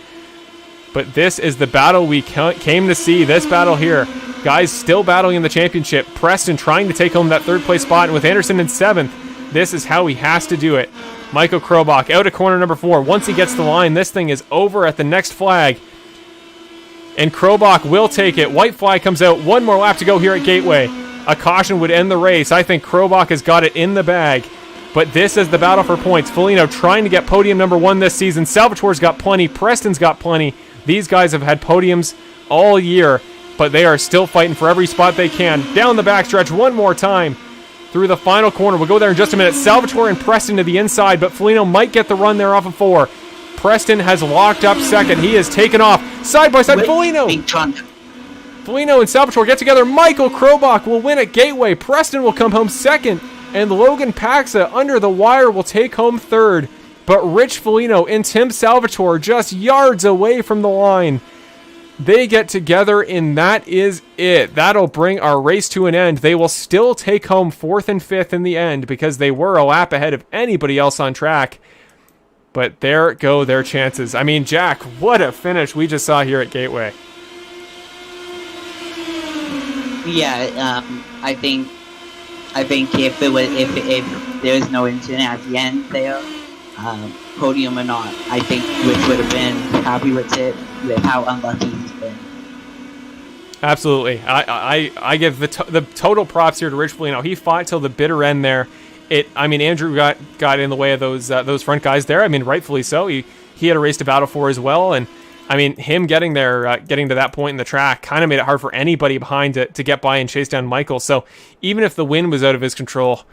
But this is the battle we came to see. This battle here. Guys still battling in the championship. Preston trying to take home that third place spot. And with Anderson in 7th, this is how he has to do it. Michael Krobach out of corner number 4. Once he gets the line, this thing is over at the next flag. And Krobach will take it. White flag comes out. One more lap to go here at Gateway. A caution would end the race. I think Krobach has got it in the bag. But this is the battle for points. Foligno trying to get podium number 1 this season. Salvatore's got plenty. Preston's got plenty. These guys have had podiums all year, but they are still fighting for every spot they can. Down the backstretch one more time through the final corner. We'll go there in just a minute. Salvatore and Preston to the inside, but Foligno might get the run there off of 4. Preston has locked up second. He has taken off. Side by side, Foligno. Foligno and Salvatore get together. Michael Krobach will win at Gateway. Preston will come home second. And Logan Paxa under the wire will take home third. But Rich Foligno and Tim Salvatore just yards away from the line. They get together, and that is it. That'll bring our race to an end. They will still take home 4th and 5th in the end because they were a lap ahead of anybody else on track. But there go their chances. I mean, Jack, what a finish we just saw here at Gateway. Yeah, I think if there was no incident at the end there, podium or not, I think Rich would have been happy with it, with how unlucky he's been. Absolutely. I give the total props here to Rich Foligno. He fought till the bitter end there. Andrew got in the way of those front guys there. I mean, rightfully so. He had a race to battle for as well, and I mean, him getting there, getting to that point in the track kind of made it hard for anybody behind to get by and chase down Michael. So even if the wind was out of his control,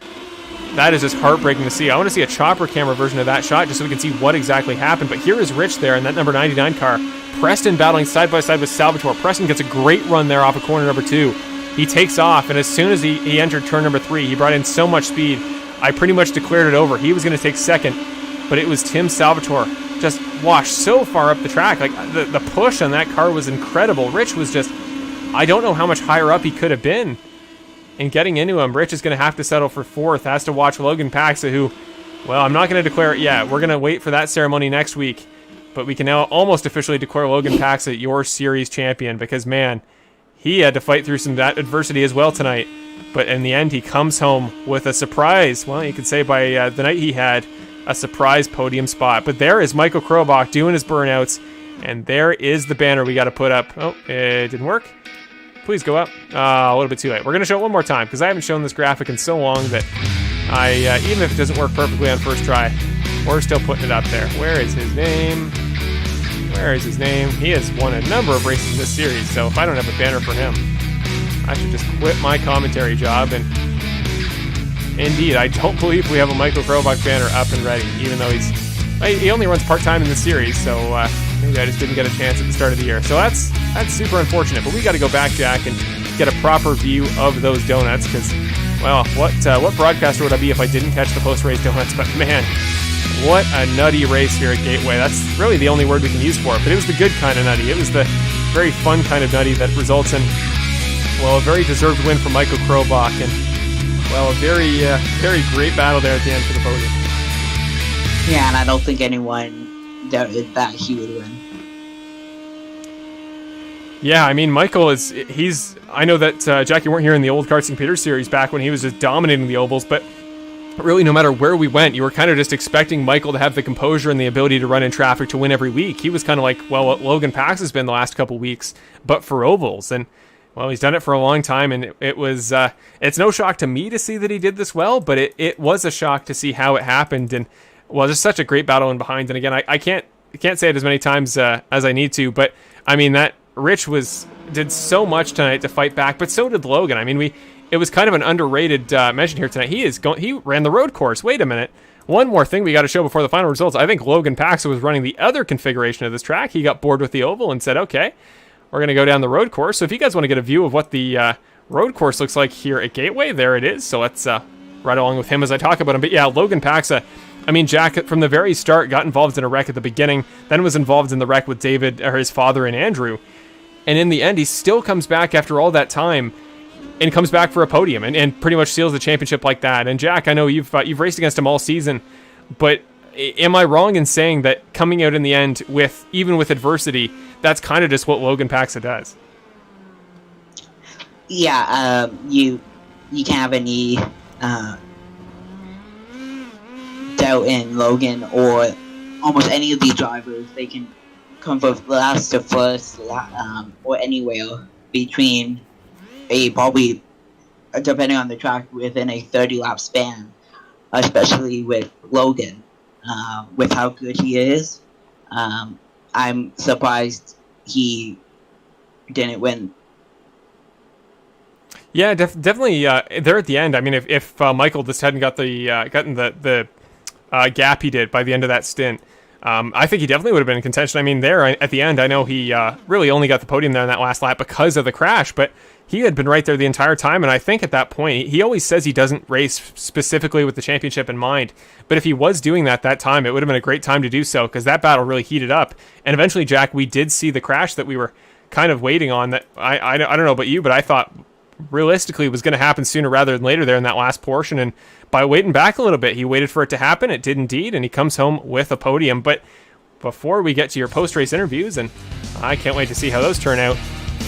that is just heartbreaking to see. I want to see a chopper camera version of that shot just so we can see what exactly happened. But here is Rich there in that number 99 car. Preston battling side by side with Salvatore. Preston gets a great run there off of corner number 2. He takes off, and as soon as he entered turn number 3, he brought in so much speed, I pretty much declared it over. He was going to take second, but it was Tim Salvatore just washed so far up the track. Like the push on that car was incredible. Rich was just, I don't know how much higher up he could have been. And getting into him, Rich is going to have to settle for 4th. Has to watch Logan Paxa, who, well, I'm not going to declare it yet. We're going to wait for that ceremony next week. But we can now almost officially declare Logan Paxa your series champion because, man, he had to fight through some that adversity as well tonight. But in the end, he comes home with a surprise. Well, you could say by the night he had a surprise podium spot. But there is Michael Krobach doing his burnouts. And there is the banner we got to put up. Oh, it didn't work. Please go up. A little bit too late. We're going to show it one more time because I haven't shown this graphic in so long that even if it doesn't work perfectly on first try, we're still putting it up there. Where is his name? Where is his name? He has won a number of races in this series, so if I don't have a banner for him, I should just quit my commentary job. And indeed, I don't believe we have a Michael Krobach banner up and ready, even though he only runs part-time in the series, so maybe I just didn't get a chance at the start of the year. So that's super unfortunate, but we got to go back, Jack, and get a proper view of those donuts, because, well, what broadcaster would I be if I didn't catch the post-race donuts? But, man, what a nutty race here at Gateway. That's really the only word we can use for it, but it was the good kind of nutty. It was the very fun kind of nutty that results in, well, a very deserved win for Michael Krobach, and, well, a very, very great battle there at the end for the podium. Yeah, and I don't think anyone doubted that he would win. Yeah, I mean, Michael I know that, Jack, you weren't here in the old Kart St. Peter series back when he was just dominating the ovals, but really no matter where we went, you were kind of just expecting Michael to have the composure and the ability to run in traffic to win every week. He was kind of like, well, what Logan Pax has been the last couple weeks, but for ovals. And, well, he's done it for a long time, and it was, it's no shock to me to see that he did this well, but it was a shock to see how it happened. And, well, just such a great battle in behind. And again, I can't say it as many times as I need to, but I mean, that Rich did so much tonight to fight back, but so did Logan. I mean, it was kind of an underrated mention here tonight. He ran the road course. Wait a minute. One more thing we got to show before the final results. I think Logan Paxa was running the other configuration of this track. He got bored with the oval and said, okay, we're going to go down the road course. So if you guys want to get a view of what the road course looks like here at Gateway, there it is. So let's ride along with him as I talk about him. But yeah, Logan Paxa, I mean, Jack, from the very start, got involved in a wreck at the beginning, then was involved in the wreck with David, or his father, and Andrew. And in the end, he still comes back after all that time and comes back for a podium and pretty much seals the championship like that. And Jack, I know you've raced against him all season, but am I wrong in saying that coming out in the end even with adversity, that's kind of just what Logan Paxa does. Yeah, you can't have any doubt in Logan or almost any of these drivers. They can come from last to first, or anywhere between probably, depending on the track, within a 30-lap span, especially with Logan, with how good he is. I'm surprised he didn't win. Yeah, definitely. There at the end. I mean, if Michael just hadn't gotten the gap he did by the end of that stint, I think he definitely would have been in contention. I mean, there at the end, I know he really only got the podium there in that last lap because of the crash, but he had been right there the entire time. And I think at that point, he always says he doesn't race specifically with the championship in mind. But if he was doing that time, it would have been a great time to do so, because that battle really heated up. And eventually, Jack, we did see the crash that we were kind of waiting on. That I don't know about you, but I thought realistically was going to happen sooner rather than later there in that last portion. And by waiting back a little bit, he waited for it to happen. It did indeed, and he comes home with a podium. But before we get to your post-race interviews, and I can't wait to see how those turn out,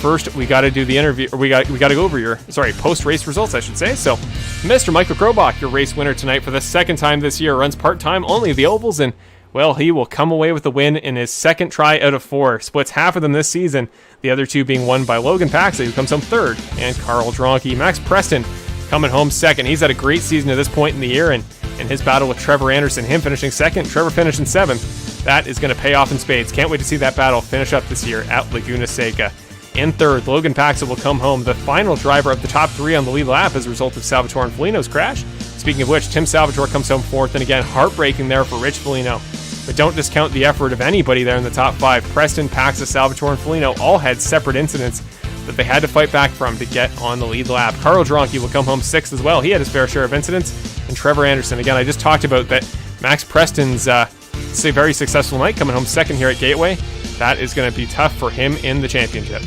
first we got to do the interview, or we got to go over your post-race results, I should say. So Mr. Michael Krobach, your race winner tonight for the second time this year, runs part-time only the ovals, and well, he will come away with the win in his second try out of 4. Splits half of them this season, the other 2 being won by Logan Paxa, who comes home third, and Carl Dronke. Max Preston coming home second. He's had a great season at this point in the year, and his battle with Trevor Anderson, him finishing second, Trevor finishing 7th. That is going to pay off in spades. Can't wait to see that battle finish up this year at Laguna Seca. In third, Logan Paxa will come home, the final driver of the top 3 on the lead lap as a result of Salvatore and Foligno's crash. Speaking of which, Tim Salvatore comes home 4th, and again, heartbreaking there for Rich Foligno. But don't discount the effort of anybody there in the top 5. Preston, Paxa, Salvatore, and Foligno all had separate incidents that they had to fight back from to get on the lead lap. Carl Dronke will come home 6th as well. He had his fair share of incidents. And Trevor Anderson, again, I just talked about that. Max Preston's very successful night, coming home 2nd here at Gateway. That is going to be tough for him in the championship.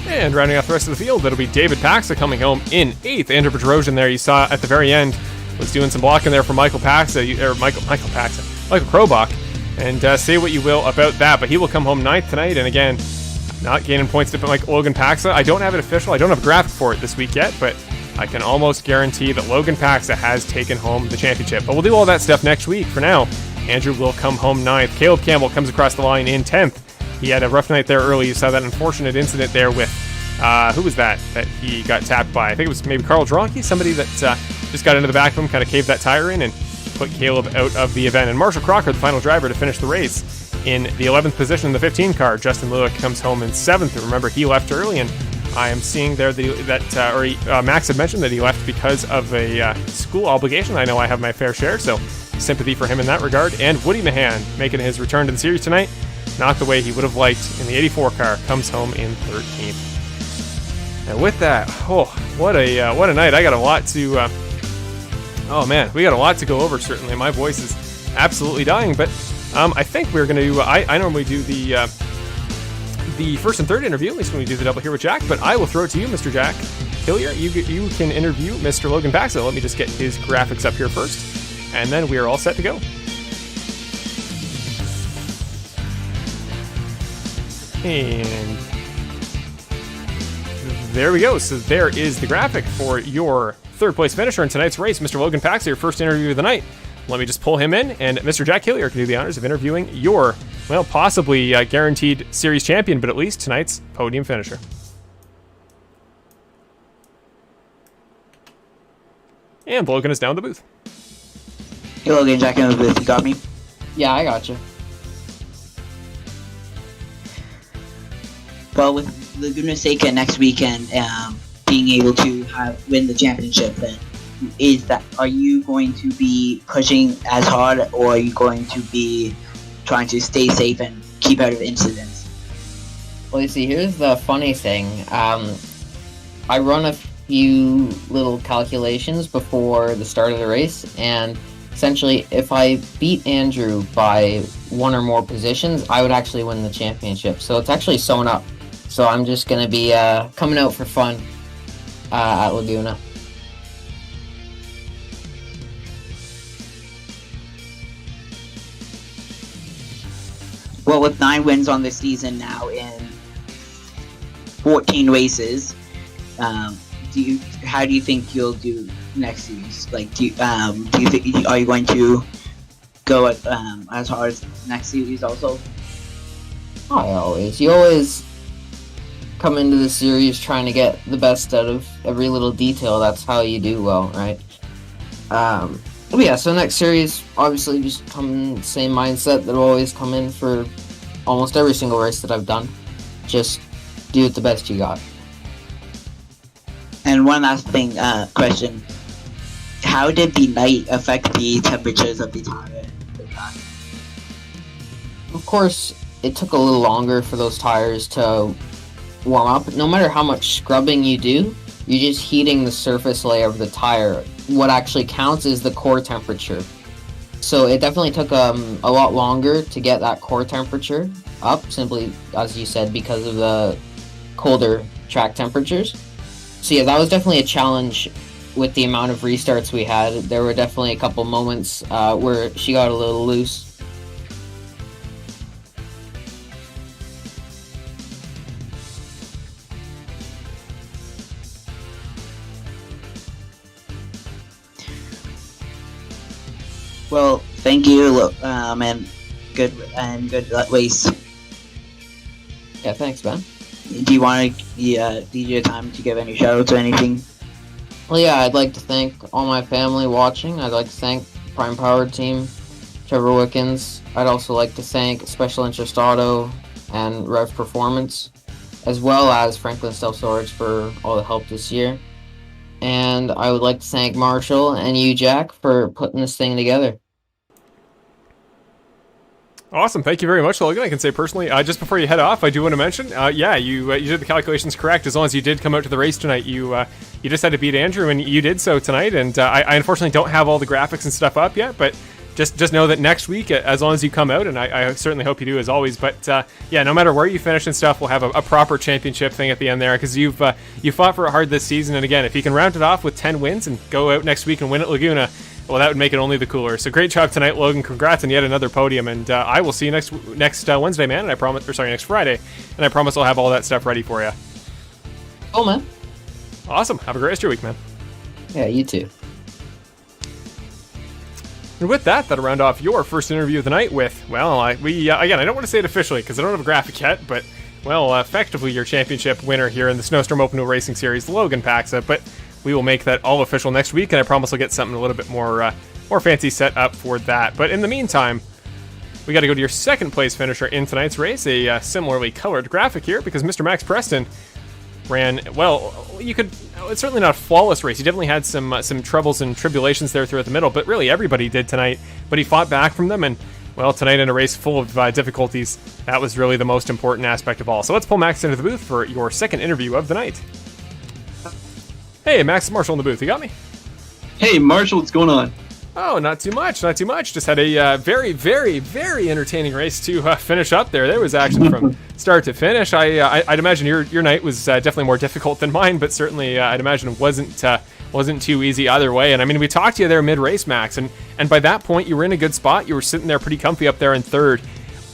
And rounding out the rest of the field, it'll be David Paxa coming home in 8th. Andrew Bedrosian there, you saw at the very end, was doing some blocking there for Michael Krobach. And say what you will about that, but he will come home 9th tonight. And again, not gaining points to like Logan Paxa. I don't have it official. I don't have a graphic for it this week yet, but I can almost guarantee that Logan Paxa has taken home the championship. But we'll do all that stuff next week. For now, Andrew will come home 9th. Caleb Campbell comes across the line in 10th. He had a rough night there early. You saw that unfortunate incident there with, who was that he got tapped by? I think it was maybe Carl Dronke, somebody that just got into the back of him, kind of caved that tire in and put Caleb out of the event. And Marshall Crocker, the final driver to finish the race in the 11th position in the 15 car. Justin Lewick comes home in 7th. Remember, he left early, and I am seeing there that Max had mentioned that he left because of a school obligation. I know I have my fair share, so sympathy for him in that regard. And Woody Mahan making his return to the series tonight. Not the way he would have liked in the 84 car. Comes home in 13th. And with that, what a night! I got a lot to. Oh man, we got a lot to go over. Certainly, my voice is absolutely dying. But I think we're going to. I normally do the first and third interview, at least when we do the double here with Jack. But I will throw it to you, Mr. Jack Hillier. You can interview Mr. Logan Paxa. Let me just get his graphics up here first, and then we are all set to go. And there we go. So there is the graphic for your third place finisher in tonight's race, Mr. Logan Paxa, your first interview of the night. Let me just pull him in, and Mr. Jack Hillier can do the honors of interviewing your, well, possibly guaranteed series champion, but at least tonight's podium finisher. And Logan is down the booth. Hey Logan, Jack in the booth, you got me? Yeah, I got you. Well, with Laguna Seca next weekend, being able to win the championship, then are you going to be pushing as hard, or are you going to be trying to stay safe and keep out of incidents? Well, you see, here's the funny thing. I run a few little calculations before the start of the race, and essentially, if I beat Andrew by one or more positions, I would actually win the championship. So it's actually sewn up. So I'm just going to be coming out for fun at Laguna. Well, with 9 wins on the season now in 14 races, how do you think you'll do next series? Like, do you think, are you going to go as hard as next series also? You always come into the series trying to get the best out of every little detail. That's how you do well, right? But yeah, so next series, obviously just come in the same mindset that I've always come in for almost every single race that I've done. Just do it the best you got. And one last thing, question. How did the night affect the temperatures of the tire? Of course, it took a little longer for those tires to warm up. No matter how much scrubbing you do, you're just heating the surface layer of the tire. What actually counts is the core temperature. So it definitely took a lot longer to get that core temperature up, simply, as you said, because of the colder track temperatures. So yeah, that was definitely a challenge with the amount of restarts we had. There were definitely a couple moments where she got a little loose. Well, thank you, and good race. Yeah, thanks, Ben. Do you want to leave your time to give any shout-outs or anything? Well, yeah, I'd like to thank all my family watching. I'd like to thank Prime Power Team, Trevor Wickens. I'd also like to thank Special Interest Auto and Rev Performance, as well as Franklin Self Storage for all the help this year. And I would like to thank Marshall and you, Jack, for putting this thing together. Awesome, thank you very much, Logan. I can say personally, just before you head off, I do want to mention, you did the calculations correct. As long as you did come out to the race tonight, you just had to beat Andrew, and you did so tonight. And I unfortunately don't have all the graphics and stuff up yet, but just know that next week, as long as you come out, and I certainly hope you do as always. But yeah, no matter where you finish and stuff, we'll have a proper championship thing at the end there, because you fought for it hard this season. And again, if you can round it off with 10 wins and go out next week and win at Laguna, well, that would make it only the cooler. So great job tonight, Logan. Congrats on yet another podium, and I will see you next Wednesday, man. And I promise, next Friday, and I promise I'll have all that stuff ready for you. Oh, man. Awesome. Have a great rest of your week, man. Yeah, you too. And with that, that'll round off your first interview of the night with, well, again, I don't want to say it officially because I don't have a graphic yet, but, well, effectively your championship winner here in the Snowstorm Open Wheel Racing Series, Logan Paxa. But we will make that all official next week, and I promise I'll get something a little bit more fancy set up for that. But in the meantime, we got to go to your second place finisher in tonight's race, a similarly colored graphic here, because Mr. Max Preston ran, well, it's certainly not a flawless race. He definitely had some troubles and tribulations there throughout the middle, but really everybody did tonight. But he fought back from them, and, well, tonight in a race full of difficulties, that was really the most important aspect of all. So let's pull Max into the booth for your second interview of the night. Hey, Max Marshall in the booth. You got me? Hey, Marshall, what's going on? Oh, not too much. Just had a very, very, very entertaining race to finish up there. There was action from start to finish. I'd imagine your night was definitely more difficult than mine, but certainly I'd imagine it wasn't too easy either way. And I mean, we talked to you there mid-race, Max, and by that point you were in a good spot. You were sitting there pretty comfy up there in third,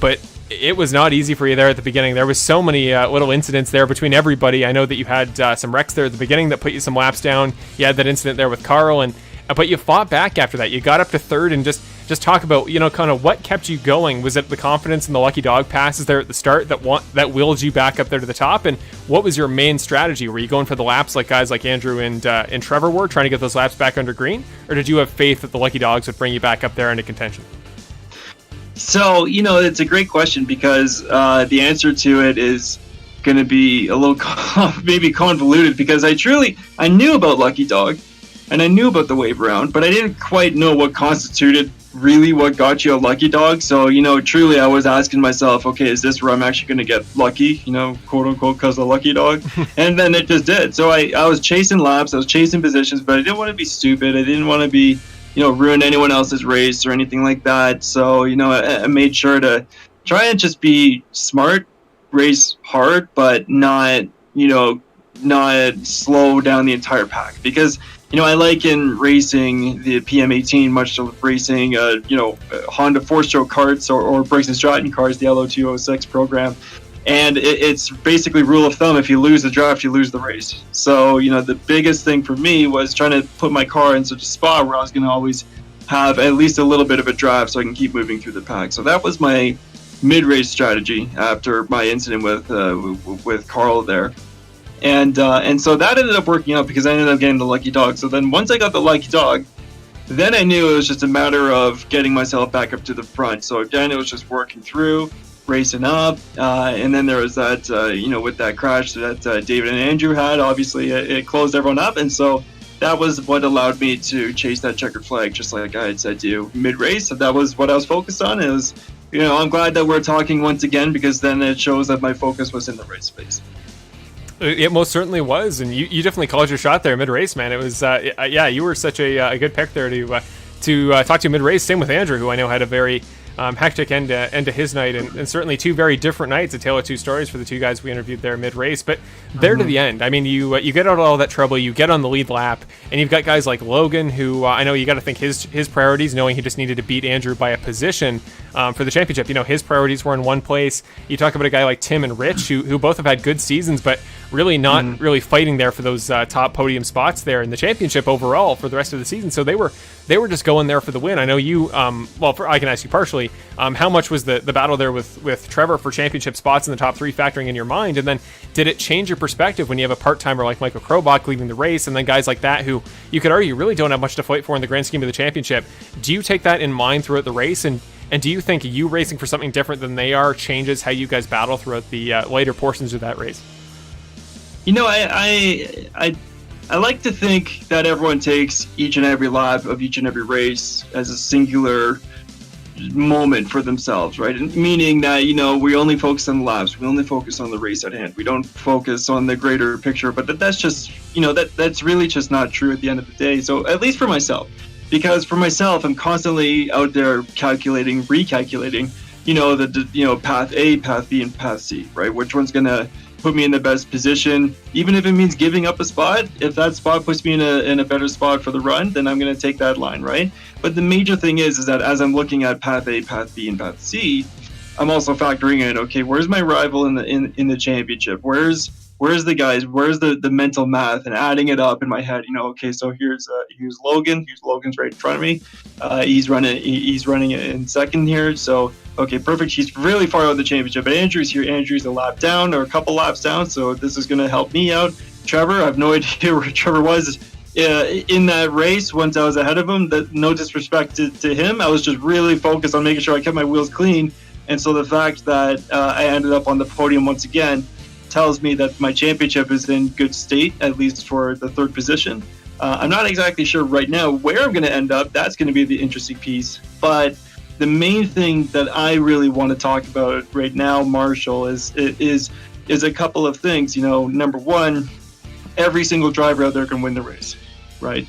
but it was not easy for you there at the beginning. There was so many little incidents there between everybody. I know that you had some wrecks there at the beginning that put you some laps down. You had that incident there with Carl, but you fought back after that. You got up to third, and just talk about, kind of what kept you going. Was it the confidence in the lucky dog passes there at the start that willed you back up there to the top? And what was your main strategy? Were you going for the laps like guys like Andrew and Trevor were, trying to get those laps back under green? Or did you have faith that the lucky dogs would bring you back up there into contention? So, it's a great question, because the answer to it is going to be a little maybe convoluted, because I knew about Lucky Dog and I knew about the wave round, but I didn't quite know what constituted really what got you a Lucky Dog. So, truly I was asking myself, okay, is this where I'm actually going to get lucky, quote unquote, because of Lucky Dog? And then it just did. So I was chasing laps, I was chasing positions, but I didn't want to be stupid. I didn't want to be ruin anyone else's race or anything like that. So, I made sure to try and just be smart race hard, but not, not slow down the entire pack. Because, I like in racing the PM18 much to racing, Honda 4-stroke karts or Briggs & Stratton cars, the LO206 program. And it's basically rule of thumb, if you lose the draft, you lose the race. So, the biggest thing for me was trying to put my car in such a spot where I was going to always have at least a little bit of a draft so I can keep moving through the pack. So that was my mid-race strategy after my incident with Carl there. And so that ended up working out because I ended up getting the lucky dog. So then once I got the lucky dog, then I knew it was just a matter of getting myself back up to the front. So then it was just working through, racing up, and then there was that, with that crash that David and Andrew had, obviously it closed everyone up. And so that was what allowed me to chase that checkered flag, just like I had said to you mid-race. So that was what I was focused on. It was, I'm glad that we're talking once again, because then it shows that my focus was in the race space. It most certainly was, and you definitely called your shot there mid-race, man. It was, you were such a good pick there to talk to mid-race. Same with Andrew, who I know had a very hectic end to his night, and certainly two very different nights, a tale of two stories for the two guys we interviewed there mid-race. But there to the end, I mean, you get out of all that trouble, you get on the lead lap, and you've got guys like Logan, who I know you got to think his priorities, knowing he just needed to beat Andrew by a position for the championship. His priorities were in one place. You talk about a guy like Tim and Rich, who both have had good seasons, but really not really fighting there for those top podium spots there in the championship overall for the rest of the season. So they were just going there for the win. I know you, I can ask you partially, how much was the battle there with Trevor for championship spots in the top three factoring in your mind? And then did it change your perspective when you have a part-timer like Michael Krobach leading the race, and then guys like that who you could argue really don't have much to fight for in the grand scheme of the championship? Do you take that in mind throughout the race? And do you think you racing for something different than they are changes how you guys battle throughout the later portions of that race? I like to think that everyone takes each and every lap of each and every race as a singular moment for themselves, right? Meaning that, we only focus on the laps, we only focus on the race at hand. We don't focus on the greater picture, but that's just, that's really just not true at the end of the day. So at least for myself, because for myself, I'm constantly out there calculating, recalculating, path A, path B, and path C, right? Which one's going to put me in the best position, even if it means giving up a spot. If that spot puts me in a better spot for the run, then I'm going to take that line, right? But the major thing is that as I'm looking at path A, path B, and path C, I'm also factoring in, okay, where's my rival in the championship? Where's the guys? Where's the mental math, and adding it up in my head? Okay, so here's Logan. Logan's right in front of me. He's running in second here. So okay, perfect. He's really far out of the championship. But Andrew's here. Andrew's a lap down or a couple laps down. So this is going to help me out. Trevor, I have no idea where Trevor was in that race once I was ahead of him. That no disrespect to him. I was just really focused on making sure I kept my wheels clean. And so the fact that I ended up on the podium once again tells me that my championship is in good state, at least for the third position. I'm not exactly sure right now where I'm going to end up. That's going to be the interesting piece. But the main thing that I really want to talk about right now, Marshall, is a couple of things. Number one, every single driver out there can win the race, right?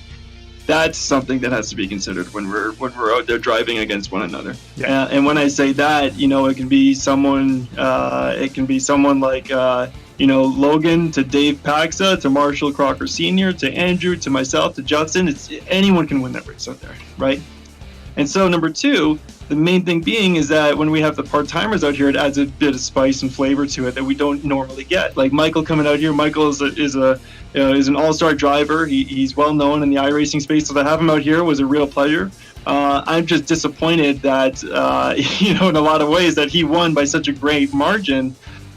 That's something that has to be considered when we're out there driving against one another. Yeah. And when I say that, it can be someone like Logan to Dave Paxa to Marshall Crocker Sr. to Andrew to myself to Judson. Anyone can win that race out there, right? And so number two, the main thing being is that when we have the part-timers out here, it adds a bit of spice and flavor to it that we don't normally get. Like Michael coming out here, Michael is an all-star driver. He's well known in the iRacing space, so to have him out here was a real pleasure. I'm just disappointed that in a lot of ways that he won by such a great margin.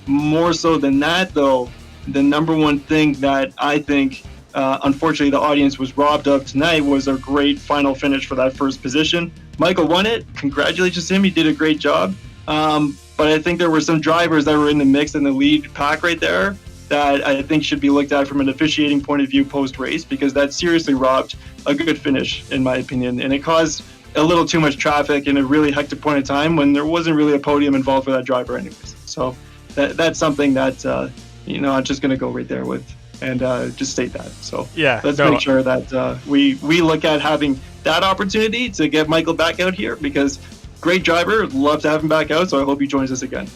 More so than that, though, the number one thing that I think unfortunately the audience was robbed of tonight was a great final finish for that first position. Michael won it. Congratulations to him. He did a great job. But I think there were some drivers that were in the mix in the lead pack right there that I think should be looked at from an officiating point of view post-race, because that seriously robbed a good finish, in my opinion. And it caused a little too much traffic in a really hectic point in time when there wasn't really a podium involved for that driver anyways. So that's something that, I'm just going to go right there with and just state that. So yeah, let's make sure that we look at having that opportunity to get Michael back out here, because great driver, love to have him back out. So I hope he joins us again.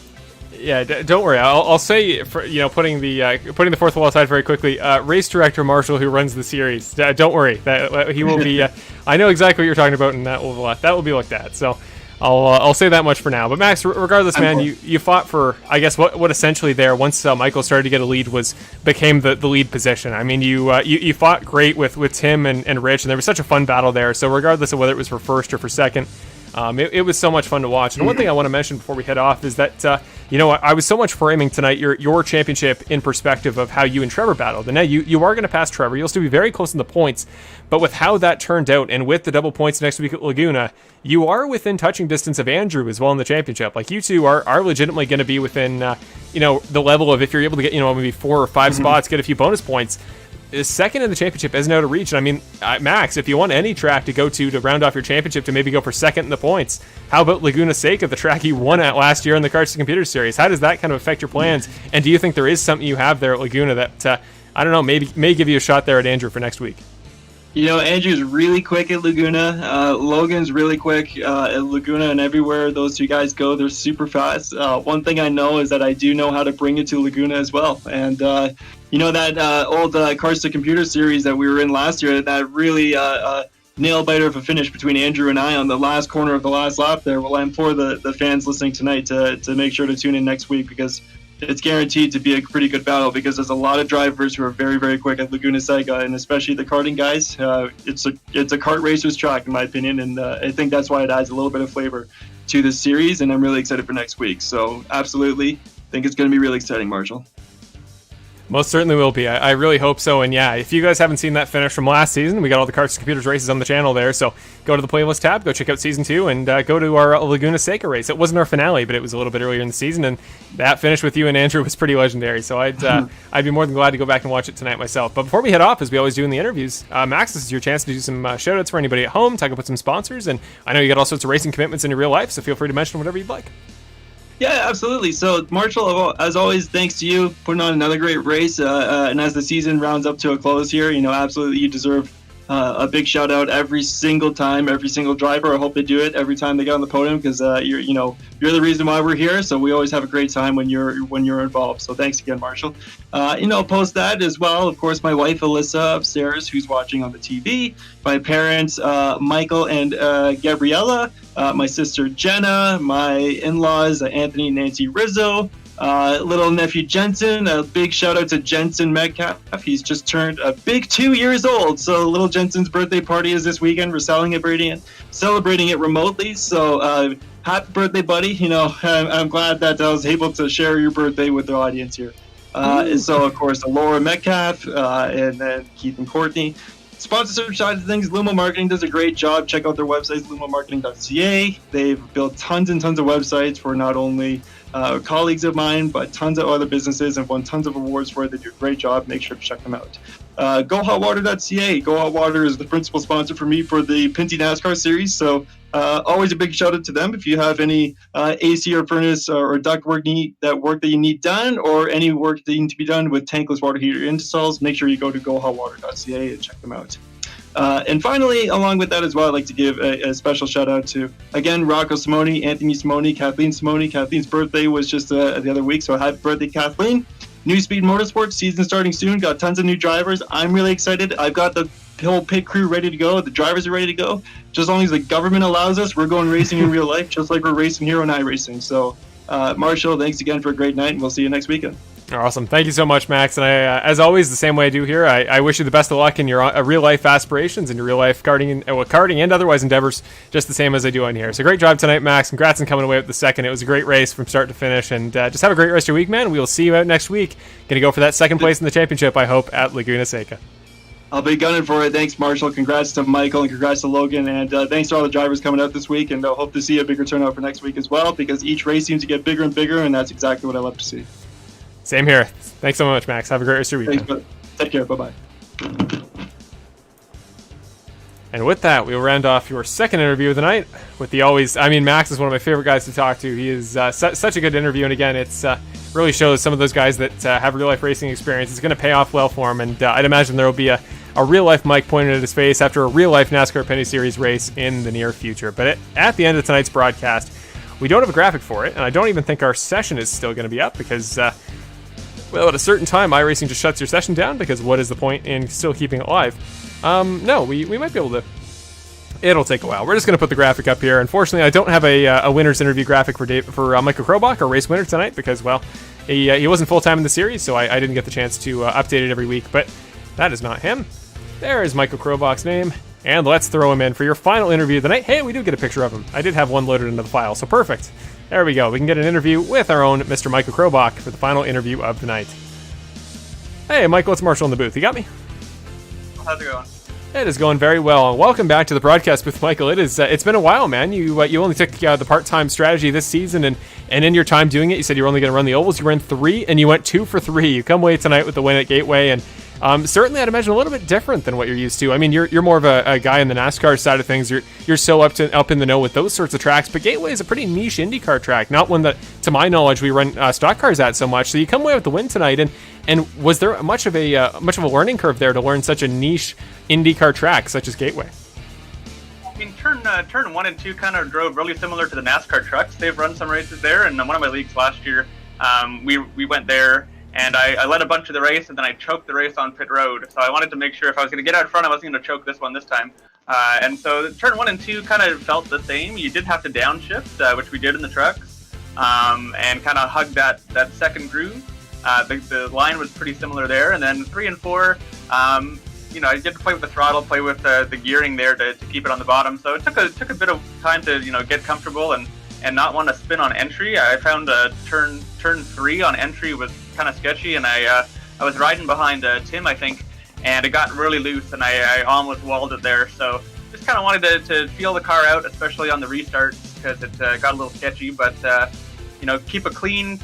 Yeah, don't worry. I'll say, putting the fourth wall aside very quickly. Race director Marshall, who runs the series, don't worry. That he will be. I know exactly what you're talking about, and that will be looked at. So I'll say that much for now. But Max, regardless, man, you fought for, I guess, what essentially there once Michael started to get a lead became the lead position. I mean, you fought great with Tim and Rich, and there was such a fun battle there. So regardless of whether it was for first or for second. It was so much fun to watch. And one thing I want to mention before we head off is that, I was so much framing tonight your championship in perspective of how you and Trevor battled. And now you are going to pass Trevor. You'll still be very close in the points. But with how that turned out and with the double points next week at Laguna, you are within touching distance of Andrew as well in the championship. Like, you two are legitimately going to be within, the level of, if you're able to get, maybe 4 or 5 spots, get a few bonus points. Second in the championship isn't out of reach. And I mean, Max, if you want any track to go to round off your championship to maybe go for second in the points, how about Laguna Seca, the track you won at last year in the Cars to Computers series? How does that kind of affect your plans? And do you think there is something you have there at Laguna that, I don't know, may give you a shot there at Andrew for next week? Andrew's really quick at Laguna. Logan's really quick at Laguna, and everywhere those two guys go, they're super fast. One thing I know is that I do know how to bring it to Laguna as well. And, that old Cars to Computer series that we were in last year, that really nail-biter of a finish between Andrew and I on the last corner of the last lap there. Well, I implore the fans listening tonight to make sure to tune in next week, because it's guaranteed to be a pretty good battle, because there's a lot of drivers who are very, very quick at Laguna Seca, and especially the karting guys. It's a kart racer's track, in my opinion, and I think that's why it adds a little bit of flavor to this series, and I'm really excited for next week. So absolutely, think it's going to be really exciting, Marshall. Most certainly will be. I really hope so. And yeah, if you guys haven't seen that finish from last season, we got all the Cars to Computers races on the channel there. So go to the playlist tab, go check out season 2, and go to our Laguna Seca race. It wasn't our finale, but it was a little bit earlier in the season, and that finish with you and Andrew was pretty legendary. So I'd be more than glad to go back and watch it tonight myself. But before we head off, as we always do in the interviews, Max, this is your chance to do some shout outs for anybody at home, talk about some sponsors, and I know you got all sorts of racing commitments in your real life, so feel free to mention whatever you'd like. Yeah, absolutely. So, Marshall, as always, thanks to you putting on another great race. And as the season rounds up to a close here, absolutely you deserve a big shout out every single time, every single driver. I hope they do it every time they get on the podium, because you're the reason why we're here. So we always have a great time when you're involved. So thanks again, Marshall. Post that as well, of course, my wife Alyssa upstairs, who's watching on the TV. My parents, Michael and Gabriella. My sister Jenna. My in-laws, Anthony and Nancy Rizzo. Little nephew Jensen, a big shout out to Jensen Metcalf. He's just turned a big 2 years old. So little Jensen's birthday party is this weekend. We're celebrating it remotely. So happy birthday, buddy. I'm glad that I was able to share your birthday with the audience here. And so, of course, Laura Metcalf, and then Keith and Courtney. Sponsorship side of things, Lumo Marketing does a great job. Check out their website, lumomarketing.ca. They've built tons and tons of websites for not only colleagues of mine, but tons of other businesses, and won tons of awards for it. They do a great job. Make sure to check them out. GoHotWater.ca. Go Hot Water is the principal sponsor for me for the Pinty NASCAR series. So always a big shout out to them. If you have any AC or furnace or duct work that you need done, or any work that needs to be done with tankless water heater installs, make sure you go to GoHotWater.ca and check them out. And finally, along with that as well, I'd like to give a special shout out to, again, Rocco Simone, Anthony Simone, Kathleen Simone. Kathleen's birthday was just the other week, so happy birthday, Kathleen. New Speed Motorsports season starting soon. Got tons of new drivers. I'm really excited. I've got the whole pit crew ready to go. The drivers are ready to go. Just as long as the government allows us, we're going racing in real life, just like we're racing here on iRacing. So, Marshall, thanks again for a great night, and we'll see you next weekend. Awesome. Thank you so much, Max. And as always, the same way I do here, I wish you the best of luck in your real-life aspirations and your real-life karting and otherwise endeavors, just the same as I do on here. So great job tonight, Max. Congrats on coming away with the second. It was a great race from start to finish. And just have a great rest of your week, man. We will see you out next week. Going to go for that second place in the championship, I hope, at Laguna Seca. I'll be gunning for it. Thanks, Marshall. Congrats to Michael, and congrats to Logan. And thanks to all the drivers coming out this week. And I hope to see a bigger turnout for next week as well, because each race seems to get bigger and bigger, and that's exactly what I love to see. Same here. Thanks so much, Max. Have a great rest of your week. Thanks, brother. Take care. Bye-bye. And with that, we'll round off your second interview of the night with Max is one of my favorite guys to talk to. He is such a good interview, and again, it's really shows some of those guys that have real-life racing experience. It's going to pay off well for him, and I'd imagine there will be a real-life mic pointed at his face after a real-life NASCAR Penny Series race in the near future. But at the end of tonight's broadcast, we don't have a graphic for it, and I don't even think our session is still going to be up because, well, at a certain time, iRacing just shuts your session down because what is the point in still keeping it live? No, we might be able to. It'll take a while. We're just going to put the graphic up here. Unfortunately, I don't have a winner's interview graphic for Michael Krobach, our race winner tonight, because, well, he wasn't full-time in the series, so I didn't get the chance to update it every week, but that is not him. There is Michael Krobach's name, and let's throw him in for your final interview of the night. Hey, we do get a picture of him. I did have one loaded into the file, so perfect. There we go. We can get an interview with our own Mr. Michael Krobach for the final interview of the night. Hey, Michael, it's Marshall in the booth. You got me? How's it going? It is going very well. Welcome back to the broadcast with Michael. It's been a while, man. You only took the part-time strategy this season, and in your time doing it, you said you were only going to run the ovals. You ran 3, and you went 2 for 3. You come away tonight with the win at Gateway, and certainly I'd imagine a little bit different than what you're used to. I mean, you're more of a guy in the NASCAR side of things. You're so up in the know with those sorts of tracks, but Gateway is a pretty niche IndyCar track, not one that, to my knowledge, we run stock cars at so much. So you come away with the win tonight, and was there much of a learning curve there to learn such a niche IndyCar track such as Gateway? I mean, turn 1 and 2 kind of drove really similar to the NASCAR trucks. They've run some races there, and one of my leagues last year, we went there, and I led a bunch of the race, and then I choked the race on pit road. So I wanted to make sure if I was going to get out front, I wasn't going to choke this one this time. And so turn 1 and 2 kind of felt the same. You did have to downshift, which we did in the trucks, and kind of hug that second groove. The line was pretty similar there, and then 3 and 4, I did play with the throttle, play with the gearing there to keep it on the bottom. So it took a bit of time to get comfortable and not want to spin on entry. I found turn 3 on entry was kind of sketchy, and I was riding behind Tim, I think, and it got really loose, and I almost walled it there. So just kind of wanted to feel the car out, especially on the restarts, because it got a little sketchy. But keep a clean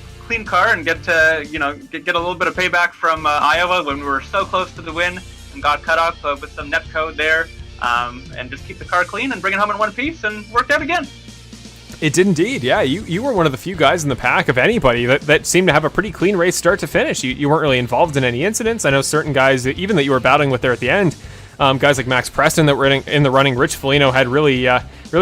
car and get a little bit of payback from Iowa when we were so close to the win and got cut off with some net code there, and just keep the car clean and bring it home in one piece, and worked out again. It did indeed, yeah. You were one of the few guys in the pack of anybody that seemed to have a pretty clean race start to finish. You weren't really involved in any incidents. I know certain guys, even that you were battling with there at the end, guys like Max Preston that were in the running. Rich Foligno had really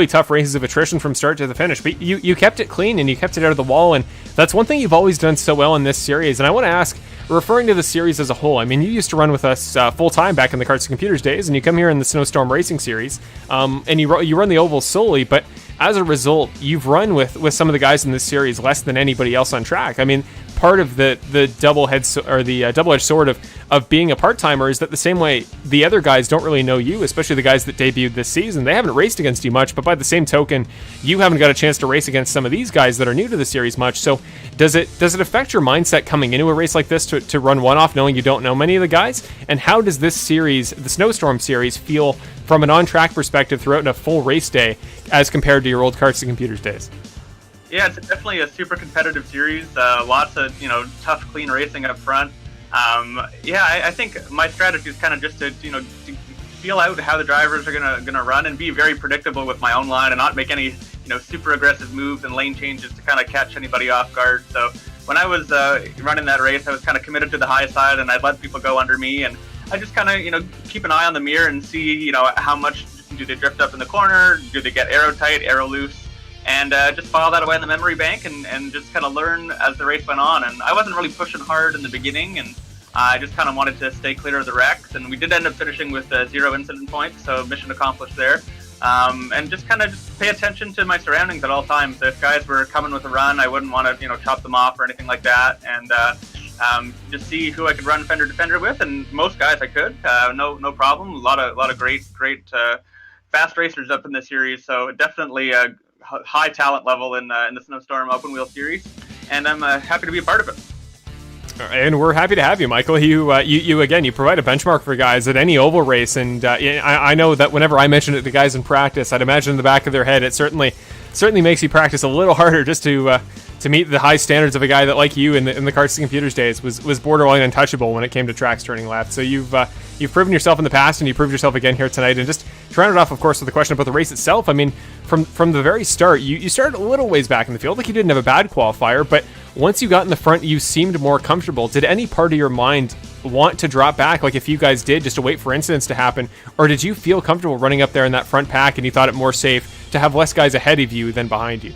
tough races of attrition from start to the finish. But you kept it clean and you kept it out of the wall, and that's one thing you've always done so well in this series. And I want to ask, referring to the series as a whole, I mean, you used to run with us full-time back in the Carts and Computers days, and you come here in the Snowstorm Racing Series, and you run the ovals solely, but as a result, you've run with some of the guys in this series less than anybody else on track. I mean, part of the double-edged sword of being a part-timer is that the same way the other guys don't really know you, especially the guys that debuted this season, they haven't raced against you much, but by the same token, you haven't got a chance to race against some of these guys that are new to the series much. So does it affect your mindset coming into a race like this to run one off knowing you don't know many of the guys? And how does this series, the Snowstorm series, feel from an on-track perspective throughout a full race day as compared to your old Carts and Computers days? Yeah, it's definitely a super competitive series. Lots of tough, clean racing up front. I think my strategy is kind of just to feel out how the drivers are gonna run and be very predictable with my own line and not make any super aggressive moves and lane changes to kind of catch anybody off guard. So when I was running that race, I was kind of committed to the high side, and I'd let people go under me, and I just kind of keep an eye on the mirror and see how much do they drift up in the corner, do they get aero tight, aero loose. And just file that away in the memory bank and just kind of learn as the race went on. And I wasn't really pushing hard in the beginning, and I just kind of wanted to stay clear of the wrecks. And we did end up finishing with 0 incident points, so mission accomplished there. And just kind of pay attention to my surroundings at all times. If guys were coming with a run, I wouldn't want to chop them off or anything like that. And just see who I could run fender to fender with. And most guys I could, no problem. A lot of great fast racers up in this series. So definitely high talent level in the Snowstorm Open Wheel Series, and I'm happy to be a part of it. And we're happy to have you, Michael. You again, you provide a benchmark for guys at any oval race, and I know that whenever I mention it to guys in practice, I'd imagine in the back of their head, it certainly makes you practice a little harder just to meet the high standards of a guy that, like you in the Carts and Computers days, was borderline untouchable when it came to tracks turning left. So you've proven yourself in the past, and you proved yourself again here tonight. And just to round it off, of course, with the question about the race itself, I mean, from the very start, you started a little ways back in the field. Like, you didn't have a bad qualifier, but once you got in the front, you seemed more comfortable. Did any part of your mind want to drop back, like if you guys did, just to wait for incidents to happen? Or did you feel comfortable running up there in that front pack, and you thought it more safe to have less guys ahead of you than behind you?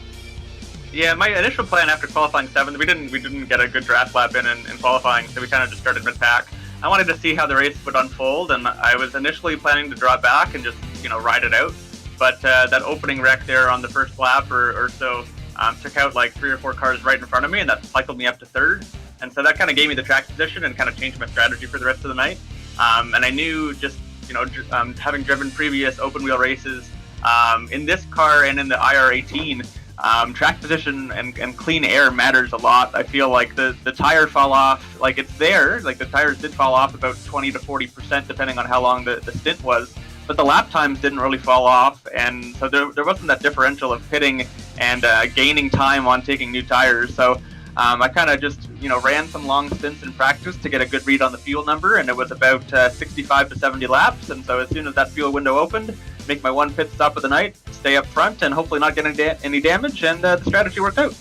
Yeah, my initial plan after qualifying 7th, we didn't get a good draft lap in qualifying, so we kind of just started mid-pack. I wanted to see how the race would unfold, and I was initially planning to draw back and just, ride it out. But that opening wreck there on the first lap or so took out like 3 or 4 cars right in front of me, and that cycled me up to 3rd. And so that kind of gave me the track position and kind of changed my strategy for the rest of the night. And I knew just, having driven previous open wheel races in this car and in the IR18, track position and clean air matters a lot. I feel like the tire fell off, like it's there, like the tires did fall off about 20 to 40% depending on how long the stint was, but the lap times didn't really fall off, and so there wasn't that differential of pitting and gaining time on taking new tires. So I kind of just ran some long stints in practice to get a good read on the fuel number, and it was about 65 to 70 laps. And so as soon as that fuel window opened, make my one pit stop of the night, stay up front, and hopefully not get any damage, and the strategy worked out.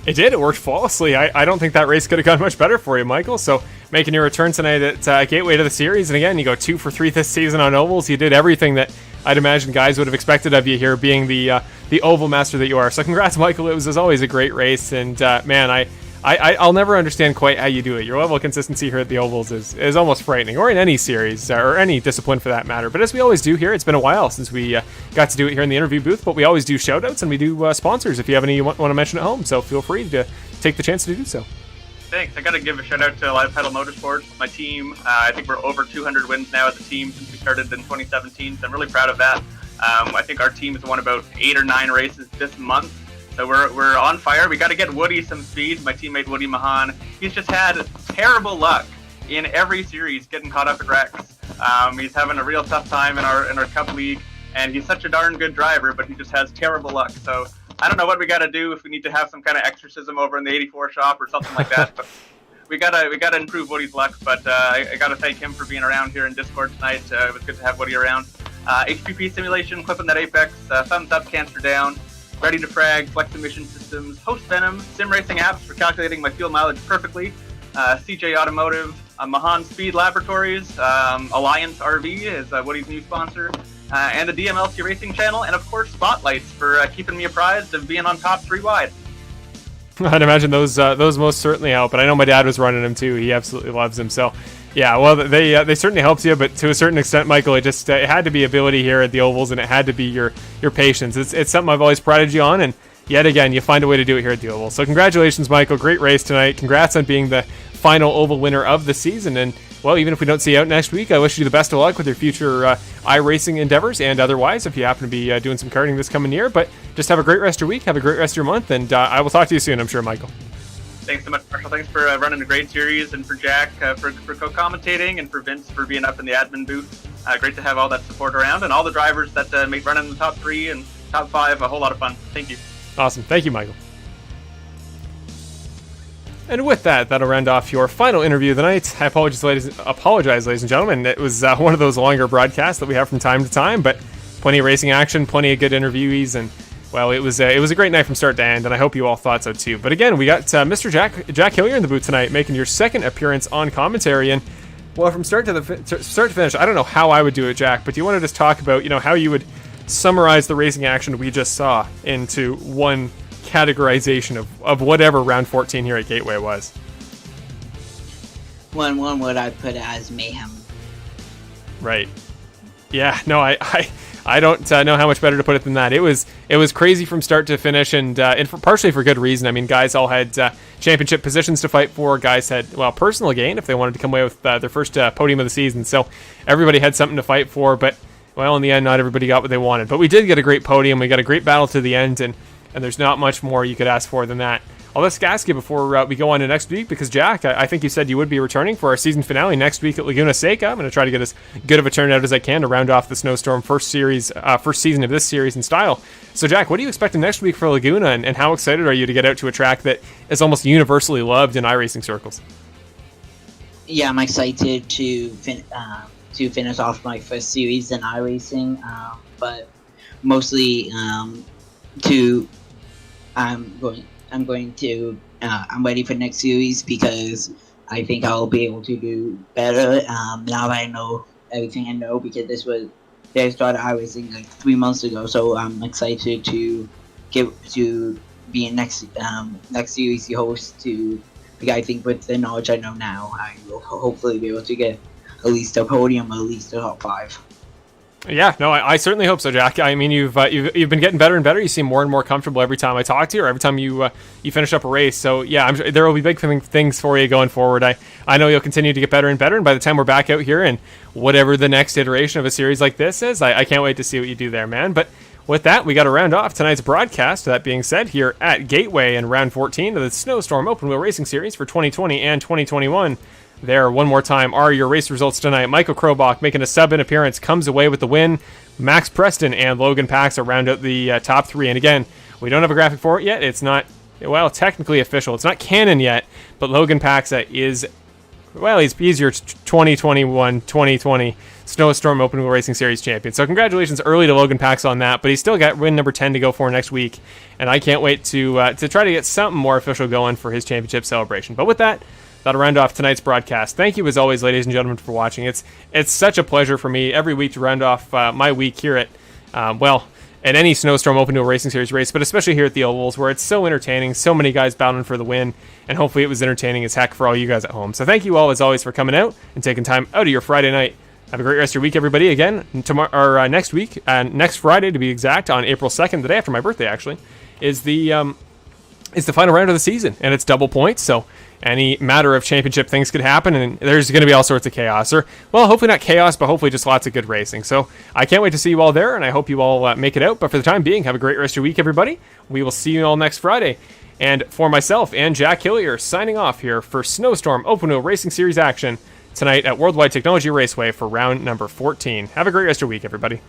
It did. It worked flawlessly. I don't think that race could have gone much better for you, Michael. So making your return tonight at Gateway to the series, and again, you go 2 for 3 this season on ovals. You did everything that I'd imagine guys would have expected of you here, being the oval master that you are. So congrats, Michael. It was, as always, a great race, and man, I'll never understand quite how you do it. Your level of consistency here at the ovals is almost frightening, or in any series, or any discipline for that matter. But as we always do here, it's been a while since we got to do it here in the interview booth, but we always do shout-outs, and we do sponsors if you have any you want to mention at home, so feel free to take the chance to do so. Thanks. I got to give a shout-out to Live Pedal Motorsports, my team. I think we're over 200 wins now as a team since we started in 2017, so I'm really proud of that. I think our team has won about 8 or 9 races this month. So we're on fire. We got to get Woody some speed. My teammate Woody Mahan. He's just had terrible luck in every series, getting caught up at wrecks. He's having a real tough time in our Cup League, and he's such a darn good driver, but he just has terrible luck. So I don't know what we got to do, if we need to have some kind of exorcism over in the 84 shop or something like that. But we gotta improve Woody's luck. But I gotta thank him for being around here in Discord tonight. It was good to have Woody around. HPP simulation, clipping that Apex, thumbs up, cancer down. Ready to Frag, Flex Emission Systems, Host Venom, Sim Racing Apps for calculating my fuel mileage perfectly, CJ Automotive, Mahan Speed Laboratories, Alliance RV is Woody's new sponsor, and the DMLC Racing Channel, and of course Spotlights for keeping me apprised of being on top 3 wide. I'd imagine those most certainly help, but I know my dad was running them too. He absolutely loves them. So, yeah, well, they certainly helped you, but to a certain extent, Michael, it just it had to be ability here at the ovals, and it had to be your patience. It's something I've always prided you on, and yet again, you find a way to do it here at the oval. So, congratulations, Michael. Great race tonight. Congrats on being the final oval winner of the season, and well, even if we don't see you out next week, I wish you the best of luck with your future iRacing endeavors and otherwise if you happen to be doing some karting this coming year. But just have a great rest of your week, have a great rest of your month, and I will talk to you soon, I'm sure, Michael. Thanks so much, Marshall. Thanks for running a great series, and for Jack for co-commentating, and for Vince for being up in the admin booth. Great to have all that support around, and all the drivers that make running the top 3 and top 5 a whole lot of fun. Thank you. Awesome. Thank you, Michael. And with that, that'll round off your final interview of the night. I apologize, ladies and gentlemen. It was one of those longer broadcasts that we have from time to time, but plenty of racing action, plenty of good interviewees, and well, it was a great night from start to end, and I hope you all thought so too. But again, we got Mr. Jack Hillier in the booth tonight, making your second appearance on commentary, and well, from start to finish, I don't know how I would do it, Jack, but do you want to just talk about how you would summarize the racing action we just saw into one categorization of whatever round 14 here at Gateway was? One word I'd put it as mayhem. Right. Yeah, no, I don't know how much better to put it than that. It was crazy from start to finish, and partially for good reason. I mean, guys all had championship positions to fight for. Guys had, well, personal gain if they wanted to come away with their first podium of the season. So everybody had something to fight for, but, well, in the end, not everybody got what they wanted. But we did get a great podium. We got a great battle to the end, and there's not much more you could ask for than that. I'll just ask you before we go on to next week, because Jack, I think you said you would be returning for our season finale next week at Laguna Seca. I'm going to try to get as good of a turnout as I can to round off the Snowstorm first season of this series in style. So Jack, what are you expecting next week for Laguna, and how excited are you to get out to a track that is almost universally loved in iRacing circles? Yeah, I'm excited to finish off my first series in iRacing, but mostly I'm ready for next series because I think I'll be able to do better now that I know everything I know, because they started iRacing like 3 months ago, so I'm excited to get to be next series host to. Like, I think with the knowledge I know now, I will hopefully be able to get at least a podium, at least a top 5. Yeah, no, I certainly hope so, Jack. I mean, you've been getting better and better. You seem more and more comfortable every time I talk to you, or every time you finish up a race. So yeah, I'm sure there will be big things for you going forward. I know you'll continue to get better and better, and by the time we're back out here and whatever the next iteration of a series like this is, I can't wait to see what you do there, man. But with that, we got to round off tonight's broadcast. That being said, here at Gateway in round 14 of the Snowstorm Open Wheel Racing Series for 2020 and 2021. There, one more time, are your race results tonight. Michael Krobach making a sub-in appearance, comes away with the win. Max Preston and Logan Paxa round out the top 3. And again, we don't have a graphic for it yet. It's not, well, technically official. It's not canon yet, but Logan Paxa is, well, he's your 2021-2020 Snowstorm Open Wheel Racing Series champion. So congratulations early to Logan Paxa on that, but he's still got win number 10 to go for next week. And I can't wait to try to get something more official going for his championship celebration. But with that, that'll round off tonight's broadcast. Thank you, as always, ladies and gentlemen, for watching. It's such a pleasure for me every week to round off my week here at, at any Snowstorm Open Wheel Racing Series race, but especially here at the Ovals, where it's so entertaining, so many guys battling for the win, and hopefully it was entertaining as heck for all you guys at home. So thank you all, as always, for coming out and taking time out of your Friday night. Have a great rest of your week, everybody. Again, tomorrow or next week, next Friday to be exact, on April 2nd, the day after my birthday, actually, is the final round of the season, and it's double points, so any matter of championship things could happen, and there's going to be all sorts of chaos, or, well, hopefully not chaos, but hopefully just lots of good racing. So I can't wait to see you all there, and I hope you all make it out. But for the time being, have a great rest of your week, everybody. We will see you all next Friday. And for myself and Jack Hillier, signing off here for Snowstorm Open Wheel Racing Series action tonight at Worldwide Technology Raceway for round number 14. Have a great rest of your week, everybody.